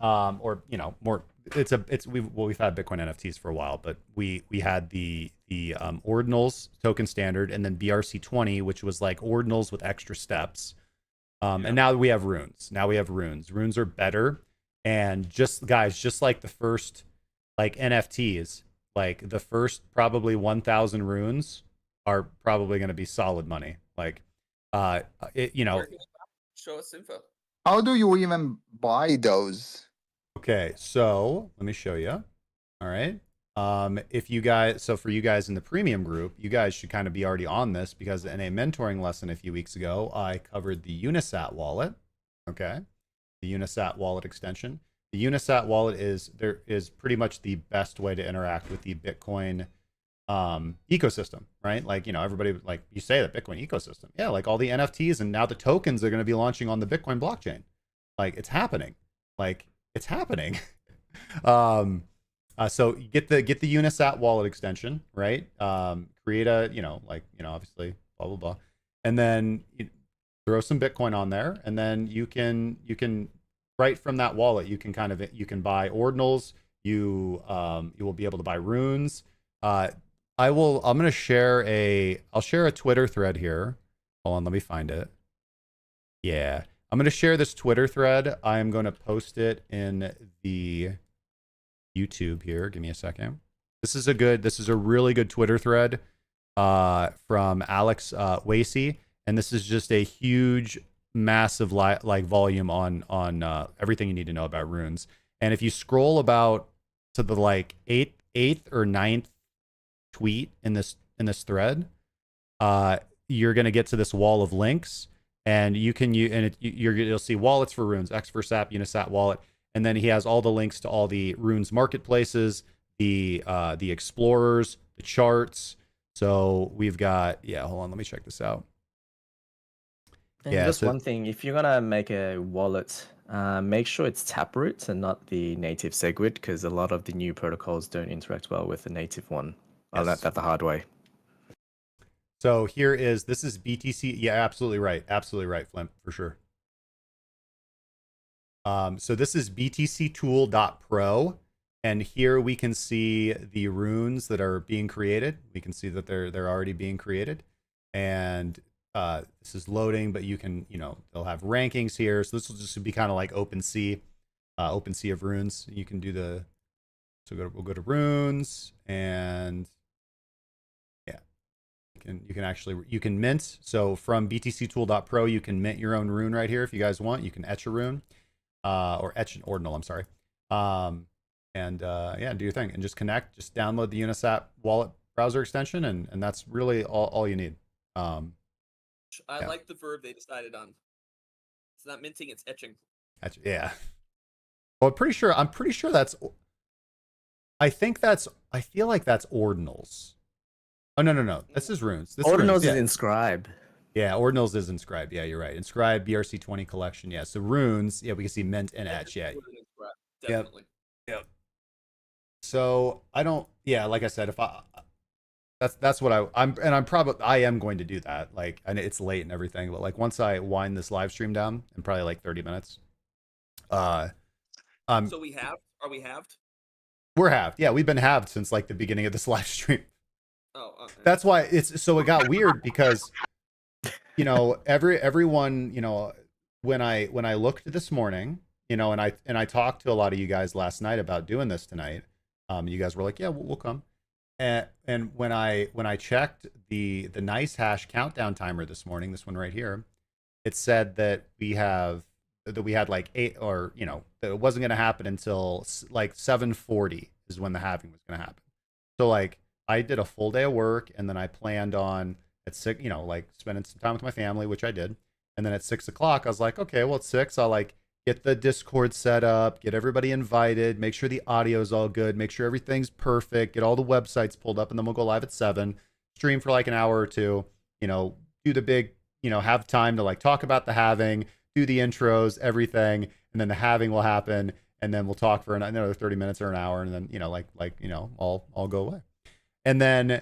Speaker 1: or more. We've had Bitcoin NFTs for a while, but we had the ordinals token standard, and then BRC20, which was like ordinals with extra steps. And now we have runes. Runes are better. And just like the first like NFTs, like the first probably 1,000 runes are probably going to be solid money. Like,
Speaker 5: Where can you buy? Show us info.
Speaker 4: How do you even buy those?
Speaker 1: Okay, so let me show you. All right. If you guys, so for you guys in the premium group, you guys should kind of be already on this, because in a mentoring lesson a few weeks ago, I covered the Unisat wallet. Okay. The Unisat wallet extension. The Unisat wallet is pretty much the best way to interact with the Bitcoin ecosystem, right? Like, everybody, like, you say that Bitcoin ecosystem. Yeah, like all the NFTs and now the tokens are going to be launching on the Bitcoin blockchain. Like, it's happening. Like, it's happening. So get the Unisat wallet extension, right? Create a, obviously blah blah blah, and then throw some Bitcoin on there, and then you can right from that wallet you can buy ordinals. You will be able to buy runes. I'll share a Twitter thread here. Hold on, let me find it. Yeah, I'm gonna share this Twitter thread. I am going to post it in the YouTube here. Give me a second. This is a really good Twitter thread from Alex Wasey, and this is just a huge, massive like volume on everything you need to know about runes. And if you scroll about to the like eighth or ninth tweet in this thread, you're gonna get to this wall of links, and you'll see wallets for runes, X for SAP, Unisat wallet. And then he has all the links to all the runes marketplaces, the explorers, the charts. So we've got, hold on, let me check this out.
Speaker 8: And just one thing, if you're gonna make a wallet, make sure it's Taproot and not the native SegWit, because a lot of the new protocols don't interact well with the native one. I learned that the hard way.
Speaker 1: So this is BTC. Yeah, absolutely right, Flimp, for sure. So this is btctool.pro, and here we can see the runes that are being created. We can see that they're already being created, and this is loading. But you can, they'll have rankings here. So this will just be kind of like OpenSea of runes. You can do we'll go to runes, and yeah, you can mint. So from btctool.pro, you can mint your own rune right here if you guys want. You can etch a rune. Or etch an ordinal, I'm sorry. Do your thing and just connect. Just download the Unisat wallet browser extension, and that's really all you need.
Speaker 5: I like the verb they decided on. It's not minting, it's etching.
Speaker 1: Yeah. Well, I'm pretty sure that's. I feel like that's ordinals. Oh no. This is runes.
Speaker 8: Ordinals is Inscribe.
Speaker 1: Yeah, ordinals is Inscribe. Yeah, you're right. Inscribe, BRC20 collection. Yeah, so runes. Yeah, we can see mint and etch. Yeah.
Speaker 5: Definitely.
Speaker 1: Yep. So I don't. Yeah, like I said, if that's what I am going to do that. Like, and it's late and everything, but like once I wind this live stream down in probably like 30 minutes,
Speaker 5: So we have? Are we halved?
Speaker 1: We're halved. Yeah, we've been halved since like the beginning of this live stream.
Speaker 5: Oh, okay.
Speaker 1: That's why it's so it got weird because everyone, when I looked this morning, and I talked to a lot of you guys last night about doing this tonight. You guys were like, yeah, we'll come. And when I checked the nice hash countdown timer this morning, this one right here, it said that we had like 8, or that it wasn't going to happen until like 7:40 is when the halving was going to happen. So like I did a full day of work, and then I planned on at 6, like spending some time with my family, which I did. And then at 6 o'clock, I was like, okay, well, at 6, I'll like get the Discord set up, get everybody invited, make sure the audio's all good, make sure everything's perfect, get all the websites pulled up, and then we'll go live at 7, stream for like an hour or two, do the big, have time to like talk about the halving, do the intros, everything, and then the halving will happen, and then we'll talk for another 30 minutes or an hour, and then, all go away. And then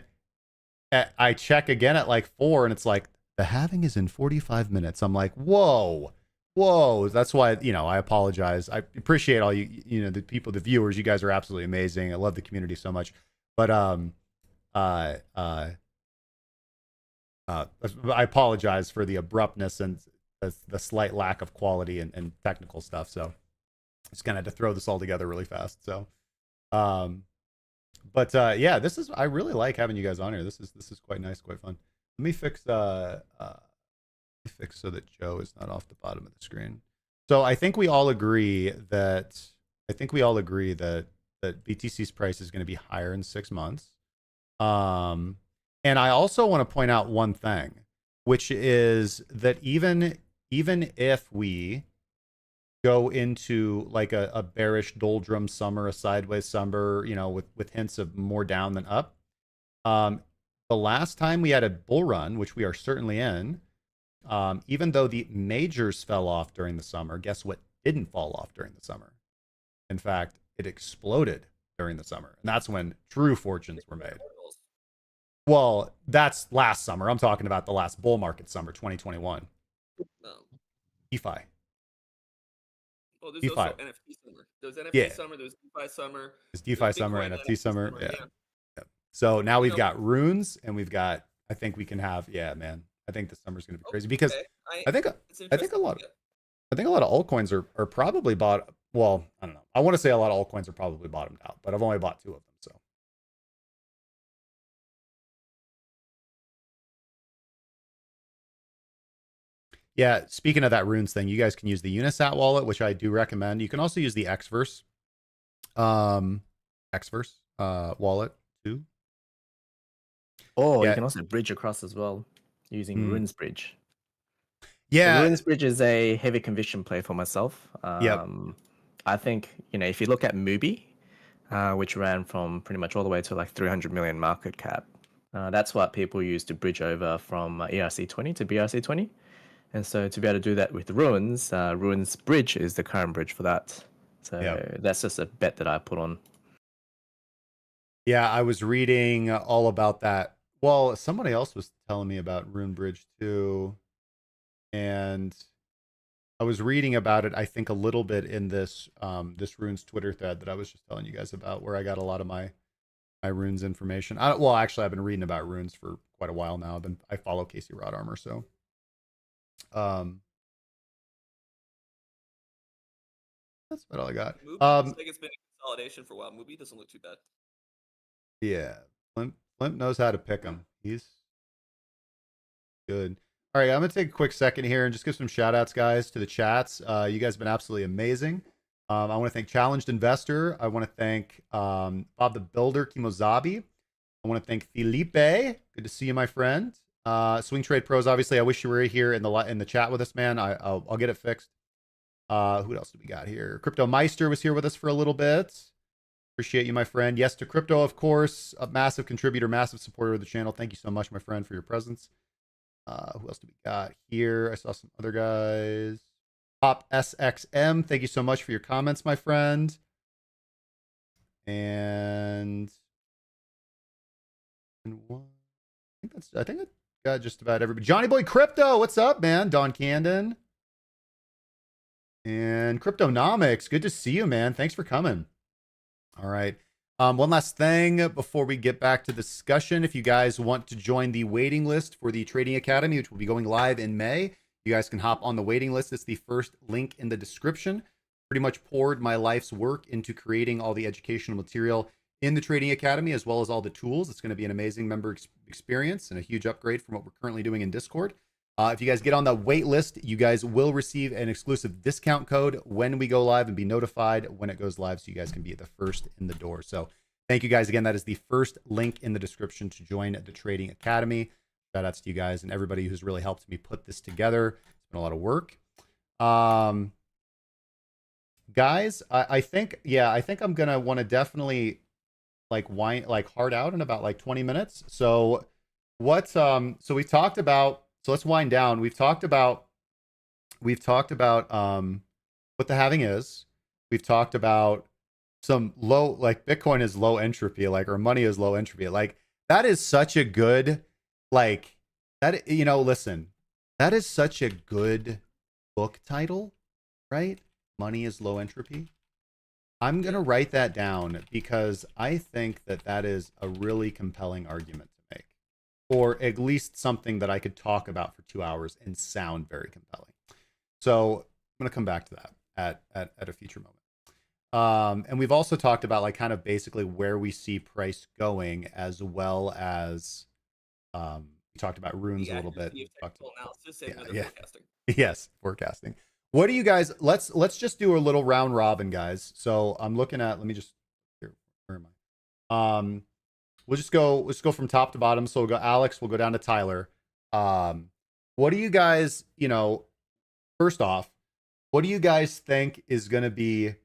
Speaker 1: I check again at like 4, and it's like, the halving is in 45 minutes. I'm like, whoa. That's why, I apologize. I appreciate all the people, the viewers. You guys are absolutely amazing. I love the community so much. But I apologize for the abruptness and the slight lack of quality and technical stuff. So just kind of had to throw this all together really fast. So, yeah, I really like having you guys on here. This is quite nice, quite fun. Let me fix so that Joe is not off the bottom of the screen. So I think we all agree that BTC's price is going to be higher in 6 months. And I also want to point out one thing, which is that even if we go into like a bearish doldrum summer, a sideways summer, with hints of more down than up, the last time we had a bull run, which we are certainly in, even though the majors fell off during the summer, guess what didn't fall off during the summer? In fact, it exploded during the summer. And that's when true fortunes were made. Well, that's last summer. I'm talking about the last bull market summer, 2021. DeFi.
Speaker 5: Oh, there's
Speaker 1: DeFi.
Speaker 5: also NFT summer. There's NFT summer, there's DeFi summer.
Speaker 1: There's DeFi summer, NFT summer. Yeah. So now we've got runes, and we've got, I think we can have, man. I think the summer's going to be crazy because I think a lot of altcoins are probably bought. Well, I don't know. I want to say a lot of altcoins are probably bottomed out, but I've only bought 2 of them. So yeah, speaking of that runes thing, you guys can use the Unisat wallet, which I do recommend. You can also use the Xverse wallet too.
Speaker 8: Or you can also bridge across as well using Runes Bridge.
Speaker 1: Yeah,
Speaker 8: so Runes Bridge is a heavy conviction play for myself. I think if you look at Mubi, which ran from pretty much all the way to like 300 million market cap, that's what people use to bridge over from ERC20 to BRC20. And so to be able to do that with Runes, Runes Bridge is the current bridge for that. So that's just a bet that I put on.
Speaker 1: Yeah, I was reading all about that. Well, somebody else was telling me about Rune Bridge too. And I was reading about it, I think, a little bit in this Runes Twitter thread that I was just telling you guys about, where I got a lot of my Runes information. Actually, I've been reading about Runes for quite a while now. I follow Casey Rod Armor, so that's about all I got.
Speaker 5: Mubi looks like it's been a consolidation for a while. Mubi doesn't look too bad.
Speaker 1: Yeah, Limp knows how to pick him. He's good. All right, I'm gonna take a quick second here and just give some shout outs, guys, to the chats. You guys have been absolutely amazing. I want to thank Challenged Investor. I want to thank Bob the Builder, Kimozabi. I want to thank Felipe. Good to see you, my friend. Swing Trade Pros. Obviously, I wish you were here in the chat with us, man. I'll get it fixed. Who else do we got here? Crypto Meister was here with us for a little bit. Appreciate you, my friend. Yes to Crypto, of course. A massive contributor, massive supporter of the channel. Thank you so much, my friend, for your presence. Who else do we got here? I saw some other guys. Pop SXM. Thank you so much for your comments, my friend. And I think I got just about everybody. Johnny Boy Crypto, what's up, man? Don Candon. And Cryptonomics, good to see you, man. Thanks for coming. All right. One last thing before we get back to the discussion. If you guys want to join the waiting list for the Trading Academy, which will be going live in May, you guys can hop on the waiting list. It's the first link in the description. Pretty much poured my life's work into creating all the educational material in the Trading Academy, as well as all the tools. It's going to be an amazing member experience and a huge upgrade from what we're currently doing in Discord. If you guys get on the wait list, you guys will receive an exclusive discount code when we go live and be notified when it goes live, so you guys can be the first in the door. So thank you guys again. That is the first link in the description to join the Trading Academy. Shout outs to you guys and everybody who's really helped me put this together. It's been a lot of work. Guys, I think I'm gonna want to definitely hard out in about like 20 minutes. So so we talked about, so let's wind down. We've talked about what the halving is. We've talked about some low, like Bitcoin is low entropy, like our money is low entropy. Like that is such a good, like that, listen, that is such a good book title, right? Money is low entropy. I'm going to write that down because I think that is a really compelling argument to make, or at least something that I could talk about for 2 hours and sound very compelling. So I'm going to come back to that at a future moment. And we've also talked about like kind of basically where we see price going, as well as we talked about runes a little bit.
Speaker 5: Analysis and forecasting.
Speaker 1: Yes, forecasting. What do you guys, let's just do a little round robin, guys. So I'm looking at, let me just, here, where am I? Let's go from top to bottom. So we'll go Alex, we'll go down to Tyler. What do you guys, first off, what do you guys think is going to be,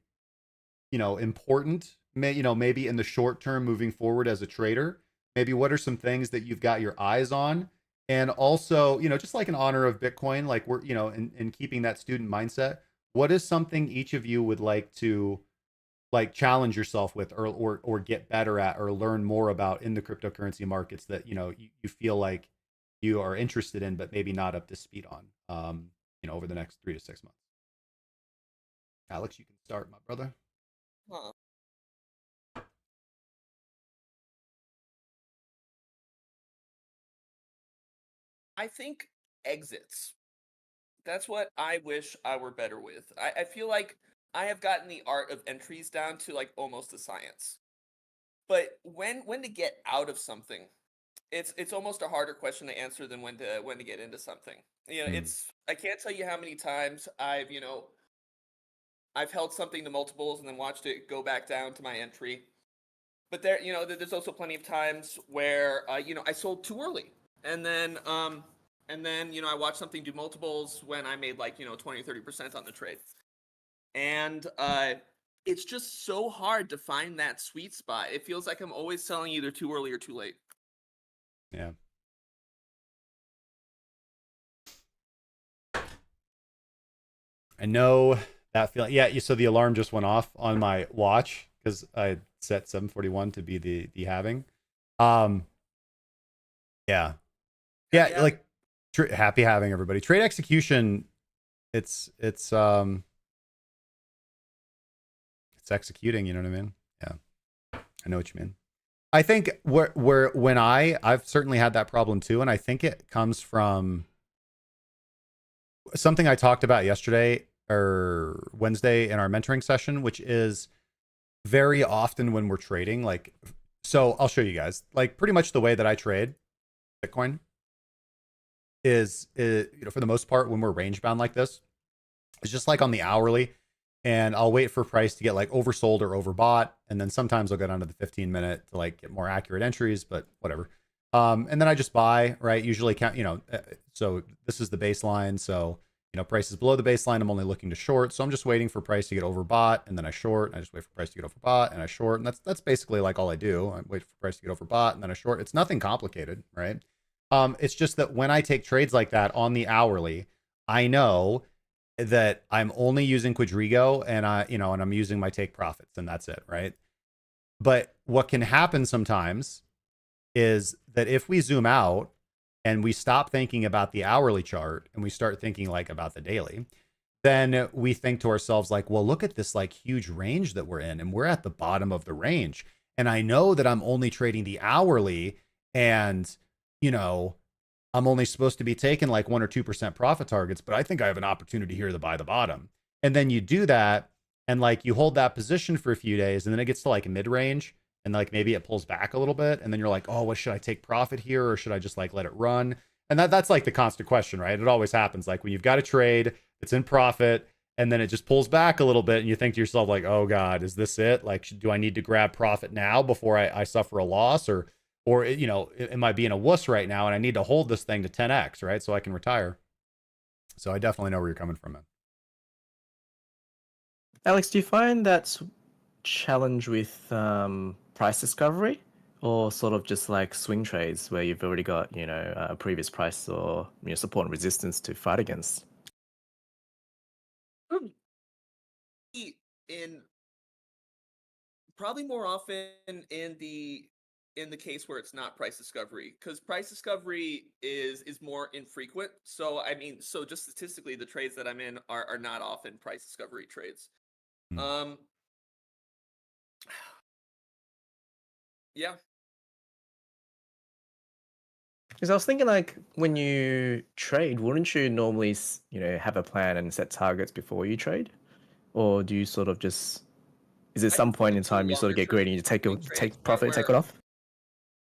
Speaker 1: important, maybe in the short term moving forward as a trader? Maybe what are some things that you've got your eyes on? And also, just like in honor of Bitcoin, like we're, in keeping that student mindset, what is something each of you would like to like challenge yourself with or get better at or learn more about in the cryptocurrency markets that, you feel like you are interested in, but maybe not up to speed on, over the next 3 to 6 months? Alex, you can start, my brother.
Speaker 5: Huh. I think exits. That's what I wish I were better with. I feel like I have gotten the art of entries down to like almost a science. But when to get out of something, it's almost a harder question to answer than when to get into something. I can't tell you how many times I've held something to multiples and then watched it go back down to my entry. But there's also plenty of times where I sold too early. And then I watched something do multiples when I made like 20 or 30% on the trade. And it's just so hard to find that sweet spot. It feels like I'm always selling either too early or too late.
Speaker 1: Yeah. I know that feeling. Yeah, so the alarm just went off on my watch because I set 7:41 to be the halving. Yeah. Yeah, like happy having everybody. Trade execution, it's executing, you know what I mean? Yeah. I know what you mean. I think when I've certainly had that problem too, and I think it comes from something I talked about yesterday or Wednesday in our mentoring session, which is very often when we're trading, like, so I'll show you guys, like pretty much the way that I trade Bitcoin is for the most part, when we're range bound like this, it's just like on the hourly, and I'll wait for price to get like oversold or overbought, and then sometimes I'll go down to the 15-minute to like get more accurate entries, but whatever. And then I just buy, right? Usually count, so this is the baseline. So, price is below the baseline. I'm only looking to short. So I'm just waiting for price to get overbought, and then I short, and I just wait for price to get overbought and I short. And that's basically like all I do. I wait for price to get overbought and then I short. It's nothing complicated, right? It's just that when I take trades like that on the hourly, I know that I'm only using Quadrigo and and I'm using my take profits, and that's it, right? But what can happen sometimes is that if we zoom out and we stop thinking about the hourly chart and we start thinking like about the daily, then we think to ourselves like, well, look at this like huge range that we're in, and we're at the bottom of the range. And I know that I'm only trading the hourly, and you know, I'm only supposed to be taking like 1 or 2% profit targets, but I think I have an opportunity here to buy the bottom. And then you do that, and like you hold that position for a few days, and then it gets to like mid range, and like maybe it pulls back a little bit, and then you're like, oh, what should I take profit here, or should I just like let it run? And that's like the constant question, right? It always happens. Like when you've got a trade, it's in profit, and then it just pulls back a little bit, and you think to yourself like, oh God, is this it? Like, do I need to grab profit now before I suffer a loss, or you know, am I being a wuss right now and I need to hold this thing to 10x, right, so I can retire? So I definitely know where you're coming from, man.
Speaker 8: Alex, do you find that challenge with price discovery, or sort of just like swing trades where you've already got, you know, a previous price or, you know, support and resistance to fight against?
Speaker 5: In probably more often in the case where it's not price discovery, because price discovery is more infrequent. So I mean, so just statistically, the trades that I'm in are not often price discovery trades. Yeah.
Speaker 8: Because I was thinking, like, when you trade, wouldn't you normally, you know, have a plan and set targets before you trade, or do you sort of just, is it some point in time you sort of get greedy and you take profit and take it off?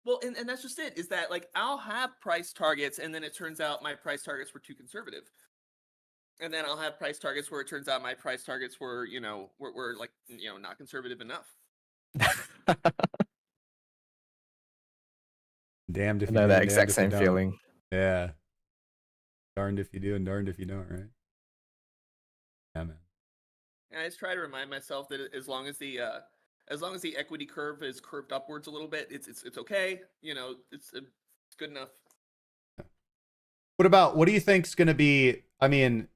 Speaker 5: Well, and that's just it, is that like I'll have price targets, and then it turns out my price targets were too conservative. And then I'll have price targets where it turns out my price targets were, you know, were like, you know, not conservative enough.
Speaker 1: Damned if
Speaker 8: I
Speaker 1: you
Speaker 8: know
Speaker 1: do,
Speaker 8: that
Speaker 1: damned
Speaker 8: exact
Speaker 1: if you
Speaker 8: same
Speaker 1: don't.
Speaker 8: feeling.
Speaker 1: Yeah. Darned if you do and darned if you don't, right? Yeah, man.
Speaker 5: And I just try to remind myself that as long as the equity curve is curved upwards a little bit, it's okay. You know, it's good enough.
Speaker 1: What do you think's going to be? I mean,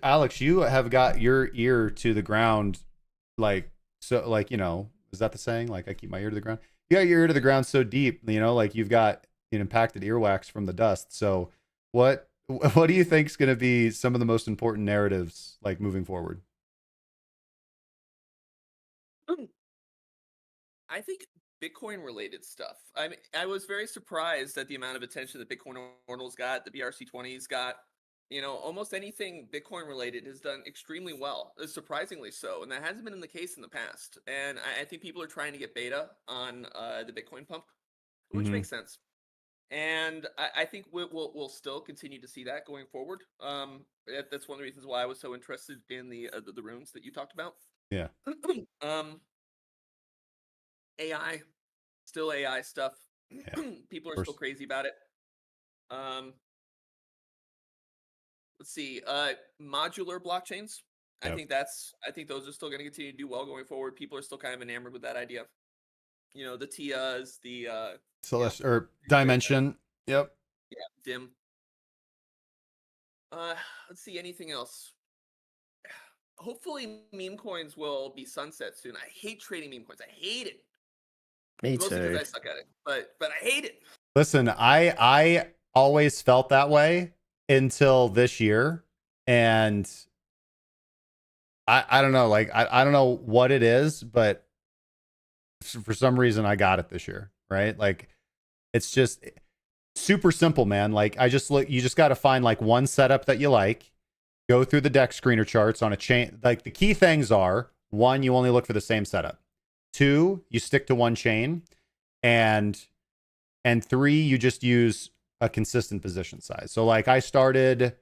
Speaker 1: Alex, you have got your ear to the ground, like, so, like, you know, is that the saying? Like, I keep my ear to the ground. You got your ear to the ground so deep, you know, like you've got an impacted earwax from the dust. So what do you think's going to be some of the most important narratives, like, moving forward?
Speaker 5: I think Bitcoin related stuff. I mean, I was very surprised at the amount of attention that Bitcoin ordinals got, the BRC20s got. You know, almost anything Bitcoin related has done extremely well, surprisingly so, and that hasn't been the case in the past. And I think people are trying to get beta on the Bitcoin pump, which makes sense. And I think we'll still continue to see that going forward. That's one of the reasons why I was so interested in the runes that you talked about.
Speaker 1: Yeah.
Speaker 5: AI, still AI stuff.
Speaker 1: Yeah,
Speaker 5: People are still crazy about it. Let's see. Modular blockchains.
Speaker 1: Yep.
Speaker 5: I think those are still going to continue to do well going forward. People are still kind of enamored with that idea. You know, the TIAs, the
Speaker 1: Celestial or Dimension. Yep.
Speaker 5: Yeah, dim. Let's see, anything else? Hopefully meme coins will be sunset soon. I hate trading meme coins. I hate it.
Speaker 8: Me
Speaker 5: Mostly
Speaker 8: too.
Speaker 5: because I suck at it. But I hate it.
Speaker 1: Listen, I always felt that way until this year, and I don't know, like I don't know what it is, but for some reason I got it this year, right? Like it's just super simple, man. Like you just got to find like one setup that you like, go through the deck screener charts on a chain. Like the key things are: one, you only look for the same setup; two, you stick to one chain, and three, you just use a consistent position size. So like I started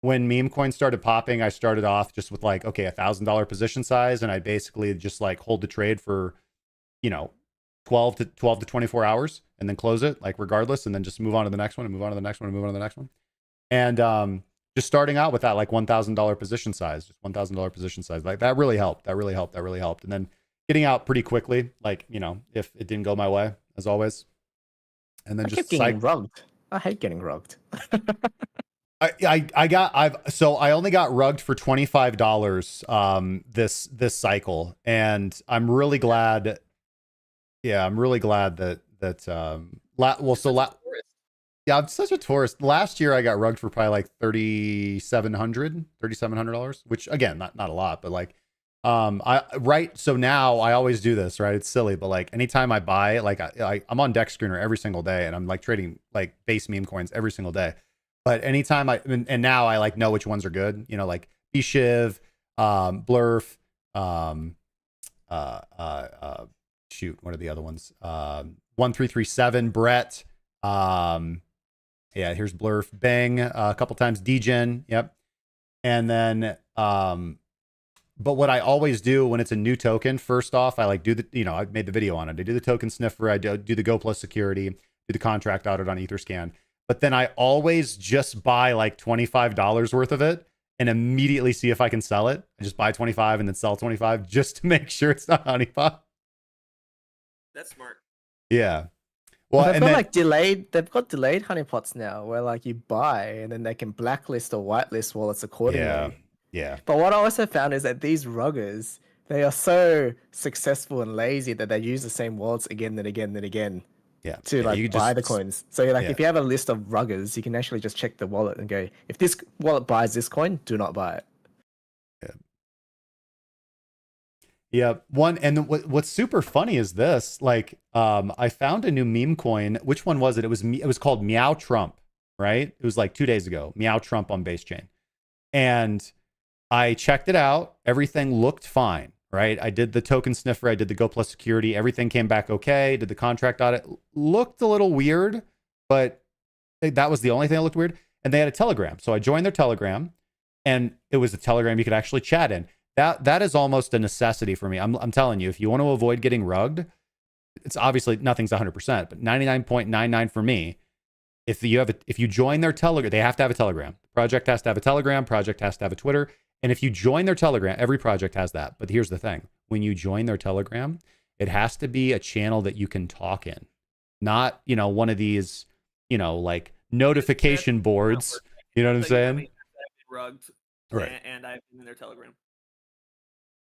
Speaker 1: when meme coins started popping, I started off just with like, okay, $1,000 position size. And I basically just like hold the trade for, you know, 12 to 24 hours and then close it, like regardless. And then just move on to the next one and move on to the next one and move on to the next one. And just starting out with that like $1,000 position size, just $1,000 position size, like that really helped. That really helped. And then getting out pretty quickly, like, you know, if it didn't go my way, as always. And then
Speaker 8: I kept getting rugged. I hate getting rugged.
Speaker 1: I only got rugged for $25 this cycle, and I'm really glad. Yeah, I'm really glad that Yeah, I'm such a tourist. Last year I got rugged for probably like $3,700, which again, not a lot, but like so now I always do this, right? It's silly, but like anytime I buy, like I'm on Deck Screener every single day and I'm like trading like base meme coins every single day. But anytime and now I like know which ones are good, you know, like Shiv, Blurf, shoot, what are the other ones? 1337, Brett, yeah, here's Blurf, Bang, a couple times Degen, yep. And then but what I always do when it's a new token, first off, I like do the, you know, I made the video on it. I do the token sniffer, I do the Go Plus security, do the contract audit on Etherscan. But then I always just buy like $25 worth of it and immediately see if I can sell it. I just buy 25 and then sell 25 just to make sure it's not honeypot.
Speaker 5: That's smart.
Speaker 1: Yeah. Well,
Speaker 8: they've
Speaker 1: and
Speaker 8: got
Speaker 1: then,
Speaker 8: like delayed. They've got delayed honeypots now, where like you buy and then they can blacklist or whitelist wallets accordingly.
Speaker 1: yeah, yeah.
Speaker 8: But what I also found is that these ruggers, they are so successful and lazy that they use the same wallets again and again and again.
Speaker 1: Yeah.
Speaker 8: To
Speaker 1: Yeah,
Speaker 8: like
Speaker 1: you
Speaker 8: buy
Speaker 1: just-
Speaker 8: the coins. So like
Speaker 1: yeah.
Speaker 8: if you have a list of ruggers, you can actually just check the wallet and go, if this wallet buys this coin, do not buy it.
Speaker 1: Yeah, one, and what's super funny is this. Like, I found a new meme coin. Which one was it? It was called Meow Trump, right? It was like 2 days ago. Meow Trump on base chain, and I checked it out. Everything looked fine, right? I did the token sniffer. I did the Go Plus security. Everything came back okay. Did the contract audit. Looked a little weird, but that was the only thing that looked weird. And they had a Telegram, so I joined their Telegram, and it was a Telegram you could actually chat in. That is almost a necessity for me. I'm telling you, if you want to avoid getting rugged, it's obviously nothing's 100%, but 99.99 for me. If you join their Telegram, they have to have a Telegram. The project has to have a Telegram. Project has to have a Twitter. And if you join their Telegram, every project has that. But here's the thing: when you join their Telegram, it has to be a channel that you can talk in, not one of these like notification boards. You know what I'm saying?
Speaker 5: I've been rugged,
Speaker 1: Right.
Speaker 5: And I've been in their Telegram.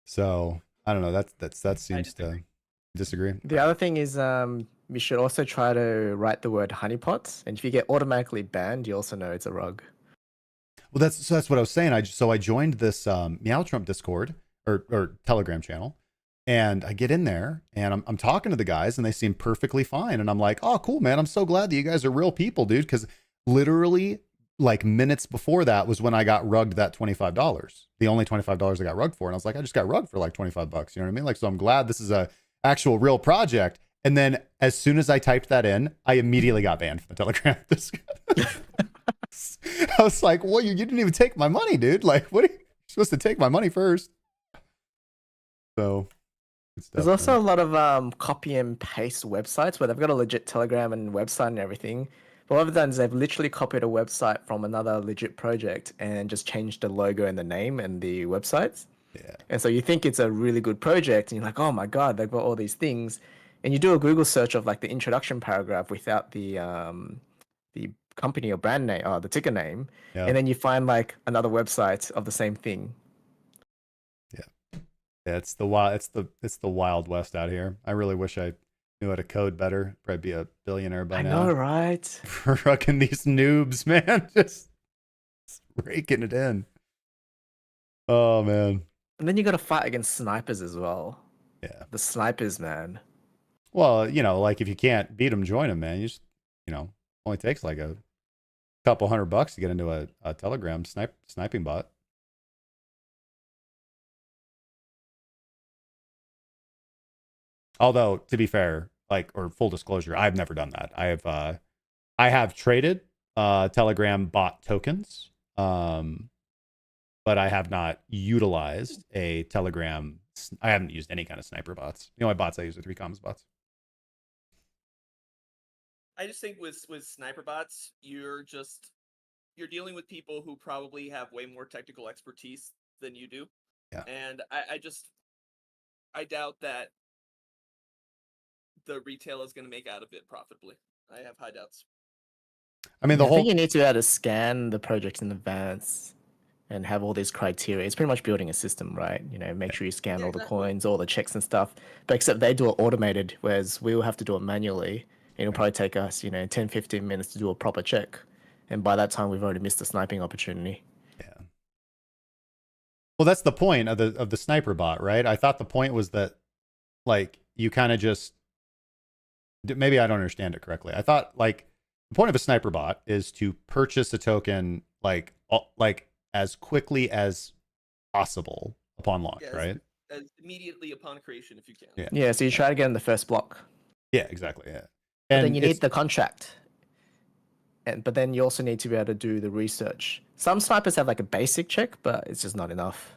Speaker 1: So I don't know. That seems to disagree.
Speaker 8: The other thing is you should also try to write the word honeypots, and if you get automatically banned, you also know it's a rug.
Speaker 1: Well, that's what I was saying. I joined this Meow Trump Discord or Telegram channel, and I get in there and I'm talking to the guys, and they seem perfectly fine. And I'm like, oh, cool, man. I'm so glad that you guys are real people, dude. Because literally, like minutes before that was when I got rugged that $25. The only $25 I got rugged for. And I was like, I just got rugged for like $25. You know what I mean? Like, so I'm glad this is a actual real project. And then as soon as I typed that in, I immediately got banned from the Telegram. I was like, well, you didn't even take my money, dude. Like, what are you supposed to take my money first? So
Speaker 8: there's also a lot of copy and paste websites where they've got a legit Telegram and website and everything. But what they've done is they've literally copied a website from another legit project and just changed the logo and the name and the websites.
Speaker 1: Yeah.
Speaker 8: And so you think it's a really good project and you're like, oh my God, they've got all these things. And you do a Google search of like the introduction paragraph without the company or brand name or the ticker name.
Speaker 1: Yeah.
Speaker 8: And then you find like another website of the same thing.
Speaker 1: Yeah, it's the Wild West out here. I really wish I knew how to code better. Probably be a billionaire by now.
Speaker 8: I know, right?
Speaker 1: For rucking these noobs, man. Just raking it in. Oh, man.
Speaker 8: And then you got to fight against snipers as well.
Speaker 1: Yeah.
Speaker 8: The snipers, man.
Speaker 1: Well, like if you can't beat them, join them, man. You just, only takes like a couple $100 to get into a Telegram sniping bot. Although, to be fair, or full disclosure, I've never done that. I have traded Telegram bot tokens, but I have not utilized a Telegram. I haven't used any kind of sniper bots. The only bots I use are 3Commas bots.
Speaker 5: I just think with sniper bots, you're dealing with people who probably have way more technical expertise than you do.
Speaker 1: Yeah.
Speaker 5: And I doubt that the retail is going to make out of it profitably. I have high doubts.
Speaker 1: I mean,
Speaker 8: I think you need to be able to scan the projects in advance and have all these criteria. It's pretty much building a system, right? Make sure you scan all the coins, all the checks and stuff. But except they do it automated, whereas we will have to do it manually. It'll probably take us, 10, 15 minutes to do a proper check. And by that time, we've already missed the sniping opportunity.
Speaker 1: Yeah. Well, that's the point of the sniper bot, right? I thought the point was that, like, you kind of just, maybe I don't understand it correctly. I thought, like, the point of a sniper bot is to purchase a token like as quickly as possible upon launch, right?
Speaker 5: As immediately upon creation, if you can.
Speaker 1: Yeah.
Speaker 8: Yeah, so you try to get in the first block.
Speaker 1: Yeah, exactly. Yeah.
Speaker 8: But then you need the contract. But then you also need to be able to do the research. Some snipers have like a basic check, but it's just not enough.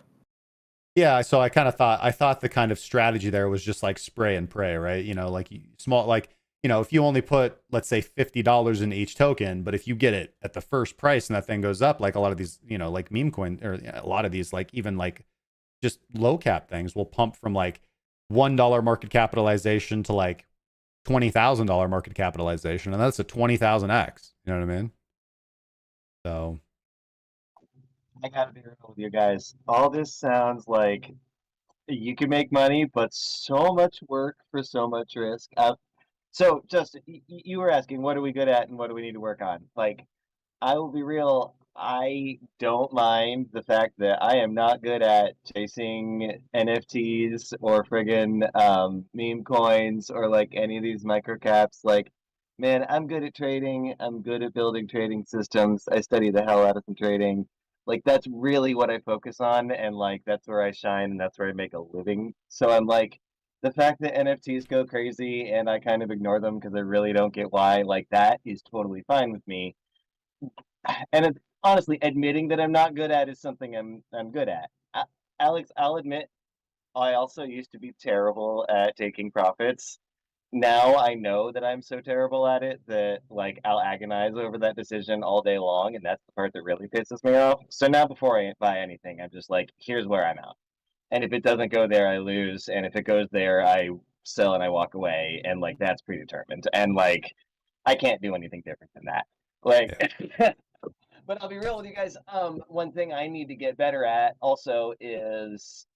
Speaker 1: Yeah, so I thought the kind of strategy there was just like spray and pray, right? Like small, like, if you only put, let's say, $50 in each token, but if you get it at the first price and that thing goes up, like a lot of these, like meme coin, or a lot of these, like even like just low cap things will pump from like $1 market capitalization to like $20,000 market capitalization, and that's a 20,000x. You know what I mean? So
Speaker 7: I gotta be real with you guys. All this sounds like you can make money, but so much work for so much risk. So, Justin, you were asking, what are we good at and what do we need to work on? Like, I will be real. I don't mind the fact that I am not good at chasing NFTs or friggin' meme coins or like any of these microcaps. Like, man, I'm good at trading. I'm good at building trading systems. I study the hell out of some trading. Like, that's really what I focus on, and like that's where I shine and that's where I make a living. So I'm like, the fact that NFTs go crazy and I kind of ignore them because I really don't get why, like that is totally fine with me. And honestly, admitting that I'm not good at is something I'm good at. Alex, I'll admit I also used to be terrible at taking profits. Now I know that I'm so terrible at it that like I'll agonize over that decision all day long, and that's the part that really pisses me off. So now before I buy anything, I'm just like, here's where I'm out. And if it doesn't go there, I lose. And if it goes there, I sell and I walk away. And like that's predetermined. And like I can't do anything different than that. Like but I'll be real with you guys. One thing I need to get better at also is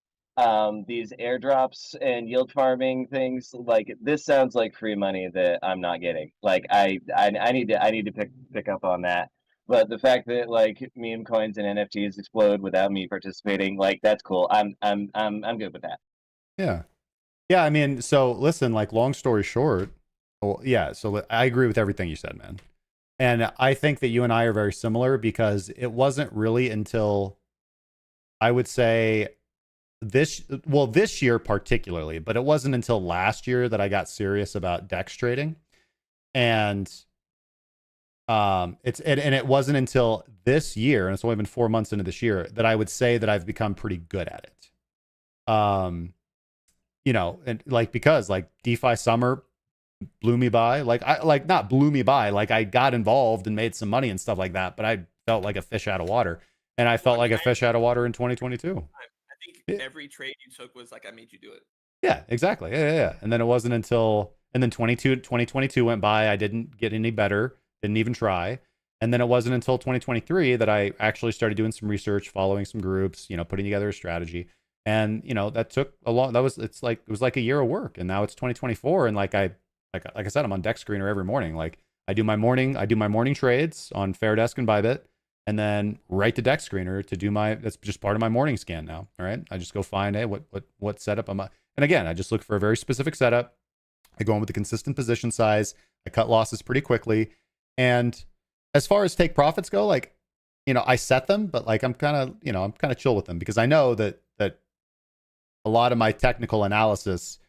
Speaker 7: these airdrops and yield farming things. Like this sounds like free money that I'm not getting. Like I need to pick up on that. But the fact that like meme coins and NFTs explode without me participating, like that's cool. I'm good with that.
Speaker 1: yeah. I mean, so listen, like long story short, well, yeah. So I agree with everything you said, man. And I think that you and I are very similar because it wasn't really until I would say this year particularly, but it wasn't until last year that I got serious about DEX trading. And it wasn't until this year, and it's only been 4 months into this year, that I would say that I've become pretty good at it. And like because like DeFi summer blew me by, like not blew me by, like I got involved and made some money and stuff like that, but I felt like a fish out of water, and I felt like a fish out of water in 2022.
Speaker 5: I think every trade you took was like, I made you do it.
Speaker 1: Yeah, exactly. Yeah. And then it wasn't until, and then 2022 went by. I didn't get any better, didn't even try. And then it wasn't until 2023 that I actually started doing some research, following some groups, putting together a strategy. And, that took a long, it was like a year of work. And now it's 2024. And like I said, I'm on Deck Screener every morning. Like I do my morning trades on Fairdesk and ByBit, and then write the Deck Screener to do that's just part of my morning scan now. All right. I just go find, hey, what setup am I? And again, I just look for a very specific setup. I go in with a consistent position size. I cut losses pretty quickly. And as far as take profits go, like, I set them, but like, I'm kind of chill with them because I know that a lot of my technical analysis,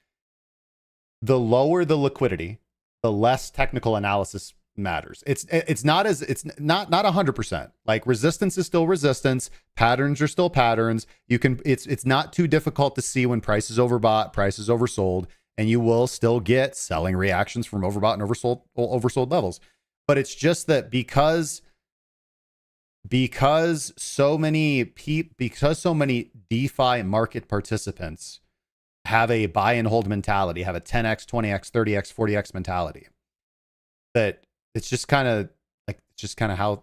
Speaker 1: the lower the liquidity, the less technical analysis matters. It's not 100%. Like resistance is still resistance, patterns are still patterns. It's not too difficult to see when price is overbought, price is oversold, and you will still get selling reactions from overbought and oversold levels. But it's just that because so many DeFi market participants have a buy and hold mentality, have a 10x, 20x, 30x, 40x mentality, that it's just kind of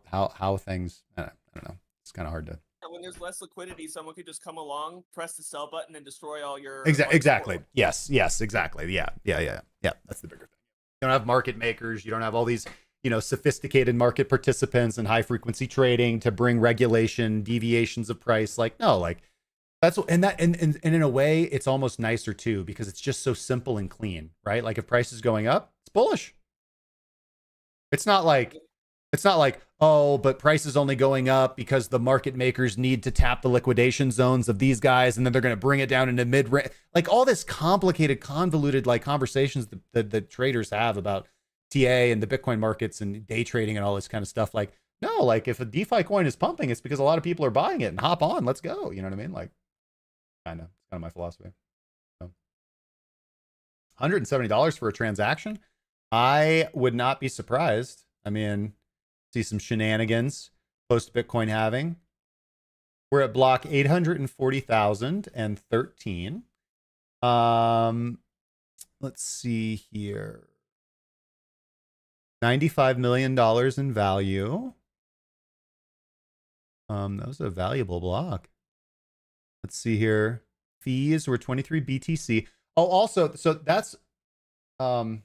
Speaker 1: how things, I don't know. It's kind of hard to.
Speaker 5: When there's less liquidity, someone could just come along, press the sell button, and destroy all your.
Speaker 1: Exactly. Yes. Exactly. Yeah. That's the bigger thing. You don't have market makers. You don't have all these, sophisticated market participants and high frequency trading to bring regulation, deviations of price. Like, no, like that's, and in a way, it's almost nicer too, because it's just so simple and clean, right? Like if price is going up, it's bullish. It's not like, oh, but price is only going up because the market makers need to tap the liquidation zones of these guys, and then they're going to bring it down into mid-range. Like all this complicated, convoluted, like conversations that the traders have about TA and the Bitcoin markets and day trading and all this kind of stuff. Like, no, like if a DeFi coin is pumping, it's because a lot of people are buying it and hop on. Let's go. You know what I mean? Like, kind of my philosophy. So, $170 for a transaction. I would not be surprised. I mean, see some shenanigans post Bitcoin halving. We're at block 840,013. Let's see here. $95 million in value. That was a valuable block. Let's see here. Fees were 23 BTC. Oh, also, so that's I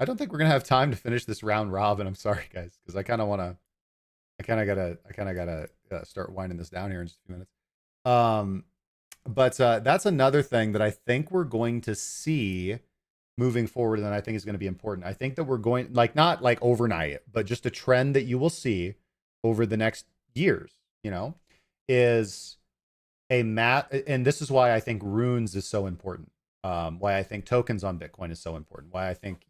Speaker 1: don't think we're gonna have time to finish this round robin. I'm sorry, guys, because I kind of gotta start winding this down here in just a few minutes. But that's another thing that I think we're going to see moving forward, and I think is going to be important. I think that we're going, like, not like overnight, but just a trend that you will see over the next years. Is a and this is why I think runes is so important. Why I think tokens on Bitcoin is so important. Why I think,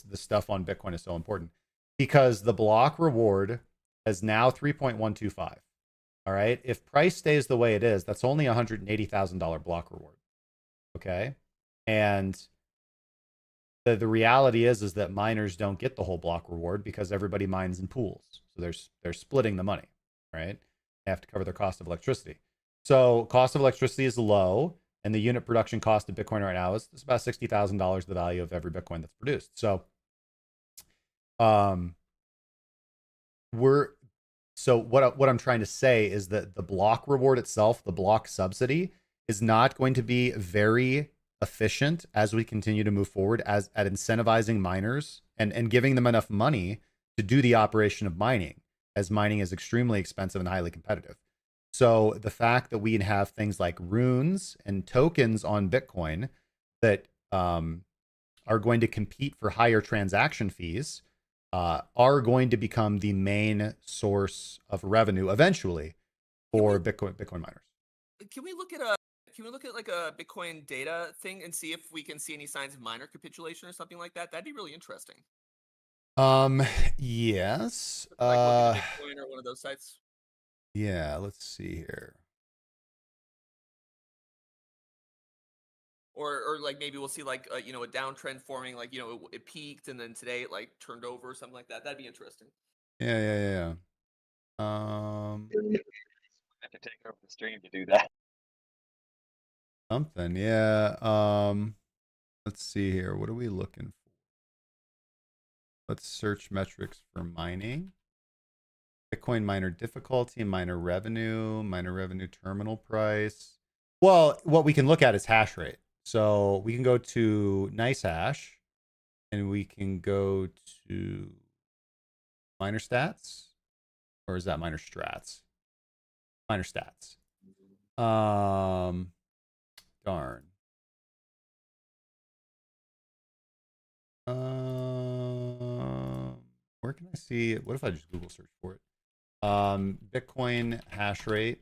Speaker 1: the stuff on Bitcoin is so important. Because the block reward is now 3.125. All right. If price stays the way it is, that's only $180,000 block reward. Okay. And the reality is that miners don't get the whole block reward because everybody mines in pools. So they're splitting the money, right? They have to cover their cost of electricity. So cost of electricity is low. And the unit production cost of Bitcoin right now is about $60,000, the value of every Bitcoin that's produced. So, what I'm trying to say is that the block reward itself, the block subsidy, is not going to be very efficient as we continue to move forward at incentivizing miners and giving them enough money to do the operation of mining, as mining is extremely expensive and highly competitive. So the fact that we have things like runes and tokens on Bitcoin that are going to compete for higher transaction fees are going to become the main source of revenue eventually for Bitcoin miners.
Speaker 5: Can we look at like a Bitcoin data thing and see if we can see any signs of miner capitulation or something like that? That'd be really interesting.
Speaker 1: Yes.
Speaker 5: Like looking at Bitcoin or one of those sites.
Speaker 1: Yeah, let's see here.
Speaker 5: Or like maybe we'll see like a downtrend forming, like it peaked and then today it like turned over or something like that. That'd be interesting.
Speaker 1: Yeah.
Speaker 7: I have to take over the stream to do that.
Speaker 1: Something, yeah. Let's see here. What are we looking for? Let's search metrics for mining. Bitcoin miner difficulty, miner revenue terminal price. Well, what we can look at is hash rate. So we can go to nice hash and we can go to miner stats, or is that miner strats? Miner stats. Darn. Where can I see it? What if I just Google search for it? Bitcoin hash rate.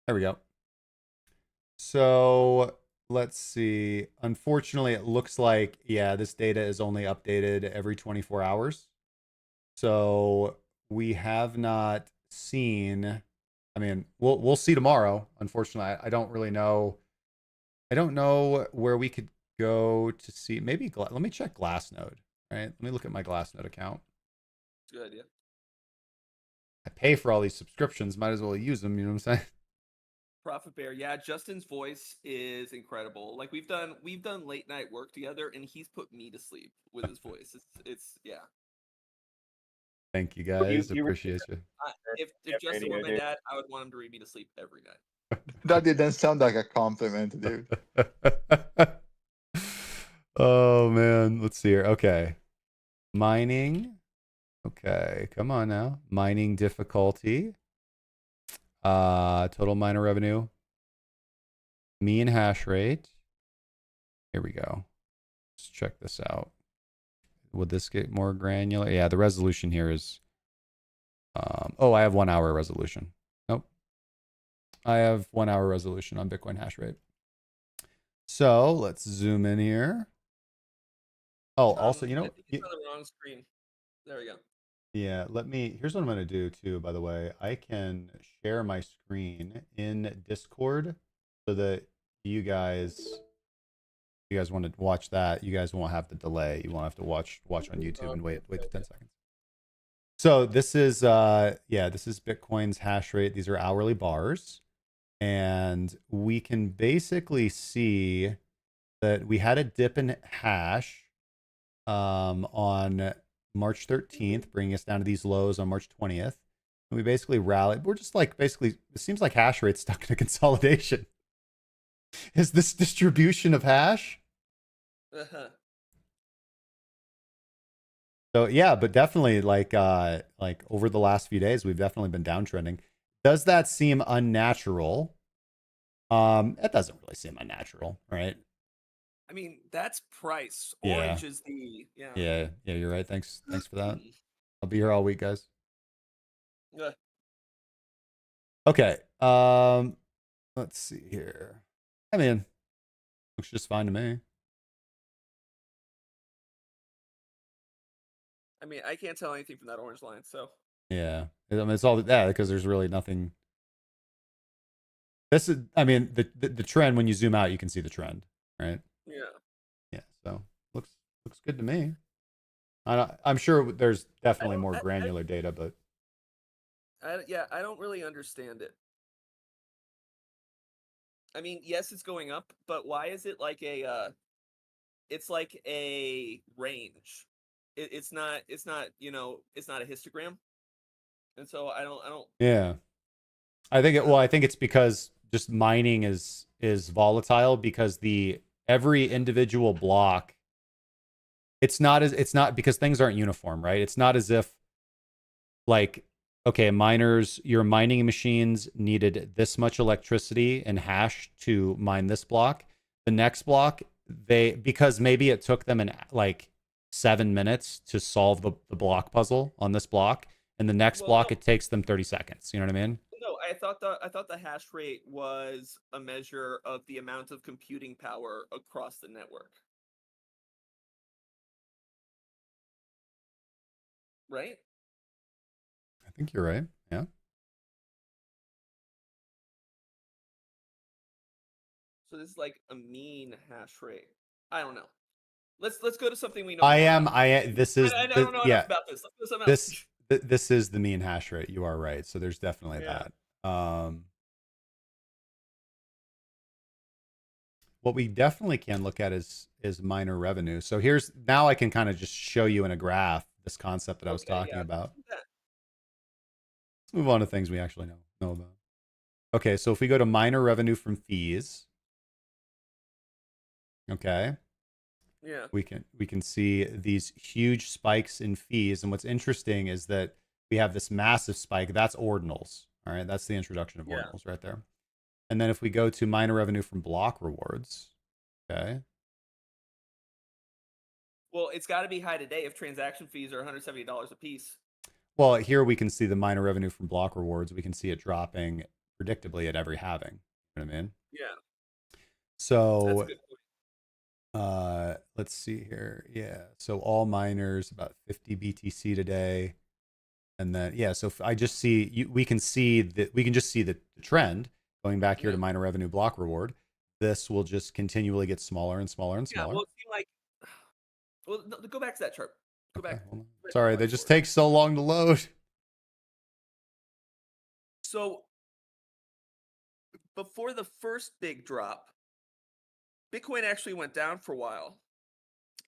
Speaker 1: There we go. So let's see. Unfortunately, it looks like, yeah, this data is only updated every 24 hours. So we have not seen, I mean, we'll see tomorrow. Unfortunately, I don't really know. I don't know where we could go to see. Maybe let me check Glassnode. Right? Let me look at my Glassnode account.
Speaker 5: Good, yeah.
Speaker 1: I pay for all these subscriptions. Might as well use them. You know what I'm saying?
Speaker 5: Profit Bear, yeah. Justin's voice is incredible. Like we've done late night work together, and he's put me to sleep with his voice. It's yeah.
Speaker 1: Thank you guys.
Speaker 7: you were-
Speaker 1: Appreciate you.
Speaker 5: If
Speaker 7: Yeah,
Speaker 5: Justin were
Speaker 7: radio,
Speaker 5: my
Speaker 7: dude.
Speaker 5: dad, I would want him to read me to sleep every night.
Speaker 4: That didn't sound like a compliment, dude.
Speaker 1: Oh man, let's see here. Okay. Mining. Okay, come on now. Mining difficulty. Total miner revenue. Mean hash rate. Here we go. Let's check this out. Would this get more granular? Yeah, the resolution here is oh, I have 1 hour resolution. Nope. I have 1 hour resolution on Bitcoin hash rate. So let's zoom in here. Oh, also, you
Speaker 5: I
Speaker 1: know,
Speaker 5: think it's on the wrong screen. There we go.
Speaker 1: yeah, here's what I'm going to do too, by the way. I can share my screen in Discord so that you guys want to watch that, you guys won't have the delay. You won't have to watch on YouTube and wait the 10 seconds. So this is this is Bitcoin's hash rate. These are hourly bars. And we can basically see that we had a dip in hash on March 13th, bringing us down to these lows on March 20th. And we basically rallied. We're just like, basically, it seems like hash rate's stuck in a consolidation. Is this distribution of hash? So yeah, but definitely like over the last few days, we've definitely been downtrending. Does that seem unnatural? It doesn't really seem unnatural, right?
Speaker 5: I mean, that's price.
Speaker 1: Yeah.
Speaker 5: Orange is the
Speaker 1: Yeah, you're right. Thanks for that. I'll be here all week, guys.
Speaker 5: Yeah.
Speaker 1: Okay. Let's see here. I mean, looks just fine to me.
Speaker 5: I mean, I can't tell anything from that orange line, so.
Speaker 1: Yeah. I mean, it's all that because there's really nothing. This is, I mean, the trend, when you zoom out, you can see the trend, right?
Speaker 5: Yeah.
Speaker 1: Yeah. So looks good to me. I'm sure there's definitely more granular data, but
Speaker 5: I don't really understand it. I mean, yes, it's going up, but why is it like it's like a range? It's not it's not a histogram, and so I don't.
Speaker 1: yeah. I think it's because just mining is volatile because every individual block, it's not because things aren't uniform, right? It's not as if like, okay, your mining machines needed this much electricity and hash to mine this block. The next block, because maybe it took them like 7 minutes to solve the block puzzle on this block, and the next block it takes them 30 seconds. You know what I mean?
Speaker 5: No, I thought the hash rate was a measure of the amount of computing power across the network. Right?
Speaker 1: I think you're right. Yeah.
Speaker 5: So this is like a mean hash rate. I don't know. Let's go to something we know.
Speaker 1: This is
Speaker 5: I don't know enough about this. Let's go to something else.
Speaker 1: This is the mean hash rate. You are right. So there's definitely that. What we definitely can look at is miner revenue. So now I can kind of just show you in a graph this concept that I was talking about. Let's move on to things we actually know about. Okay, so if we go to miner revenue from fees, okay.
Speaker 5: Yeah.
Speaker 1: We can see these huge spikes in fees, and what's interesting is that we have this massive spike. That's ordinals. All right, that's the introduction of ordinals right there. And then if we go to miner revenue from block rewards, okay.
Speaker 5: Well, it's got to be high today if transaction fees are $170 a piece.
Speaker 1: Well, here we can see the miner revenue from block rewards. We can see it dropping predictably at every halving. You know what I mean?
Speaker 5: Yeah.
Speaker 1: So
Speaker 5: that's a good point.
Speaker 1: Let's see here. Yeah. So all miners about 50 BTC today. And then so if I just see we can just see the trend going back here to miner revenue block reward. This will just continually get smaller and smaller and smaller.
Speaker 5: Yeah, well, it seemed like go back to that chart. Go back.
Speaker 1: Sorry, they just take so long to load.
Speaker 5: So before the first big drop, Bitcoin actually went down for a while.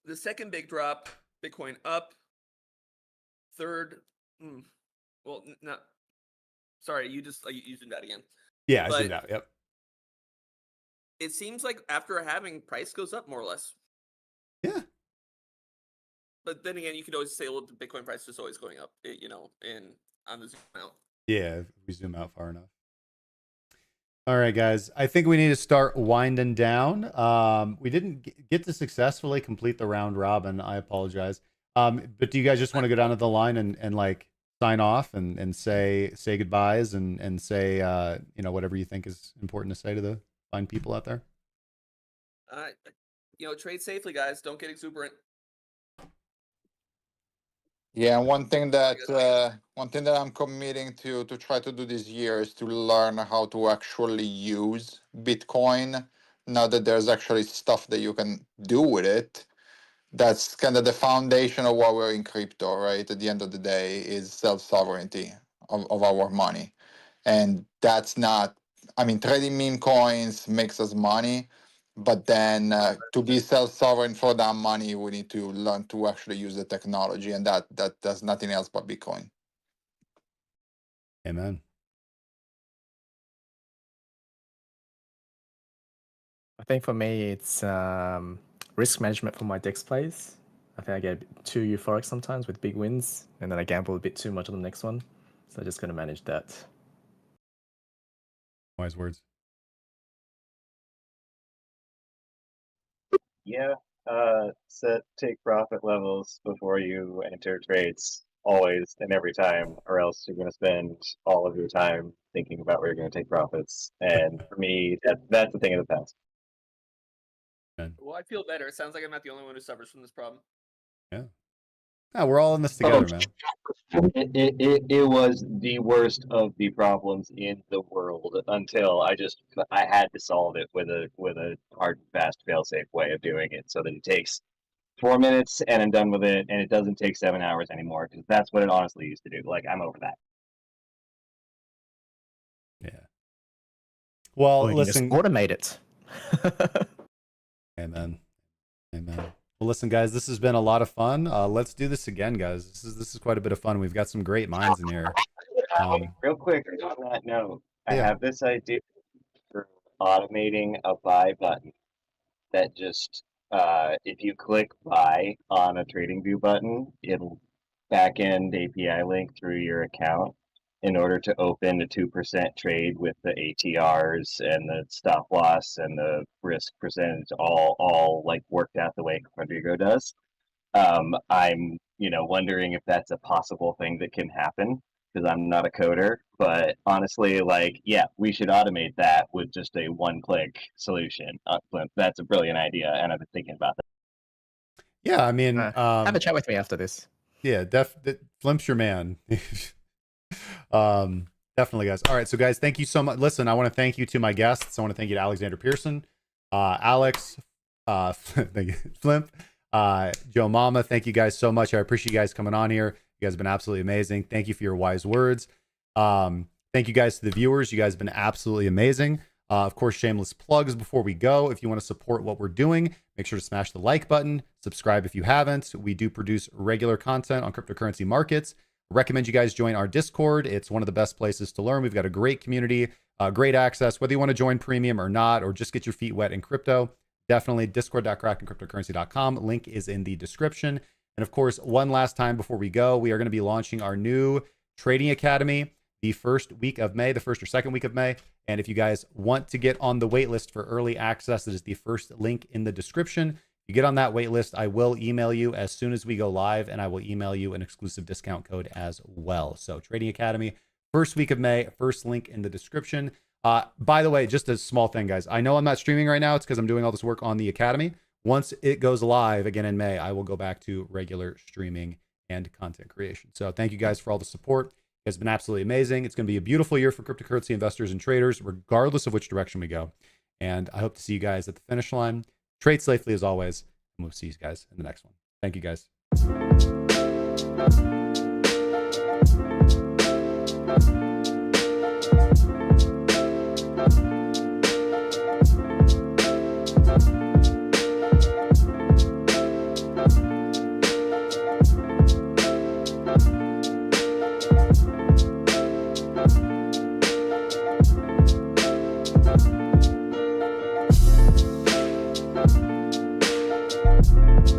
Speaker 5: The second big drop, Bitcoin up. Third Well, no. Sorry, you just you zoomed out again.
Speaker 1: Yeah, I
Speaker 5: But-
Speaker 1: zoomed out. Yep.
Speaker 5: It seems like after a halving, price goes up more or less.
Speaker 1: Yeah.
Speaker 5: But then again, you could always say, well, the Bitcoin price is always going up, and on the zoom out.
Speaker 1: Yeah, if we zoom out far enough. All right, guys. I think we need to start winding down. We didn't get to successfully complete the round robin. I apologize. But do you guys just want to go down to the line and like sign off and say goodbyes and say whatever you think is important to say to the fine people out there?
Speaker 5: Trade safely, guys. Don't get exuberant.
Speaker 4: Yeah, one thing that I'm committing to try to do this year is to learn how to actually use Bitcoin. Now that there's actually stuff that you can do with it, that's kind of the foundation of why we're in crypto, right? At the end of the day, is self-sovereignty of our money, and that's not. I mean, trading meme coins makes us money. But then to be self-sovereign for that money, we need to learn to actually use the technology, and that does nothing else but Bitcoin.
Speaker 1: Amen.
Speaker 8: I think for me, it's risk management for my DEX plays. I think I get too euphoric sometimes with big wins, and then I gamble a bit too much on the next one. So I just got to manage that.
Speaker 1: Wise words.
Speaker 7: Yeah, set take profit levels before you enter trades, always and every time, or else you're going to spend all of your time thinking about where you're going to take profits. And for me, that's a thing of the past.
Speaker 5: Well, I feel better. It sounds like I'm not the only one who suffers from this problem.
Speaker 1: Yeah. Yeah, we're all in this together, man.
Speaker 7: It was the worst of the problems in the world until I had to solve it with a hard, fast, fail-safe way of doing it, so that it takes 4 minutes and I'm done with it, and it doesn't take 7 hours anymore, because that's what it honestly used to do. Like, I'm over that.
Speaker 1: Yeah. Well,
Speaker 8: Or you can just
Speaker 1: listen.
Speaker 8: automate it.
Speaker 1: Amen. Amen. Well, listen, guys, this has been a lot of fun. Let's do this again, guys. This is quite a bit of fun. We've got some great minds in here.
Speaker 7: Real quick on that note, I
Speaker 1: Yeah.
Speaker 7: have this idea for automating a buy button that just, if you click buy on a TradingView button, it'll back-end API link through your account in order to open a 2% trade with the ATRs and the stop loss and the risk percentage all like worked out the way Quadriga does. I'm wondering if that's a possible thing that can happen, because I'm not a coder, but honestly, like, yeah, we should automate that with just a one-click solution. That's a brilliant idea, and I've been thinking about that.
Speaker 1: Yeah, I mean,
Speaker 8: Have a chat with me after this.
Speaker 1: yeah, Flimp's your man. Definitely, guys. All right, so guys, thank you so much. Listen, I want to thank you to my guests. I want to thank you to Alexander Pearson, Alex, thank you, Flimp, Joe Mama. Thank you guys so much. I appreciate you guys coming on here. You guys have been absolutely amazing. Thank you for your wise words. Thank you guys to the viewers. You guys have been absolutely amazing. Of course, shameless plugs before we go. If you want to support what we're doing, make sure to smash the like button. Subscribe if you haven't. We do produce regular content on cryptocurrency markets. Recommend you guys join our Discord. It's one of the best places to learn. We've got a great community, great access, whether you want to join premium or not, or just get your feet wet in crypto. Definitely discord.krakencryptocurrency.com. Link is in the description. And of course, one last time before we go, we are going to be launching our new Trading Academy the first week of May, the first or second week of May. And if you guys want to get on the waitlist for early access, it is the first link in the description. You get on that wait list, I will email you as soon as we go live, and I will email you an exclusive discount code as well. So Trading Academy, first week of May, first link in the description. By the way, just a small thing, guys. I know I'm not streaming right now. It's because I'm doing all this work on the Academy. Once it goes live again in May, I will go back to regular streaming and content creation. So thank you guys for all the support. You guys have been absolutely amazing. It's going to be a beautiful year for cryptocurrency investors and traders, regardless of which direction we go. And I hope to see you guys at the finish line. Trade safely as always, and we'll see you guys in the next one. Thank you, guys. Yeah.